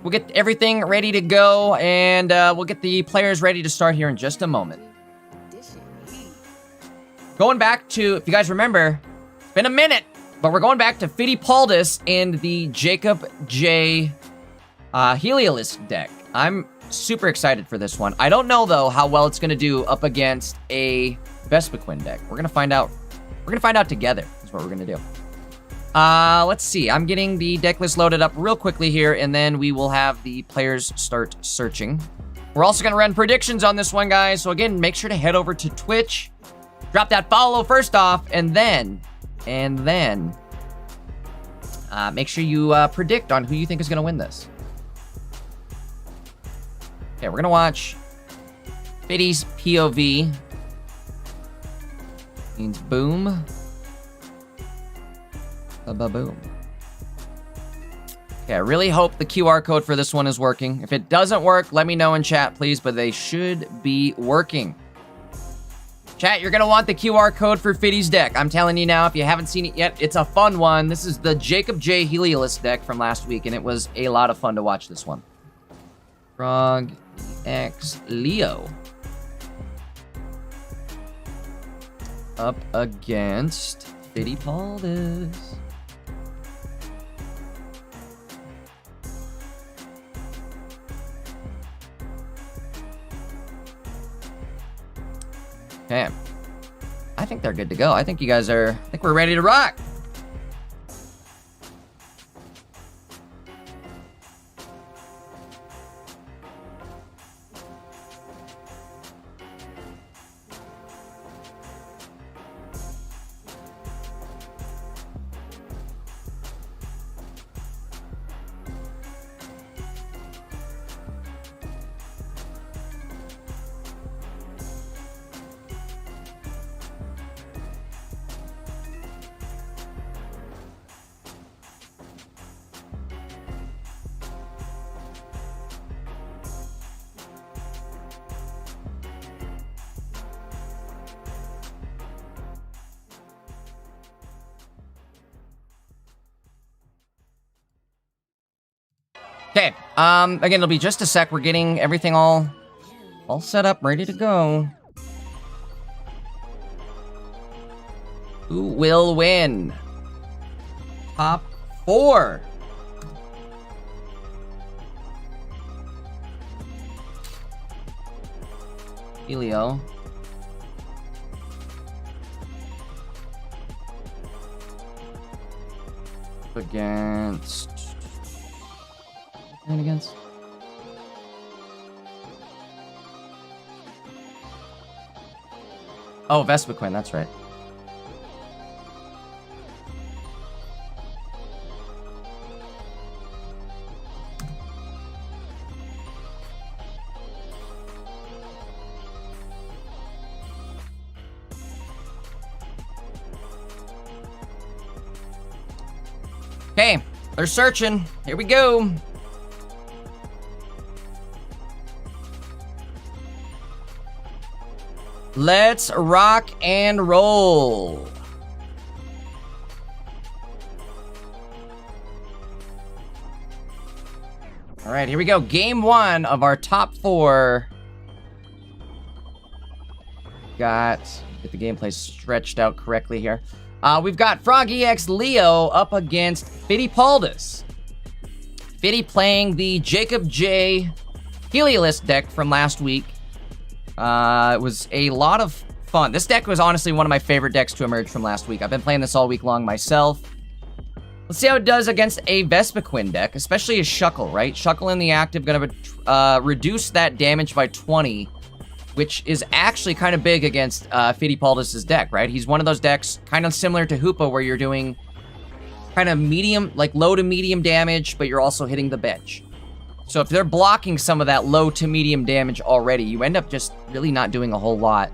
We'll get everything ready to go, and we'll get the players ready to start here in just a moment. Going back to, if you guys remember, it's been a minute. But we're going back to Fittipaldis and the Jacob J. Heliolisk deck. I'm super excited for this one. I don't know, though, how well it's going to do up against a Vespiquen deck. We're going to find out. We're going to find out together is what we're going to do. Let's see. I'm getting the deck list loaded up real quickly here, and then we will have the players start searching. We're also going to run predictions on this one, guys. So, again, make sure to head over to Twitch. Drop that follow first off, and then... make sure you predict on who you think is going to win this. Okay, we're going to watch Fitty's POV. Means boom. Ba-ba-boom. Okay, I really hope the QR code for this one is working. If it doesn't work, let me know in chat, please, but they should be working. Chat, you're going to want the QR code for Fiddy's deck. I'm telling you now, if you haven't seen it yet, it's a fun one. This is the Jacob J. Heliolist deck from last week, and it was a lot of fun to watch this one. Frog X Leo. Up against Fiddy Paldis. Okay. I think they're good to go. I think you guys are... I think we're ready to rock. Okay, again, it'll be just a sec. We're getting everything all set up, ready to go. Who will win? Top 4. Helio. Against... And against... Oh, Vespiquen, that's right. Okay, they're searching. Here we go. Let's rock and roll. All right, here we go. Game 1 of our top 4. Get the gameplay stretched out correctly here. We've got Frog EX Leo up against Fiddy Paldis. Fiddy playing the Jacob J. Heliolist deck from last week. It was a lot of fun. This deck was honestly one of my favorite decks to emerge from last week. I've been playing this all week long myself. Let's see how it does against a Vespiquen deck, especially a Shuckle, right? Shuckle in the active, gonna reduce that damage by 20, which is actually kind of big against Fiddy Paldis' deck, right? He's one of those decks kind of similar to Hoopa where you're doing kind of medium, like low to medium damage, but you're also hitting the bench. So if they're blocking some of that low to medium damage already, you end up just really not doing a whole lot.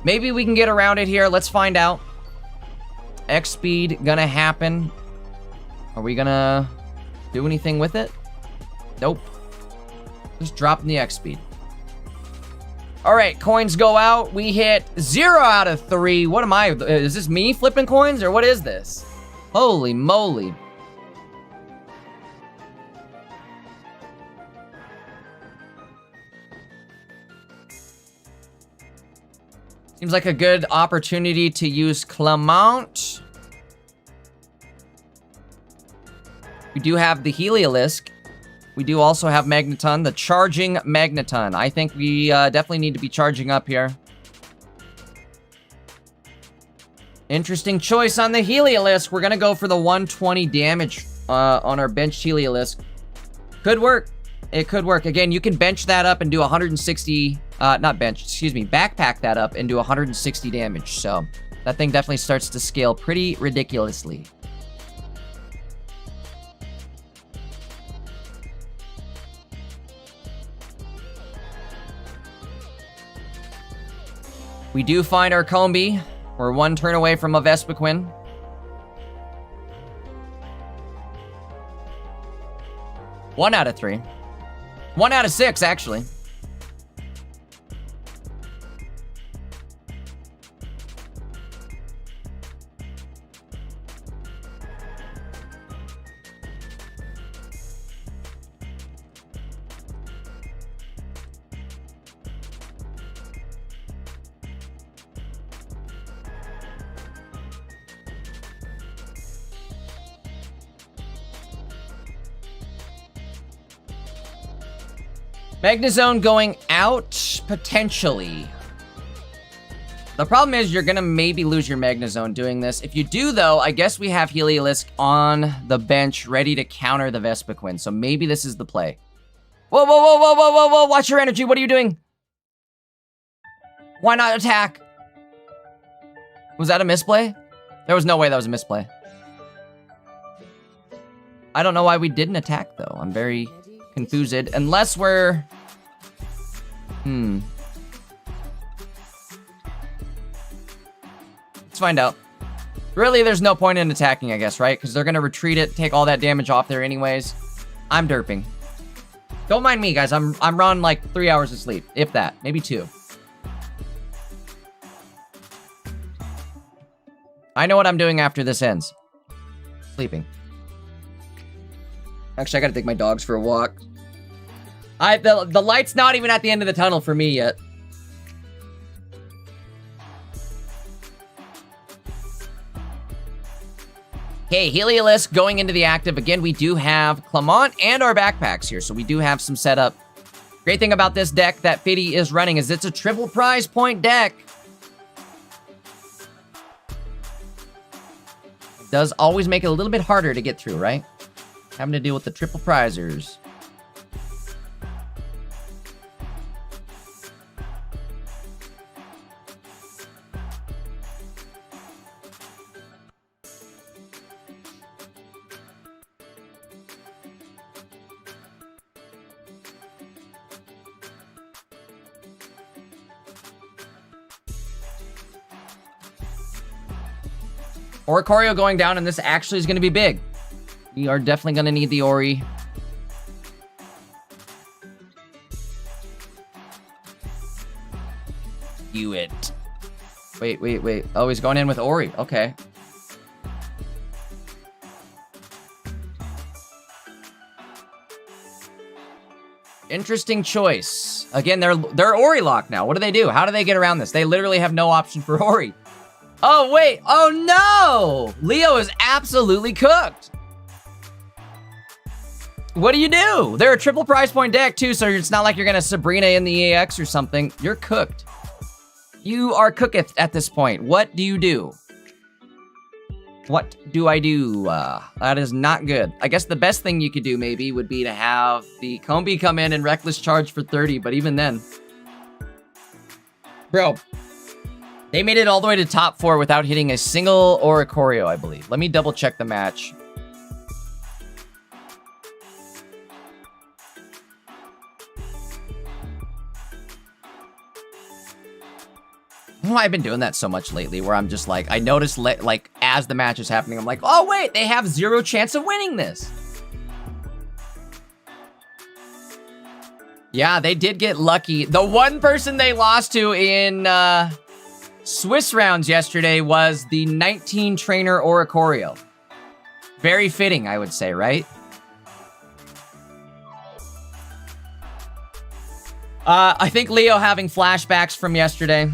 Maybe we can get around it here. Let's find out. X speed gonna happen. Are we gonna do anything with it? Nope. Just dropping the X speed. All right, coins go out. We hit 0 out of 3. What am I? Is this me flipping coins or what is this? Holy moly. Seems like a good opportunity to use Clement. We do have the Heliolisk. We do also have Magneton, the charging Magneton. I think we definitely need to be charging up here. Interesting choice on the Heliolisk. We're going to go for the 120 damage on our benched Heliolisk. Could work. It could work. Again, you can bench that up and do 160... not bench, excuse me. Backpack that up and do 160 damage. So that thing definitely starts to scale pretty ridiculously. We do find our Combi. We're 1 turn away from a Vespiquen. 1 out of 3. 1 out of 6, actually. Magnezone going out, potentially. The problem is you're gonna maybe lose your Magnezone doing this. If you do, though, I guess we have Heliolisk on the bench ready to counter the Vespiquen, so maybe this is the play. Whoa, whoa, whoa, whoa, whoa, whoa, whoa, watch your energy, what are you doing? Why not attack? Was that a misplay? There was no way that was a misplay. I don't know why we didn't attack, though. I'm very confused, unless we're... Let's find out. Really, there's no point in attacking, I guess, right? Because they're gonna retreat it, take all that damage off there anyways. I'm derping. Don't mind me, guys. I'm on like 3 hours of sleep, if that, maybe 2. I know what I'm doing after this ends. Sleeping. Actually, I gotta take my dogs for a walk. The light's not even at the end of the tunnel for me yet. Okay, Heliolisk going into the active. Again, we do have Clement and our backpacks here, so we do have some setup. Great thing about this deck that Fiddy is running is it's a triple prize point deck. It does always make it a little bit harder to get through, right? Having to deal with the triple prizers. Oricorio going down, and this actually is going to be big. We are definitely going to need the Ori. Do it. Wait, wait, wait. Oh, he's going in with Ori. Okay. Interesting choice. Again, they're Ori locked now. What do they do? How do they get around this? They literally have no option for Ori. Oh, wait. Oh, no. Leo is absolutely cooked. What do you do? They're a triple prize point deck, too, so it's not like you're going to Sabrina in the EAX or something. You're cooked. You are cooketh at this point. What do you do? What do I do? That is not good. I guess the best thing you could do, maybe, would be to have the Combi come in and Reckless Charge for 30, but even then... Bro... They made it all the way to top 4 without hitting a single Oricorio, I believe. Let me double check the match. I don't know why I've been doing that so much lately, where I'm just like, I notice like as the match is happening, I'm like, oh wait, they have 0 chance of winning this. Yeah, they did get lucky. The one person they lost to in Swiss rounds yesterday was the 19 trainer Oricorio. Very fitting, I would say, right? I think Leo having flashbacks from yesterday.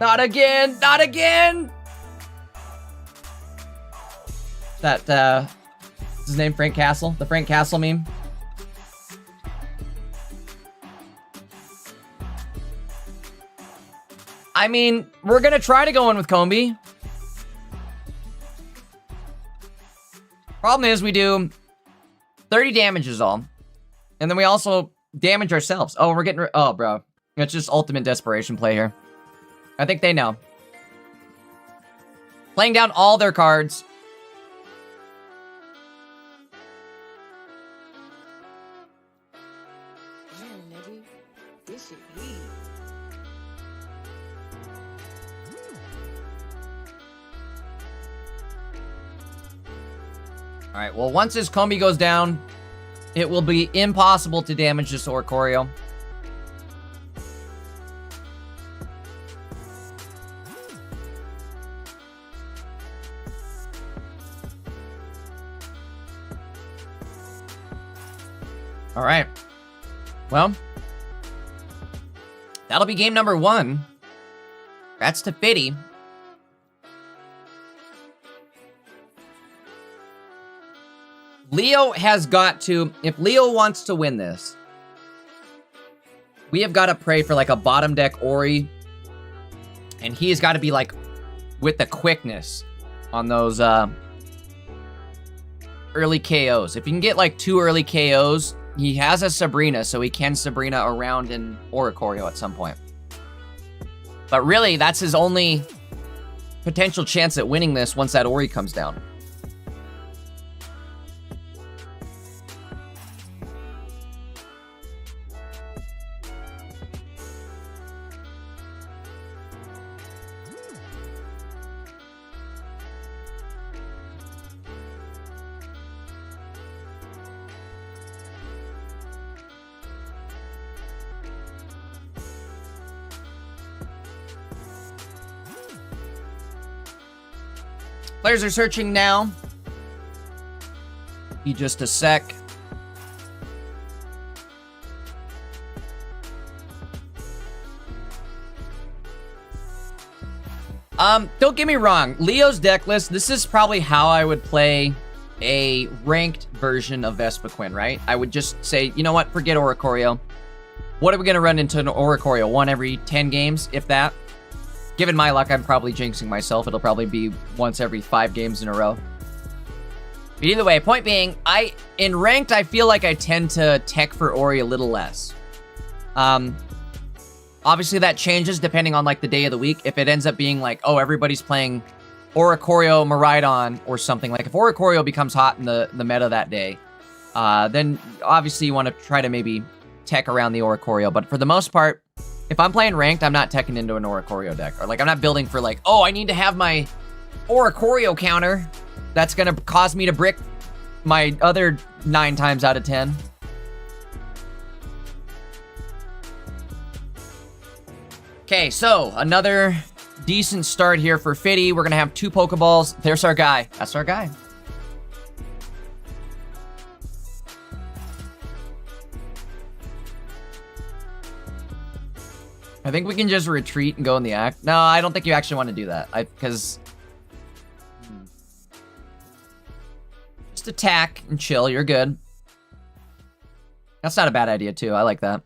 Not again! Not again! That, what's his name? Frank Castle? The Frank Castle meme? I mean, we're gonna try to go in with Combi. Problem is, we do 30 damage is all. And then we also damage ourselves. Oh, we're getting... Oh, bro. It's just ultimate desperation play here. I think they know. Playing down all their cards. Damn, nigga. This shit weird. All right, well, once his Combi goes down, it will be impossible to damage this Oricorio. All right. Well, that'll be game number 1. That's to Fitty. Leo has got to, if Leo wants to win this, we have got to pray for like a bottom deck Ori. And he has got to be like with the quickness on those early KOs. If you can get like 2 early KOs, he has a Sabrina, so he can Sabrina around in Oricorio at some point. But really, that's his only potential chance at winning this once that Ori comes down. Players are searching now. Be just a sec. Don't get me wrong. Leo's deck list, this is probably how I would play a ranked version of Vespiquen, right? I would just say, you know what? Forget Oricorio. What are we going to run into an Oricorio? 1 every 10 games, if that? Given my luck, I'm probably jinxing myself. It'll probably be once every 5 games in a row. But either way, point being, in ranked, I feel like I tend to tech for Ori a little less. Obviously, that changes depending on like the day of the week. If it ends up being like, oh, everybody's playing Oricorio Miraidon or something. Like if Oricorio becomes hot in the meta that day, then obviously you want to try to maybe tech around the Oricorio. But for the most part, if I'm playing ranked, I'm not teching into an Oricorio deck. Or like I'm not building for like, oh, I need to have my Oricorio counter. That's going to cause me to brick my other 9 times out of 10. Okay, so another decent start here for Fitty. We're going to have 2 Pokeballs. There's our guy. That's our guy. I think we can just retreat and go in the act. No, I don't think you actually want to do that. Because just attack and chill. You're good. That's not a bad idea, too. I like that.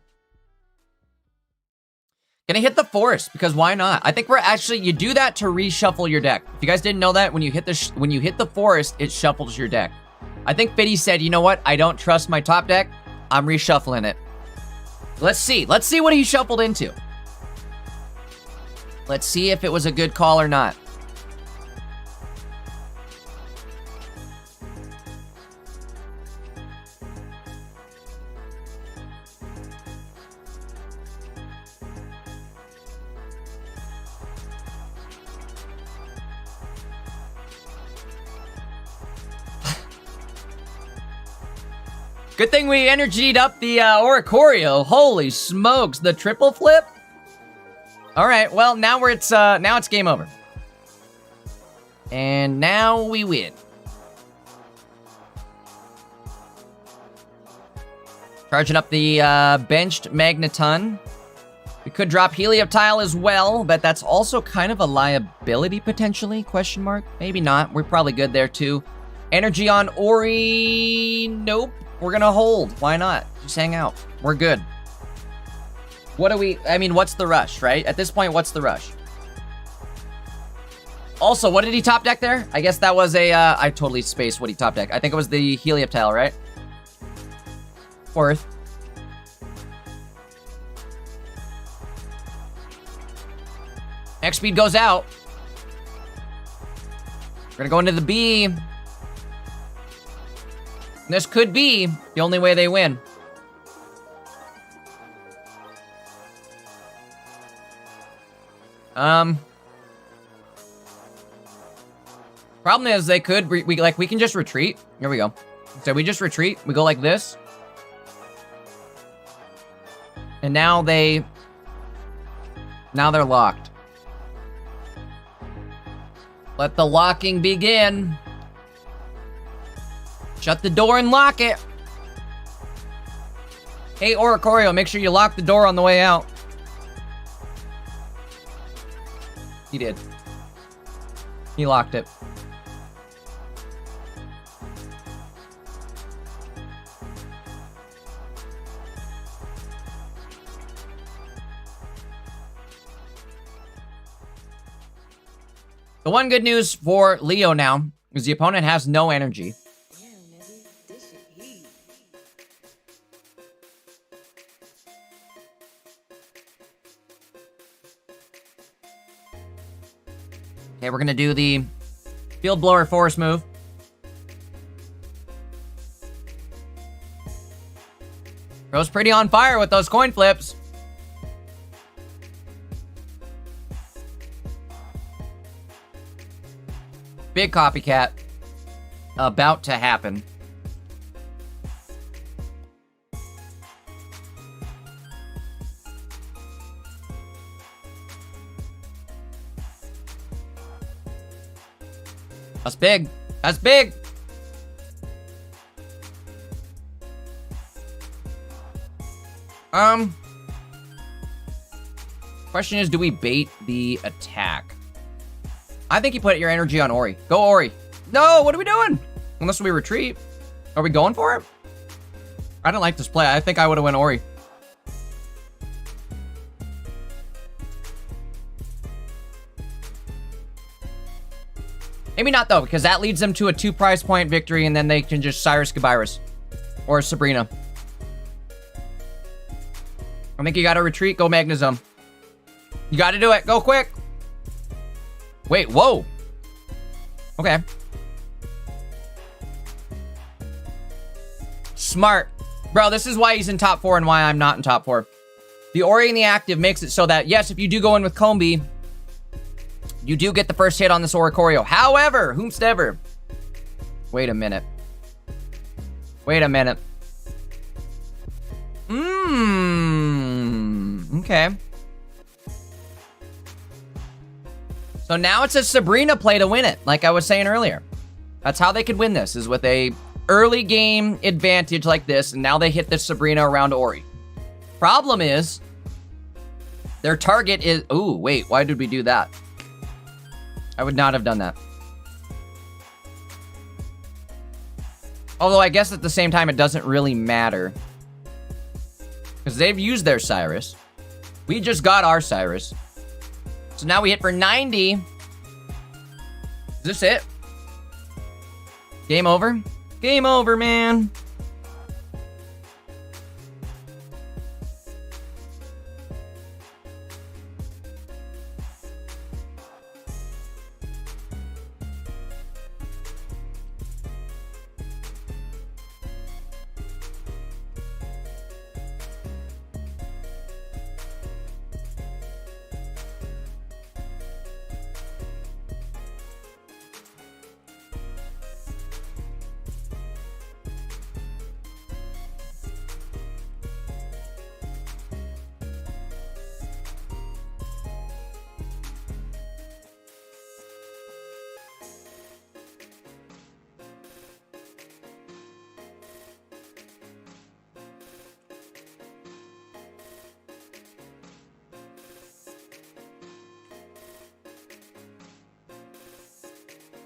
Gonna hit the forest, because why not? I think we're actually, you do that to reshuffle your deck. If you guys didn't know that, when you hit the forest, it shuffles your deck. I think Fitty said, you know what? I don't trust my top deck. I'm reshuffling it. Let's see. Let's see what he shuffled into. Let's see if it was a good call or not. Good thing we energied up the Oricorio. Holy smokes, the triple flip? All right, well, now it's game over. And now we win. Charging up the benched Magneton. We could drop Helioptile as well, but that's also kind of a liability potentially, question mark. Maybe not, we're probably good there too. Energy on Ori, nope. We're gonna hold. Why not? Just hang out. We're good. What do we... I mean, what's the rush, right? At this point, what's the rush? Also, what did he top deck there? I guess that was a... I totally spaced what he top deck. I think it was the Helioptile, right? Fourth. X speed goes out. We're gonna go into the B. This could be the only way they win. Problem is they could we can just retreat. Here we go. So we just retreat. We go like this. And now they're locked. Let the locking begin. Shut the door and lock it. Hey, Oricorio, make sure you lock the door on the way out. He did. He locked it. The one good news for Leo now is the opponent has no energy. Damn, nigga, this shit heat. Okay, we're gonna do the field blower force move. Bro's pretty on fire with those coin flips. Big copycat about to happen. That's big. That's big. Question is, do we bait the attack? I think you put your energy on Ori. Go, Ori. No, what are we doing? Unless we retreat. Are we going for it? I don't like this play. I think I would have went Ori. Maybe not, though, because that leads them to a 2 prize point victory, and then they can just Cyrus Gabirus. Or Sabrina. I think you gotta retreat. Go Magnezone. You gotta do it. Go quick. Wait, whoa. Okay. Smart. Bro, this is why he's in top 4 and why I'm not in top 4. The Ori and the active makes it so that, yes, if you do go in with Combi, you do get the first hit on this Oricorio. However, whomstever. Wait a minute. Wait a minute. Okay. So now it's a Sabrina play to win it, like I was saying earlier. That's how they could win this, is with a early game advantage like this, and now they hit the Sabrina around Ori. Problem is, their target is... Ooh, wait, why did we do that? I would not have done that. Although I guess at the same time, it doesn't really matter. Because they've used their Cyrus. We just got our Cyrus. So now we hit for 90. Is this it? Game over? Game over, man.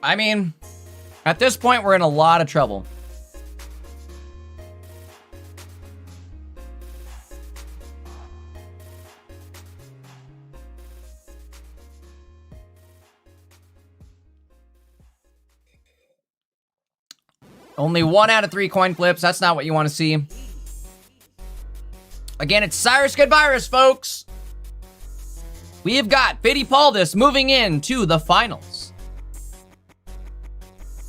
I mean, at this point, we're in a lot of trouble. Only 1 out of 3 coin flips. That's not what you want to see. Again, it's Cyrus Gabirus, folks. We have got Fittipaldis moving into the finals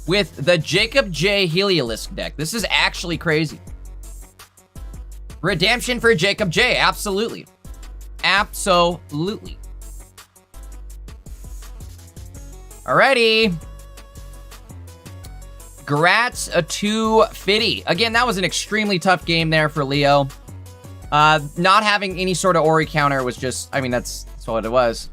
with the Jacob J. Heliolisk deck. This is actually crazy. Redemption for Jacob J. Absolutely. Absolutely. Alrighty. Grats to Fitty. Again, that was an extremely tough game there for Leo. Not having any sort of Ori counter was just, I mean, that's what it was.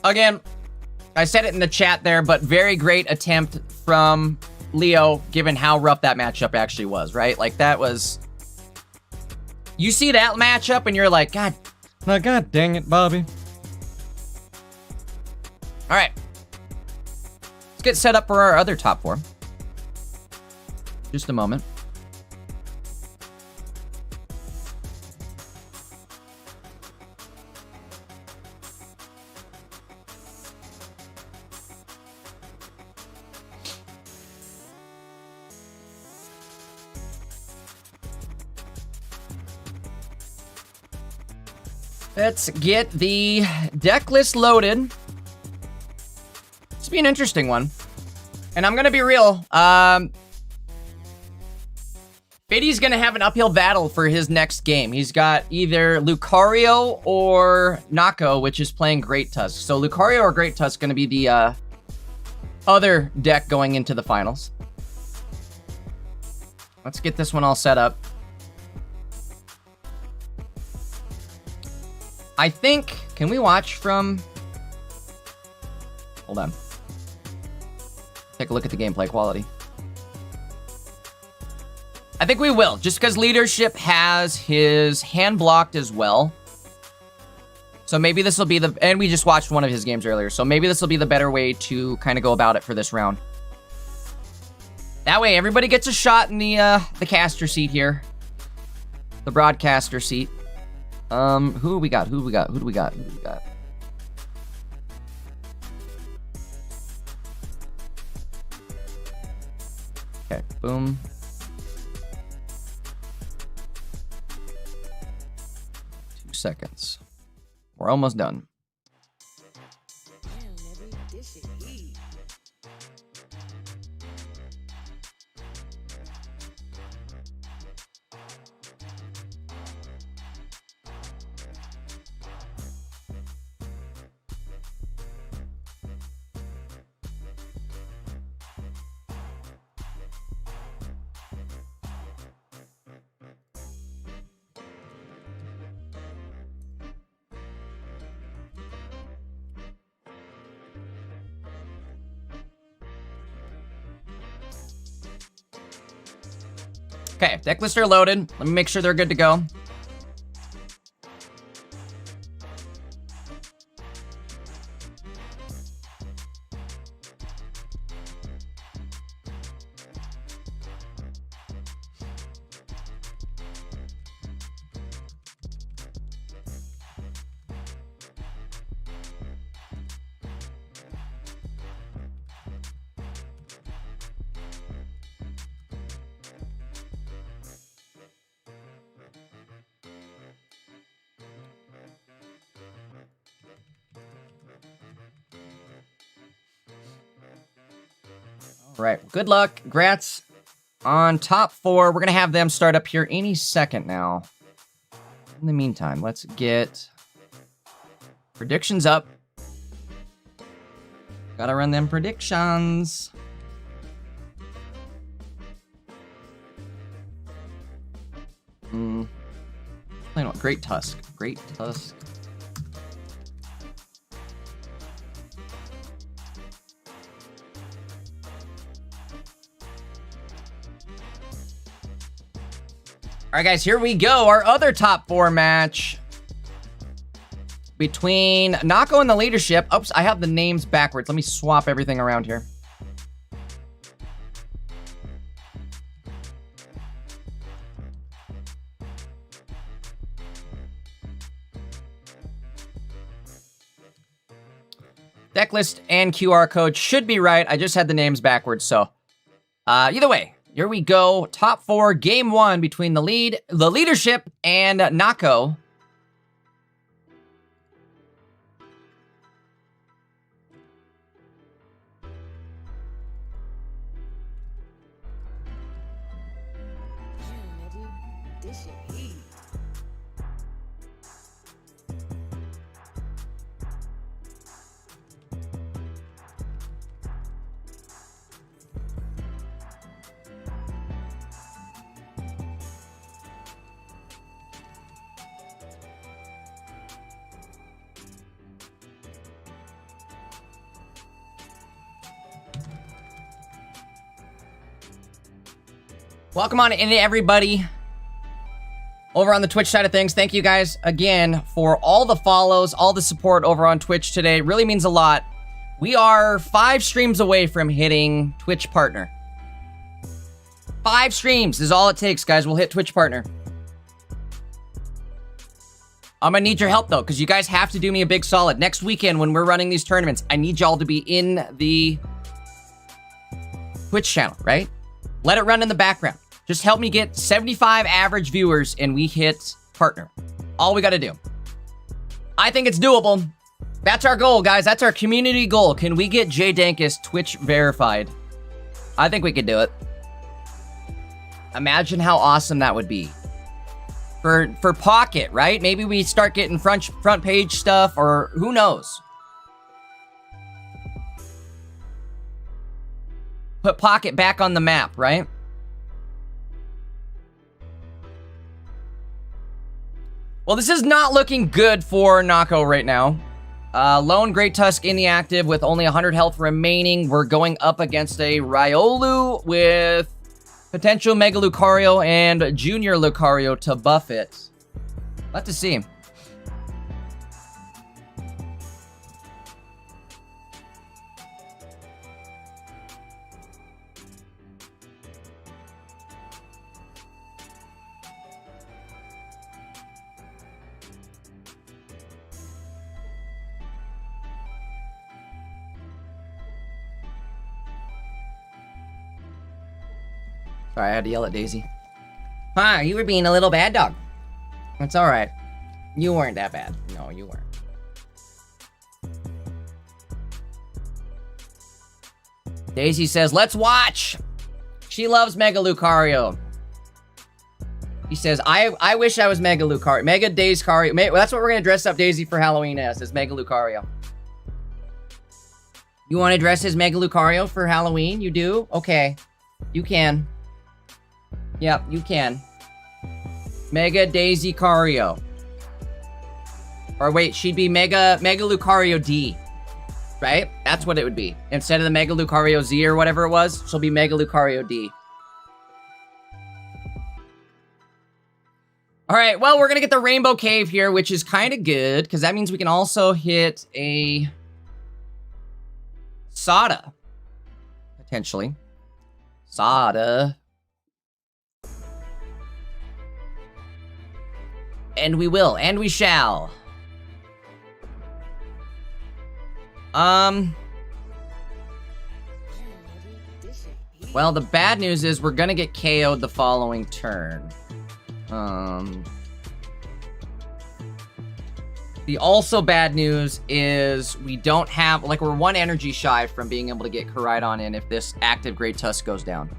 Again, I said it in the chat there, but very great attempt from Leo, given how rough that matchup actually was, right? Like, that was... You see that matchup, and you're like, God dang it, Bobby. All right. Let's get set up for our other top four. Just a moment. Let's get the deck list loaded. This will be an interesting one. And I'm going to be real. Fiddy's going to have an uphill battle for his next game. He's got either Lucario or Nako, which is playing Great Tusk. So Lucario or Great Tusk going to be the other deck going into the finals. Let's get this one all set up. I think, can we watch from... Hold on. Take a look at the gameplay quality. I think we will, just because leadership has his hand blocked as well. So maybe this will be the... And we just watched one of his games earlier, so maybe this will be the better way to kind of go about it for this round. That way, everybody gets a shot in the caster seat here. The broadcaster seat. Who we got? Who do we got? Okay, boom. 2 seconds. We're almost done. Damn, nigga, this shit heat. Okay, deck lists are loaded. Let me make sure they're good to go. All right, good luck. Congrats on top 4. We're going to have them start up here any second now. In the meantime, let's get predictions up. Gotta run them predictions. Playing what? Great Tusk. Great Tusk. All right, guys, here we go. Our other top 4 match between Nako and the leadership. Oops, I have the names backwards. Let me swap everything around here. Deck list and QR code should be right. I just had the names backwards, so either way, Here we go. Top 4, game 1 between the leadership and Nako. This shit heat. Welcome on in, everybody. Over on the Twitch side of things, thank you guys again for all the follows, all the support over on Twitch today. It really means a lot. We are 5 streams away from hitting Twitch partner. 5 streams is all it takes, guys. We'll hit Twitch partner. I'm gonna need your help, though, because you guys have to do me a big solid. Next weekend, when we're running these tournaments, I need y'all to be in the Twitch channel, right? Let it run in the background. Just help me get 75 average viewers and we hit partner. All we got to do. I think it's doable. That's our goal, guys. That's our community goal. Can we get Jay Dankus Twitch verified? I think we could do it. Imagine how awesome that would be. For Pocket, right? Maybe we start getting front page stuff, or who knows? Put Pocket back on the map, right? Well, this is not looking good for Nako right now. Lone Great Tusk in the active with only 100 health remaining. We're going up against a Riolu with potential Mega Lucario and Junior Lucario to buff it. Let's just see. Sorry, I had to yell at Daisy. Huh, you were being a little bad dog. It's alright. You weren't that bad. No, you weren't. Daisy says, let's watch! She loves Mega Lucario. He says, I wish I was Mega Lucario. Mega Daiscario. That's what we're going to dress up Daisy for Halloween as, is Mega Lucario. You want to dress as Mega Lucario for Halloween? You do? Okay. You can. Yep, you can. Mega Daisy Cario. Or wait, she'd be Mega Lucario D. Right? That's what it would be. Instead of the Mega Lucario Z or whatever it was, she'll be Mega Lucario D. Alright, well, we're gonna get the Rainbow Cave here, which is kind of good, because that means we can also hit a Sada. Potentially. Sada. And we will, and we shall. Well, the bad news is we're gonna get KO'd the following turn. The also bad news is we don't have, like, we're 1 energy shy from being able to get Koraidon in if this active Great Tusk goes down.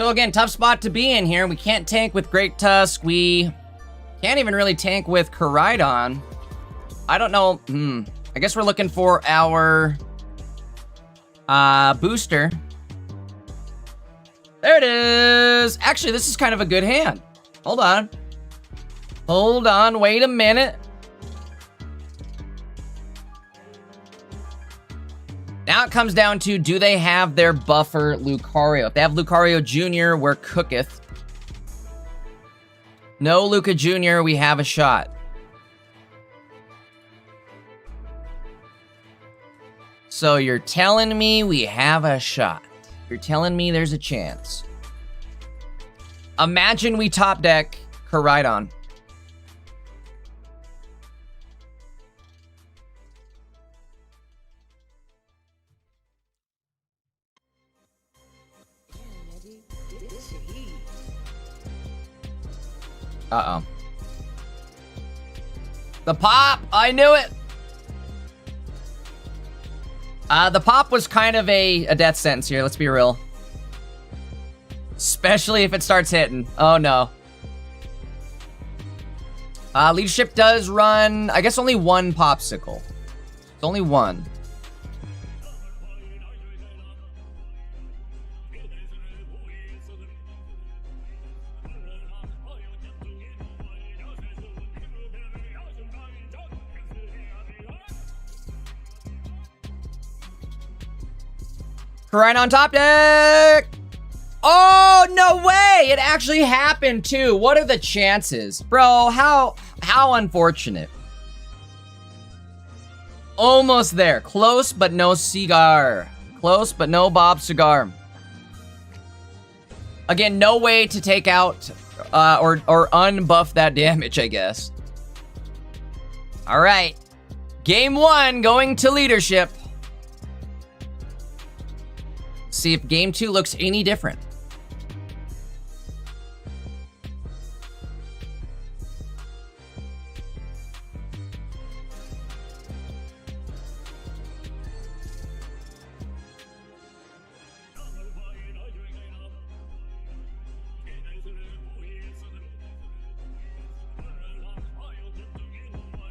So again, tough spot to be in here. We can't tank with Great Tusk. We can't even really tank with Koraidon. I don't know. I guess we're looking for our booster. There it is. Actually, this is kind of a good hand. Hold on. Hold on. Wait a minute. Now it comes down to, do they have their buffer Lucario? If they have Lucario Jr., we're cooketh. No Luca Jr., we have a shot. So you're telling me we have a shot. You're telling me there's a chance. Imagine we top deck Koraidon. Uh-oh. The pop! I knew it! The pop was kind of a death sentence here, let's be real. Especially if it starts hitting. Oh no. Leadership does run, I guess, only one popsicle. It's only one. Right on top deck! Oh, no way! It actually happened, too. What are the chances? Bro, how unfortunate. Almost there. Close, but no cigar. Close, but no Bob Cigar. Again, no way to take out or unbuff that damage, I guess. All right. Game 1 going to leadership. See if game 2 looks any different.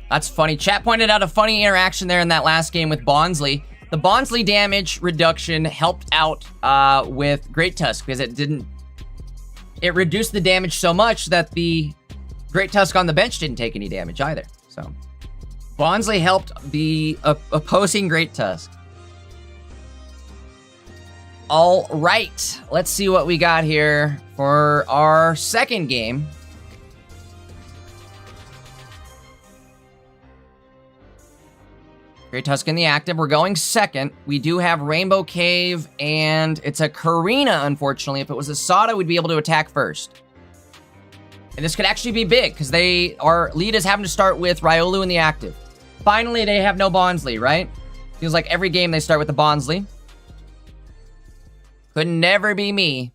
That's funny. Chat pointed out a funny interaction there in that last game with Bonsly. The Bonsly damage reduction helped out with Great Tusk because it reduced the damage so much that the Great Tusk on the bench didn't take any damage either. So Bonsly helped the opposing Great Tusk. All right, let's see what we got here for our second game. Great Tusk in the active. We're going second. We do have Rainbow Cave, and it's a Karina, unfortunately. If it was a Sada, we'd be able to attack first. And this could actually be big, because our lead is having to start with Riolu in the active. Finally, they have no Bonsly, right? Feels like every game they start with the Bonsly. Could never be me.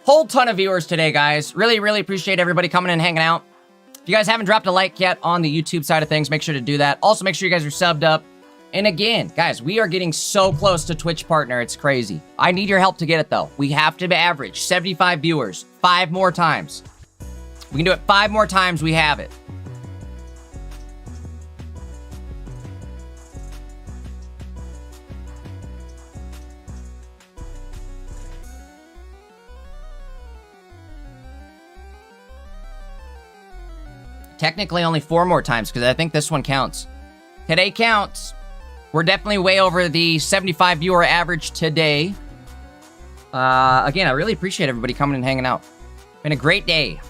Whole ton of viewers today, guys. Really, really appreciate everybody coming and hanging out. If you guys haven't dropped a like yet on the YouTube side of things, make sure to do that. Also, make sure you guys are subbed up. And again, guys, we are getting so close to Twitch partner. It's crazy. I need your help to get it, though. We have to average 75 viewers 5 more times. We can do it 5 more times. We have it. Technically only 4 more times, because I think this one counts. Today counts. We're definitely way over the 75 viewer average today. Again, I really appreciate everybody coming and hanging out. Been a great day.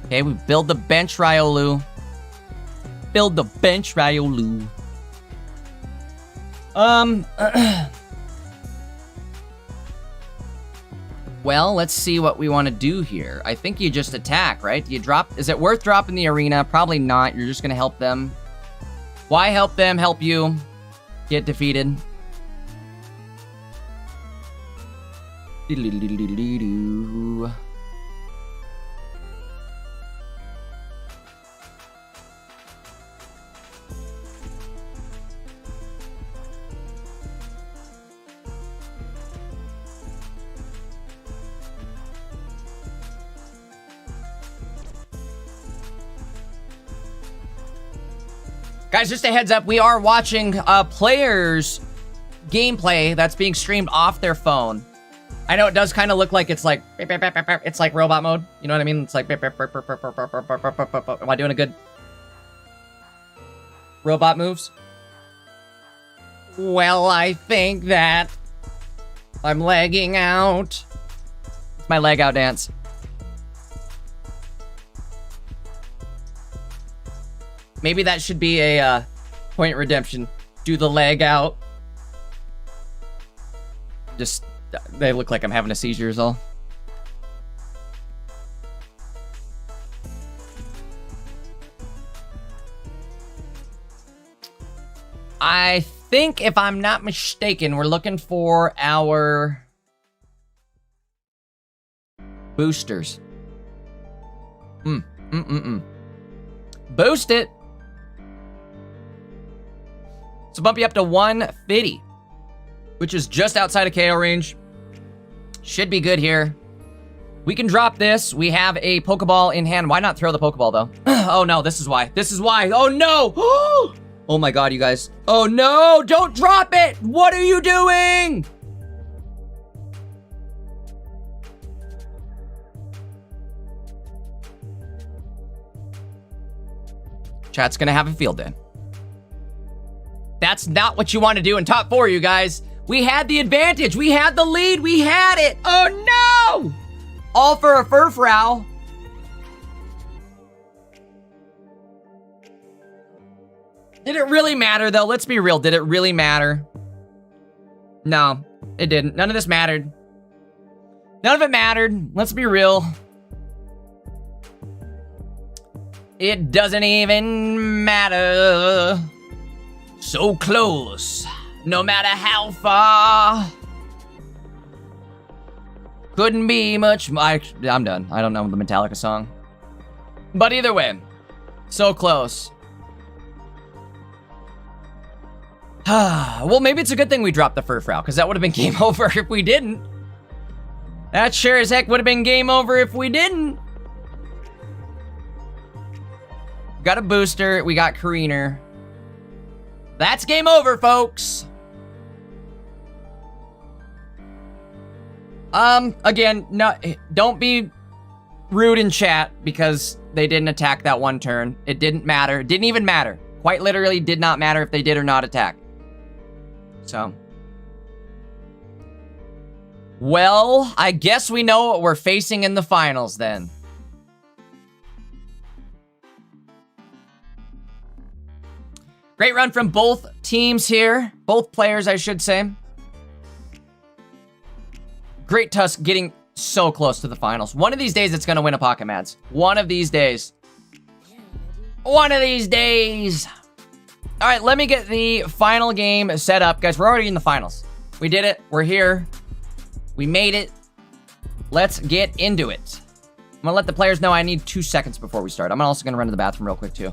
Okay, we build the bench Riolu. Build the bench Riolu. Well, let's see what we want to do here. I think you just attack, right? You drop... Is it worth dropping the arena? Probably not. You're just going to help them. Why help them? Help you get defeated. Guys, just a heads up, we are watching players' gameplay that's being streamed off their phone. I know it does kind of look like it's like robot mode. You know what I mean? It's like am I doing a good robot moves? Well, I think that I'm legging out. It's my leg out dance. Maybe that should be a point redemption. Do the leg out. Just, they look like I'm having a seizure is all. I think, if I'm not mistaken, we're looking for our boosters. Boost it. So bump you up to 150, which is just outside of KO range. Should be good here. We can drop this. We have a Pokeball in hand. Why not throw the Pokeball, though? Oh, no, this is why. This is why. Oh, no. Oh, my God, you guys. Oh, no, don't drop it. What are you doing? Chat's going to have a field day. That's not what you want to do in top 4, you guys. We had the advantage. We had the lead. We had it. Oh, no. All for a Furfrou. Did it really matter, though? Let's be real. Did it really matter? No, it didn't. None of this mattered. None of it mattered. Let's be real. It doesn't even matter. So close, no matter how far. Couldn't be much. I'm done. I don't know the Metallica song. But either way, so close. Well, maybe it's a good thing we dropped the Furfrou, because that would have been game over if we didn't. That sure as heck would have been game over if we didn't. Got a booster. We got Kareener. That's game over, folks. Again, no, don't be rude in chat because they didn't attack that one turn. It didn't matter. It didn't even matter. Quite literally did not matter if they did or not attack. So. Well, I guess we know what we're facing in the finals then. Great run from both teams here. Both players, I should say. Great Tusk getting so close to the finals. One of these days, it's going to win a Pocket Mads. One of these days. One of these days. All right, let me get the final game set up. Guys, we're already in the finals. We did it. We're here. We made it. Let's get into it. I'm going to let the players know I need 2 seconds before we start. I'm also going to run to the bathroom real quick, too.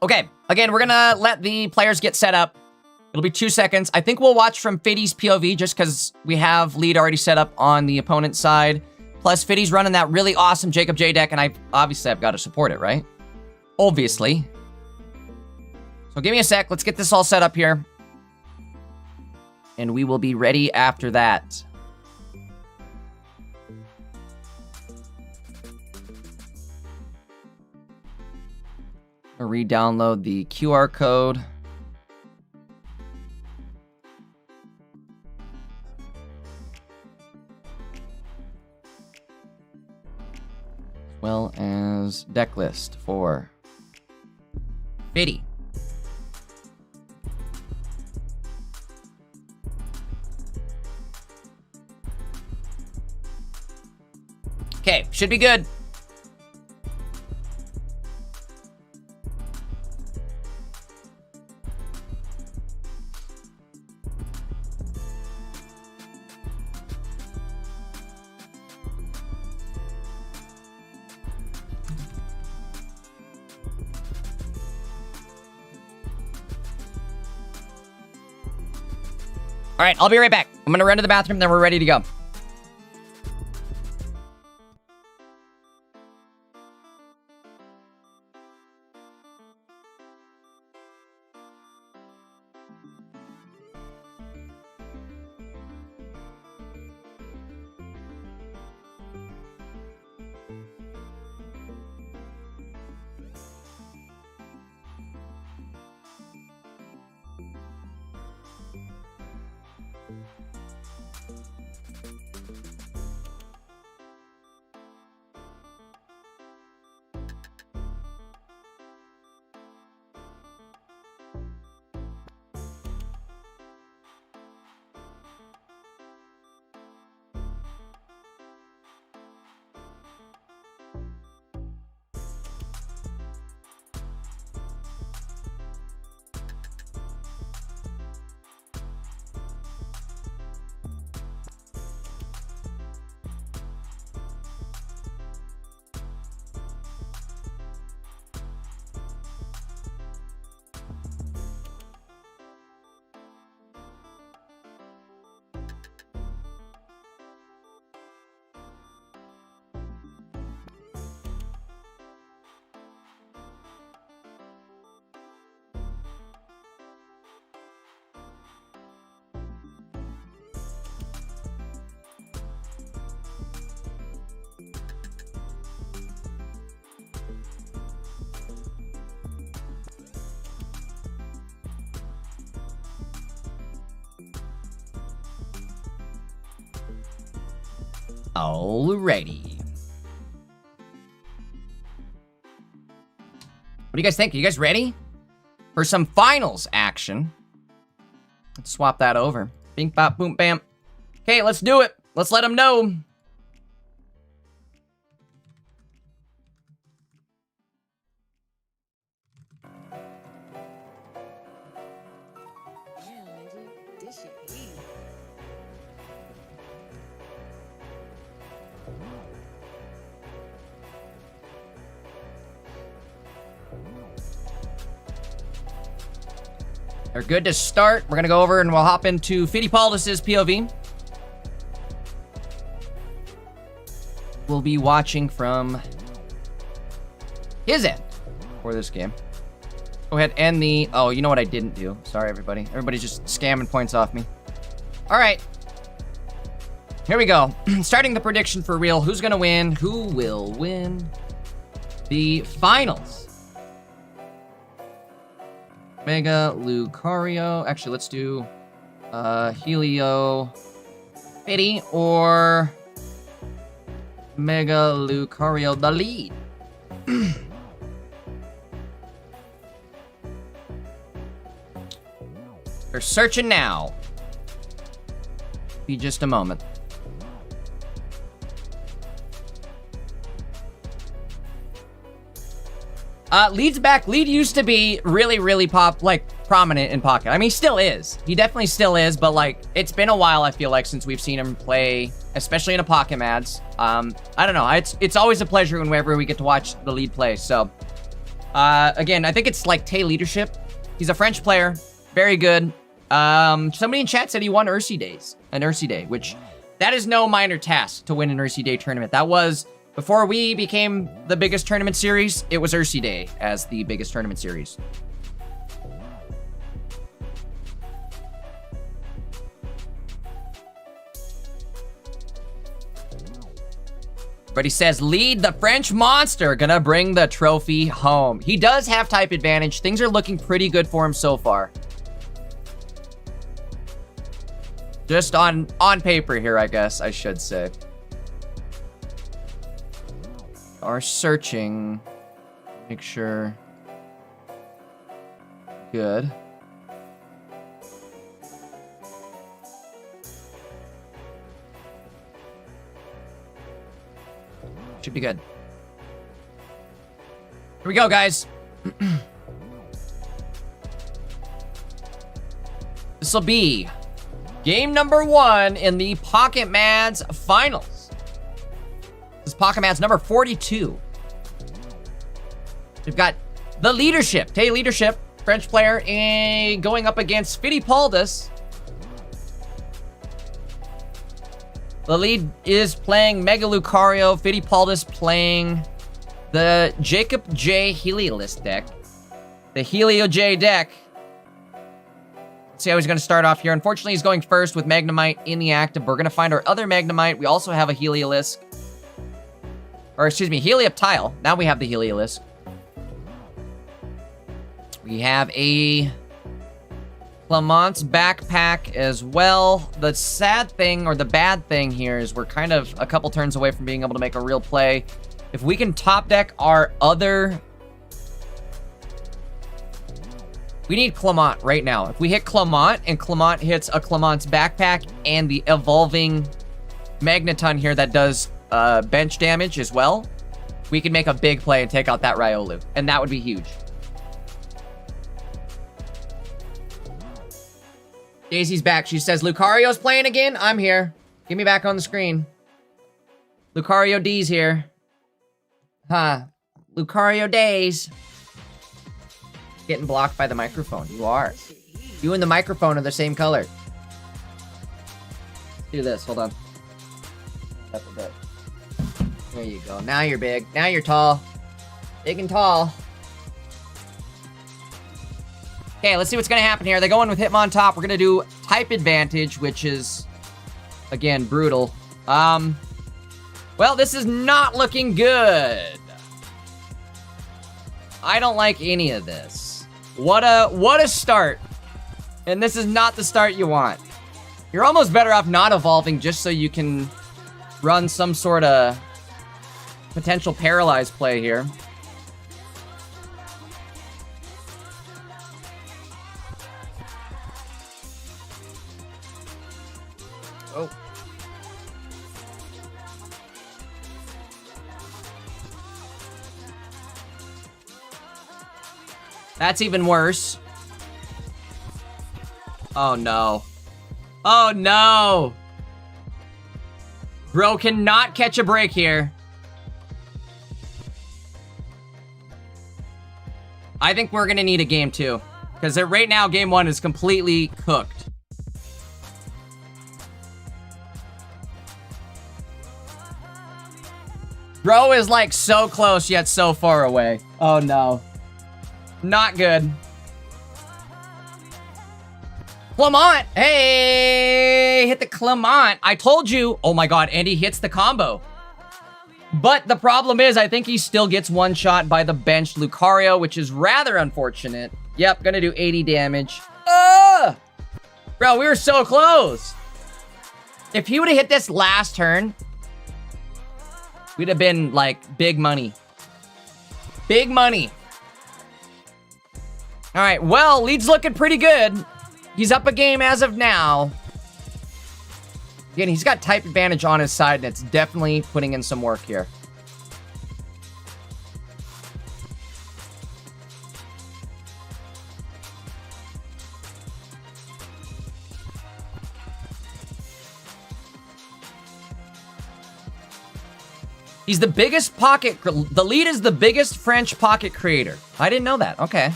Okay, again, we're gonna let the players get set up. It'll be 2 seconds. I think we'll watch from Fiddy's POV just because we have lead already set up on the opponent's side. Plus, Fiddy's running that really awesome Jacob J deck, and I've got to support it, right? Obviously. So give me a sec. Let's get this all set up here. And we will be ready after that. re-download the QR code. As well as deck list for Biddy. Okay, should be good. All right, I'll be right back. I'm gonna run to the bathroom, then we're ready to go. Alrighty. What do you guys think? Are you guys ready for some finals action? Let's swap that over. Bing, bop, boom, bam. Okay, let's do it. Let's let them know. Yeah, nigga, this shit easy. They're good to start. We're going to go over and we'll hop into Fittipaldis' POV. We'll be watching from his end for this game. Go ahead and the... Oh, you know what I didn't do? Sorry, everybody. Everybody's just scamming points off me. All right. Here we go. Starting the prediction for real. Who's going to win? Who will win the finals? Mega Lucario. Actually, let's do Helio Fitty or Mega Lucario the lead. They're searching now. Be just a moment. Lead's back. Lead used to be really prominent in Pocket. I mean, he still is. He definitely still is, but like, it's been a while, I feel like, since we've seen him play, especially in a Pocket Mads. I don't know. It's always a pleasure whenever we get to watch the lead play. So, again, I think it's like Tay leadership. He's a French player. Very good. Somebody in chat said he won Ursi Days. An Ursi Day, which that is no minor task to win an Ursi Day tournament. That was... Before we became the biggest tournament series, it was Ursi Day as the biggest tournament series. But he says, lead the French monster, gonna bring the trophy home. He does have type advantage. Things are looking pretty good for him so far. Just on paper here, I guess I should say. Are searching. Make sure. Good. Should be good. Here we go, guys. This will be game number 1 in the Pocket Mads Finals. This is Pocket Mads number 42. We've got the Leadership, Tay Leadership, French player, going up against Fittipaldis. The lead is playing Mega Lucario, Fittipaldis playing the Jacob J Heliolisk deck. The Helio J deck. Let's see how he's going to start off here. Unfortunately, he's going first with Magnemite in the active. We're going to find our other Magnemite. We also have a Heliolisk. Or, excuse me, Helioptile. Now we have the Heliolisk. We have a Clamont's backpack as well. The sad thing, or the bad thing here, is we're kind of a couple turns away from being able to make a real play. If we can top deck our other... We need Clamont right now. If we hit Clamont, and Clamont hits a Clamont's backpack and the evolving Magneton here that does bench damage as well, we can make a big play and take out that Riolu. And that would be huge. Daisy's back. She says, Lucario's playing again? I'm here. Get me back on the screen. Lucario D's here. Huh. Lucario Days. Getting blocked by the microphone. You are. You and the microphone are the same color. Do this. Hold on. Up a bit. There you go. Now you're big. Now you're tall. Big and tall. Okay, let's see what's going to happen here. They're going with Hitmontop. We're going to do type advantage, which is, again, brutal. Well, this is not looking good. I don't like any of this. What a start. And this is not the start you want. You're almost better off not evolving just so you can run some sort of potential paralyzed play here. Oh. That's even worse. Oh no. Oh no! Bro cannot catch a break here. I think we're gonna need a game 2. Because right now, game 1 is completely cooked. Bro is like so close yet so far away. Oh no. Not good. Clamont! Hey! Hit the Clamont. I told you. Oh my god, and he hits the combo. But the problem is, I think he still gets one shot by the benched Lucario, which is rather unfortunate. Yep, gonna do 80 damage. Ugh! Bro, we were so close. If he would have hit this last turn, we'd have been, like, big money. Big money. All right, well, lead's looking pretty good. He's up a game as of now. Again, he's got type advantage on his side, and it's definitely putting in some work here. He's the biggest pocket... The lead is the biggest French pocket creator. I didn't know that. Okay.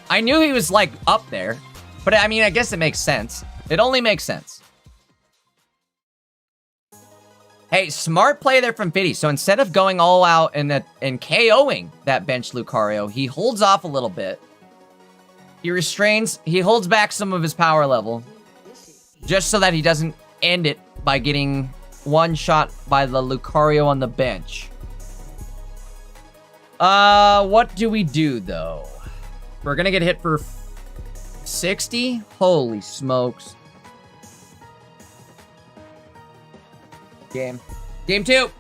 I knew he was, like, up there. But, I mean, I guess it makes sense. It only makes sense. Hey, smart play there from Fitty. So instead of going all out and KOing that bench Lucario, he holds off a little bit. He restrains. He holds back some of his power level. Just so that he doesn't end it by getting one shot by the Lucario on the bench. What do we do, though? We're gonna get hit for 60? Holy smokes. Game 2.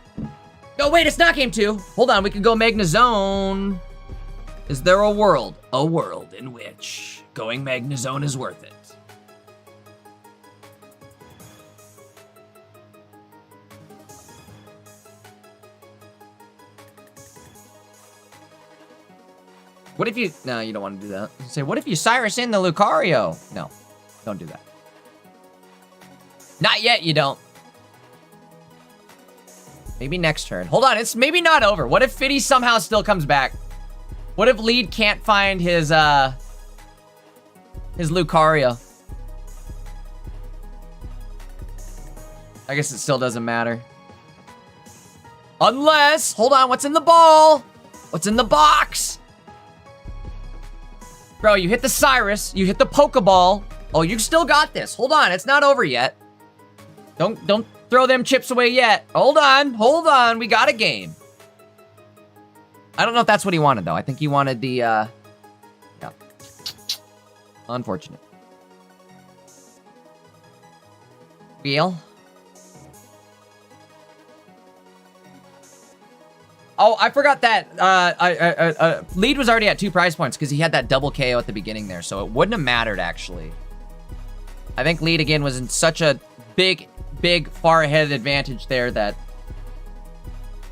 Oh, wait, it's not game 2. Hold on, we could go Magnezone. Is there a world? A world in which going Magnezone is worth it. What if you... No, you don't want to do that. Say, what if you Cyrus in the Lucario? No, don't do that. Not yet, you don't. Maybe next turn. Hold on, it's maybe not over. What if Fiddy somehow still comes back? What if Lead can't find his Lucario? I guess it still doesn't matter. Unless... Hold on, what's in the ball? What's in the box? Bro, you hit the Cyrus, you hit the Pokeball. Oh, you still got this. Hold on, it's not over yet. Don't throw them chips away yet. Hold on, we got a game. I don't know if that's what he wanted, though. I think he wanted the, yeah. Unfortunate. Wheel. Oh, I forgot that. Lead was already at 2 prize points because he had that double KO at the beginning there, so it wouldn't have mattered, actually. I think Lead, again, was in such a big, far ahead advantage there that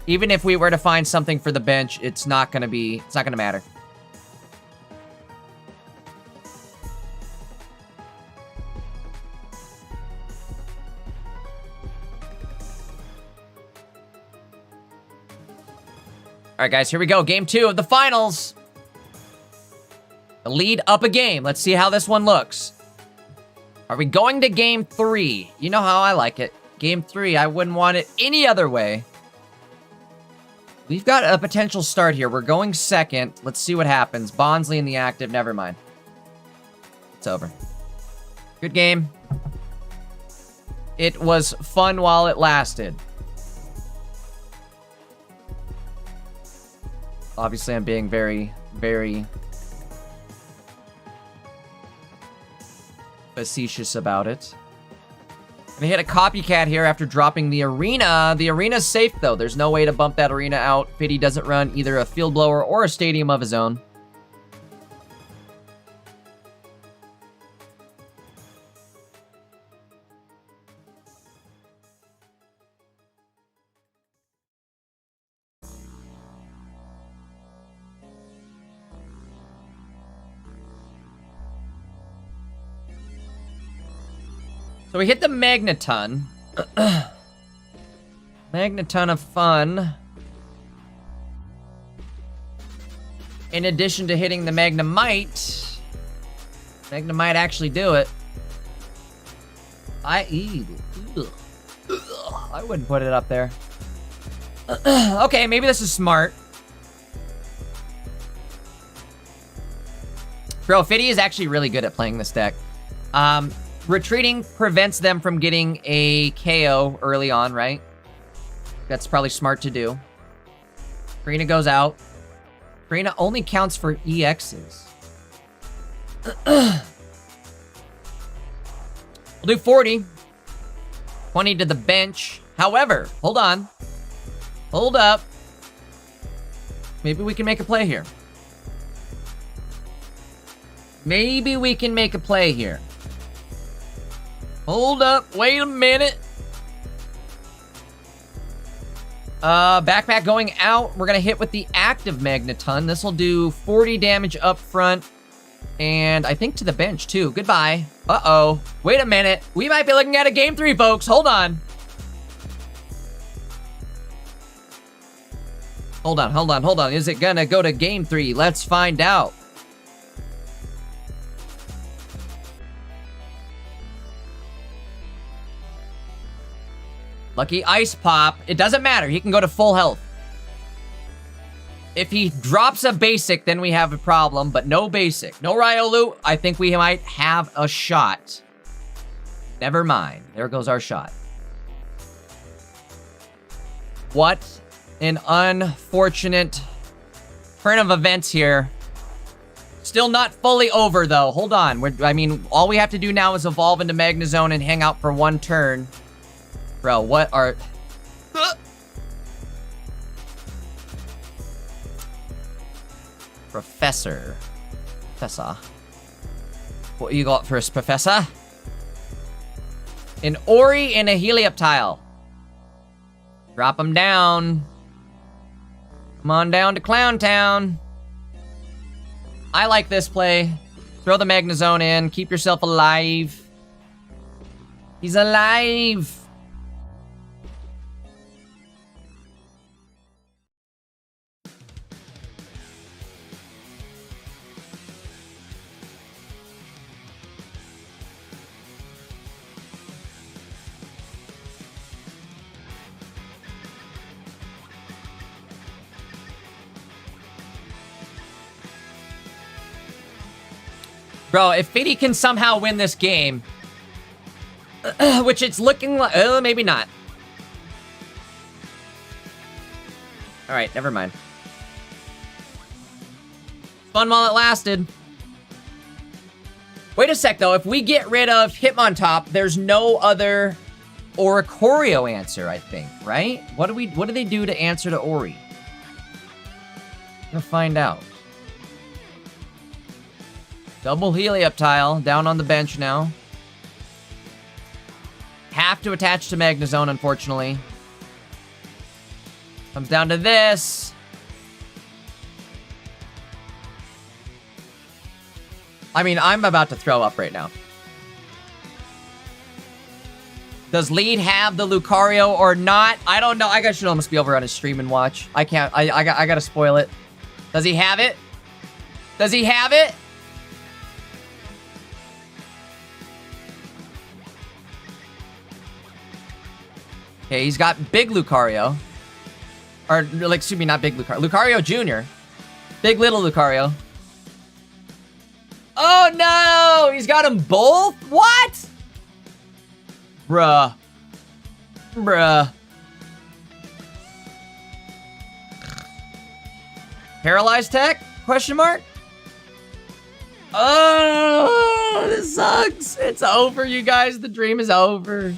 even if we were to find something for the bench, it's not gonna matter. All right, guys, here we go. Game 2 of the finals. The Lead up a game. Let's see how this one looks. Are we going to game 3? You know how I like it. Game 3, I wouldn't want it any other way. We've got a potential start here. We're going second. Let's see what happens. Bonsly in the active. Never mind. It's over. Good game. It was fun while it lasted. Obviously, I'm being very, very facetious about it. Gonna hit a copycat here after dropping the arena. The arena's safe, though. There's no way to bump that arena out. Fiddy doesn't run either a field blower or a stadium of his own. So we hit the Magneton. Magneton of fun. In addition to hitting the Magnemite. Magnemite actually do it. I wouldn't put it up there. Okay, maybe this is smart. Bro, Fiddy is actually really good at playing this deck. Retreating prevents them from getting a KO early on, right? That's probably smart to do. Karina goes out. Karina only counts for EXs. We'll do 40. 20 to the bench. However, hold on. Hold up. Maybe we can make a play here. Maybe we can make a play here. Hold up, wait a minute. Backpack going out. We're gonna hit with the active Magneton. This will do 40 damage up front. And I think to the bench too. Goodbye. Uh-oh. Wait a minute. We might be looking at a game 3, folks. Hold on. Hold on. Is it gonna go to game 3? Let's find out. Lucky Ice Pop. It doesn't matter. He can go to full health. If he drops a basic, then we have a problem, but no basic. No Riolu. I think we might have a shot. Never mind. There goes our shot. What an unfortunate turn of events here. Still not fully over, though. Hold on. I mean, all we have to do now is evolve into Magnezone and hang out for one turn. Bro, what are... Professor. What you got for us, Professor? An Ori and a Helioptile. Drop them down. Come on down to Clown Town. I like this play. Throw the Magnezone in. Keep yourself alive. He's alive. Bro, if Fiddy can somehow win this game, which it's looking like, maybe not. All right, never mind. Fun while it lasted. Wait a sec, though. If we get rid of Hitmontop, there's no other Oricorio answer, I think, right? What do they do to answer to Ori? I'm gonna find out. Double Helioptile down on the bench now. Have to attach to Magnezone, unfortunately. Comes down to this. I mean, I'm about to throw up right now. Does Lead have the Lucario or not? I don't know. I should almost be over on his stream and watch. I can't. I gotta spoil it. Does he have it? Does he have it? Okay, he's got Big Lucario. Or, like, excuse me, not Big Lucario. Lucario Jr. Big Little Lucario. Oh, no! He's got them both? What? Bruh. Paralyzed tech? Question mark? Oh, this sucks. It's over, you guys. The dream is over.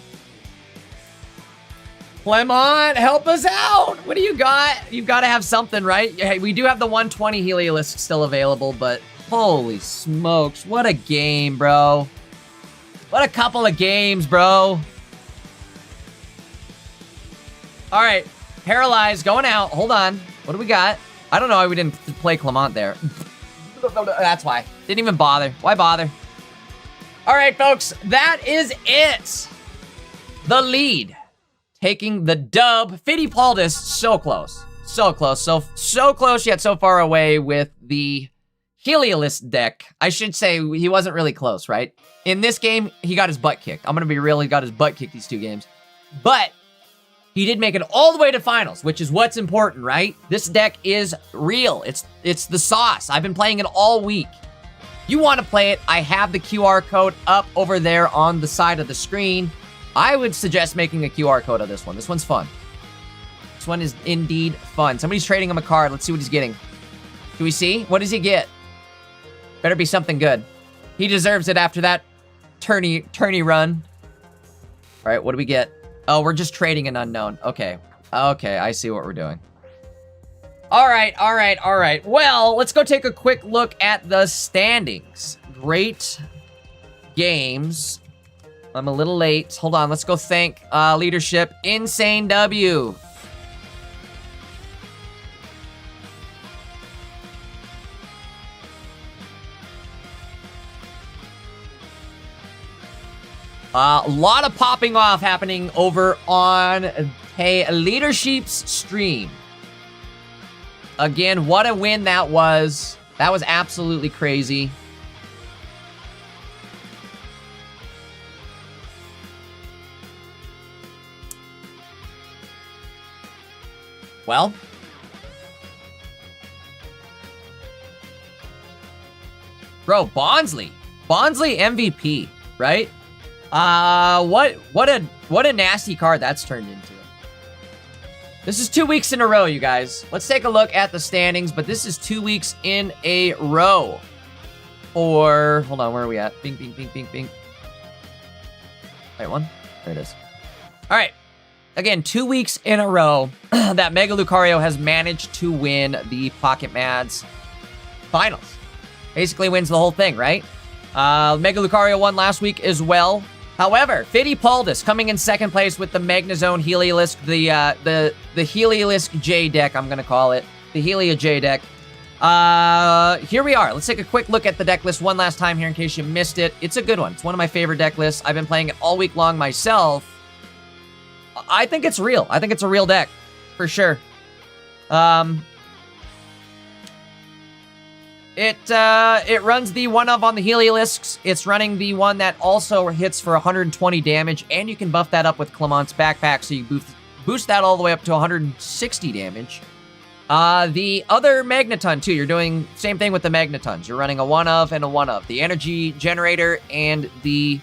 Clemont, help us out! What do you got? You've got to have something, right? Hey, we do have the 120 Heliolisk still available, but holy smokes, what a game, bro. What a couple of games, bro. All right, Paralyzed, going out. Hold on. What do we got? I don't know why we didn't play Clemont there. That's why. Didn't even bother. Why bother? All right, folks, that is it. The lead. Taking the dub. Fiddy Paldus, so close. So close. So close, yet so far away with the Heliolisk deck. I should say he wasn't really close, right? In this game, he got his butt kicked. I'm going to be real. He got his butt kicked these two games. But he did make it all the way to finals, which is what's important, right? This deck is real. It's the sauce. I've been playing it all week. You want to play it, I have the QR code up over there on the side of the screen. I would suggest making a QR code of this one. This one's fun. This one is indeed fun. Somebody's trading him a card. Let's see what he's getting. Do we see? What does he get? Better be something good. He deserves it after that tourney run. All right, what do we get? Oh, we're just trading an unknown. Okay. Okay, I see what we're doing. All right. Well, let's go take a quick look at the standings. Great games. I'm a little late. Hold on, let's go thank leadership. Insane W. A lot of popping off happening over on Leadership's stream. Again, what a win that was. That was absolutely crazy. Well, bro, Bonsly MVP, right? What a nasty card that's turned into. This is 2 weeks in a row, you guys. Let's take a look at the standings, but this is 2 weeks in a row. Hold on, where are we at? Bing, bing, bing, bing, bing. Right one? There it is. All right. Again, 2 weeks in a row that Mega Lucario has managed to win the Pocket Mads finals. Basically wins the whole thing, right? Mega Lucario won last week as well. However, Fittipaldis coming in second place with the Magnezone Heliolisk, the Heliolisk J deck, I'm gonna call it. The Helia J deck. Here we are. Let's take a quick look at the deck list one last time here in case you missed it. It's a good one. It's one of my favorite deck lists. I've been playing it all week long myself. I think it's real. I think it's a real deck, for sure. It runs the one of on the Heliolisks. It's running the one that also hits for 120 damage, and you can buff that up with Clement's backpack, so you boost that all the way up to 160 damage. The other Magneton, too. You're doing same thing with the Magnetons. You're running a one of and a one of. The Energy Generator and the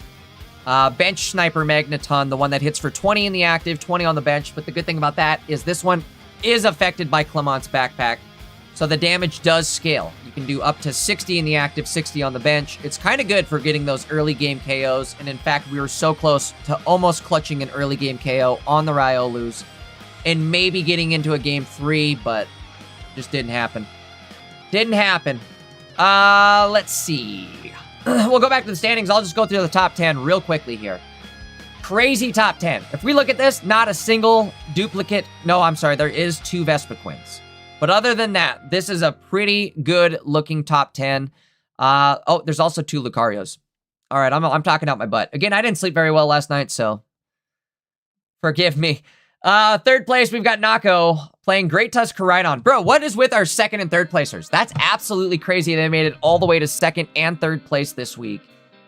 Bench Sniper Magneton, the one that hits for 20 in the active, 20 on the bench. But the good thing about that is this one is affected by Clement's backpack, so the damage does scale. You can do up to 60 in the active, 60 on the bench. It's kind of good for getting those early game KOs, and in fact, we were so close to almost clutching an early game KO on the Riolus, and maybe getting into a game 3, but just didn't happen. Didn't happen. Let's see. We'll go back to the standings. I'll just go through the top 10 real quickly here. Crazy top 10. If we look at this, not a single duplicate. No, I'm sorry. There is 2 Vespiquens. But other than that, this is a pretty good looking top 10. Oh, there's also 2 Lucarios. All right, I'm talking out my butt. Again, I didn't sleep very well last night, so forgive me. Third place, we've got Nako playing Great Tusk Koraidon. Bro, what is with our second and third placers? That's absolutely crazy. They made it all the way to second and third place this week.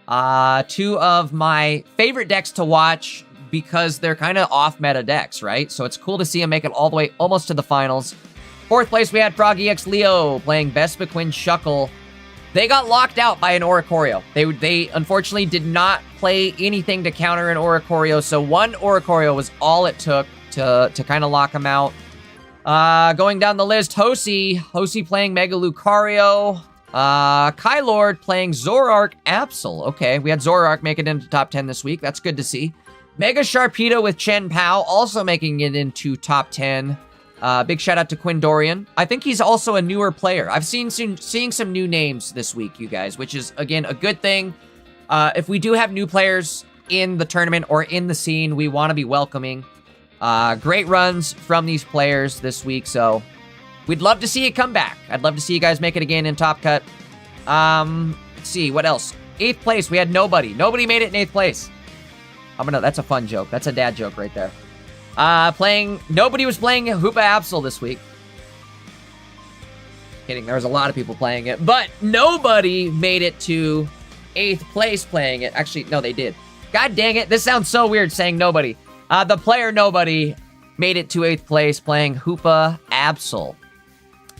2 of my favorite decks to watch because they're kind of off-meta decks, right? So it's cool to see them make it all the way almost to the finals. Fourth place, we had Frog EX Leo playing Vespiquen Shuckle. They got locked out by an Oricorio. They unfortunately did not play anything to counter an Oricorio, so one Oricorio was all it took to kind of lock him out. Going down the list, Hosi playing Mega Lucario. Kylord playing Zoroark Absol. Okay, we had Zoroark make it into top 10 this week. That's good to see. Mega Sharpedo with Chen Pao also making it into top 10. Big shout out to Quindorian. I think he's also a newer player. I've seeing some new names this week, you guys, which is, again, a good thing. If we do have new players in the tournament or in the scene, we want to be welcoming. Great runs from these players this week, so we'd love to see it come back. I'd love to see you guys make it again in Top Cut. Let's see, what else? 8th place, we had nobody. Nobody made it in 8th place. That's a fun joke. That's a dad joke right there. Nobody was playing Hoopa Absol this week. Kidding, there was a lot of people playing it, but nobody made it to 8th place playing it. Actually, no, they did. God dang it, this sounds so weird saying nobody. The player nobody made it to 8th place playing Hoopa Absol.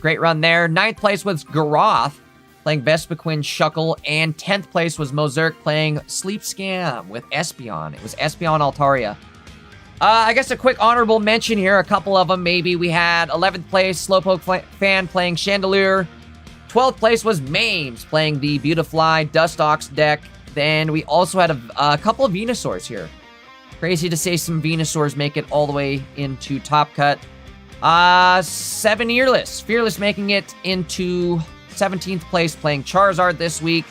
Great run there. 9th place was Garoth playing Vespiquen Shuckle, and 10th place was Mozirk playing Sleep Scam with Espeon. It was Espeon Altaria. I guess a quick honorable mention here, a couple of them maybe. We had 11th place Slowpoke Fan playing Chandelier. 12th place was Mames playing the Beautifly Dustox deck. Then we also had a couple of Venusaurs here. Crazy to say some Venusaurs make it all the way into Top Cut. 7 Fearless making it into 17th place playing Charizard this week.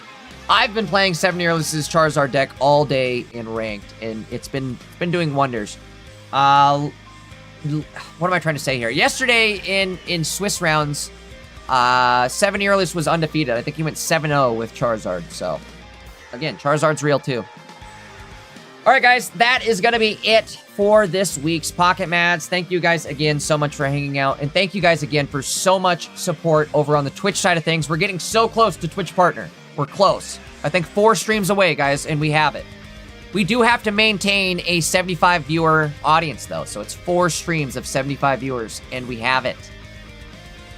I've been playing 7 Yearless's Charizard deck all day in Ranked, and it's been doing wonders. What am I trying to say here? Yesterday in Swiss rounds, 7 Yearless was undefeated. I think he went 7-0 with Charizard. So, again, Charizard's real too. All right, guys, that is going to be it for this week's Pocket Mads. Thank you guys again so much for hanging out, and thank you guys again for so much support over on the Twitch side of things. We're getting so close to Twitch Partner. We're close. I think 4 streams away, guys, and we have it. We do have to maintain a 75 viewer audience, though, so it's 4 streams of 75 viewers, and we have it.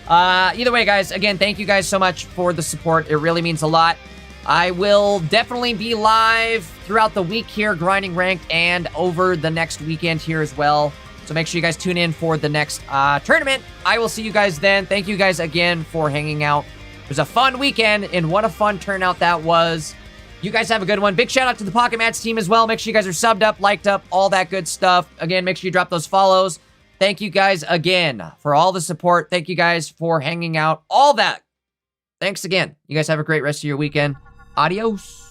Either way, guys, again, thank you guys so much for the support. It really means a lot. I will definitely be live throughout the week here, grinding ranked, and over the next weekend here as well. So make sure you guys tune in for the next tournament. I will see you guys then. Thank you guys again for hanging out. It was a fun weekend, and what a fun turnout that was. You guys have a good one. Big shout out to the Pocket Mats team as well. Make sure you guys are subbed up, liked up, all that good stuff. Again, make sure you drop those follows. Thank you guys again for all the support. Thank you guys for hanging out. All that. Thanks again. You guys have a great rest of your weekend. Adios.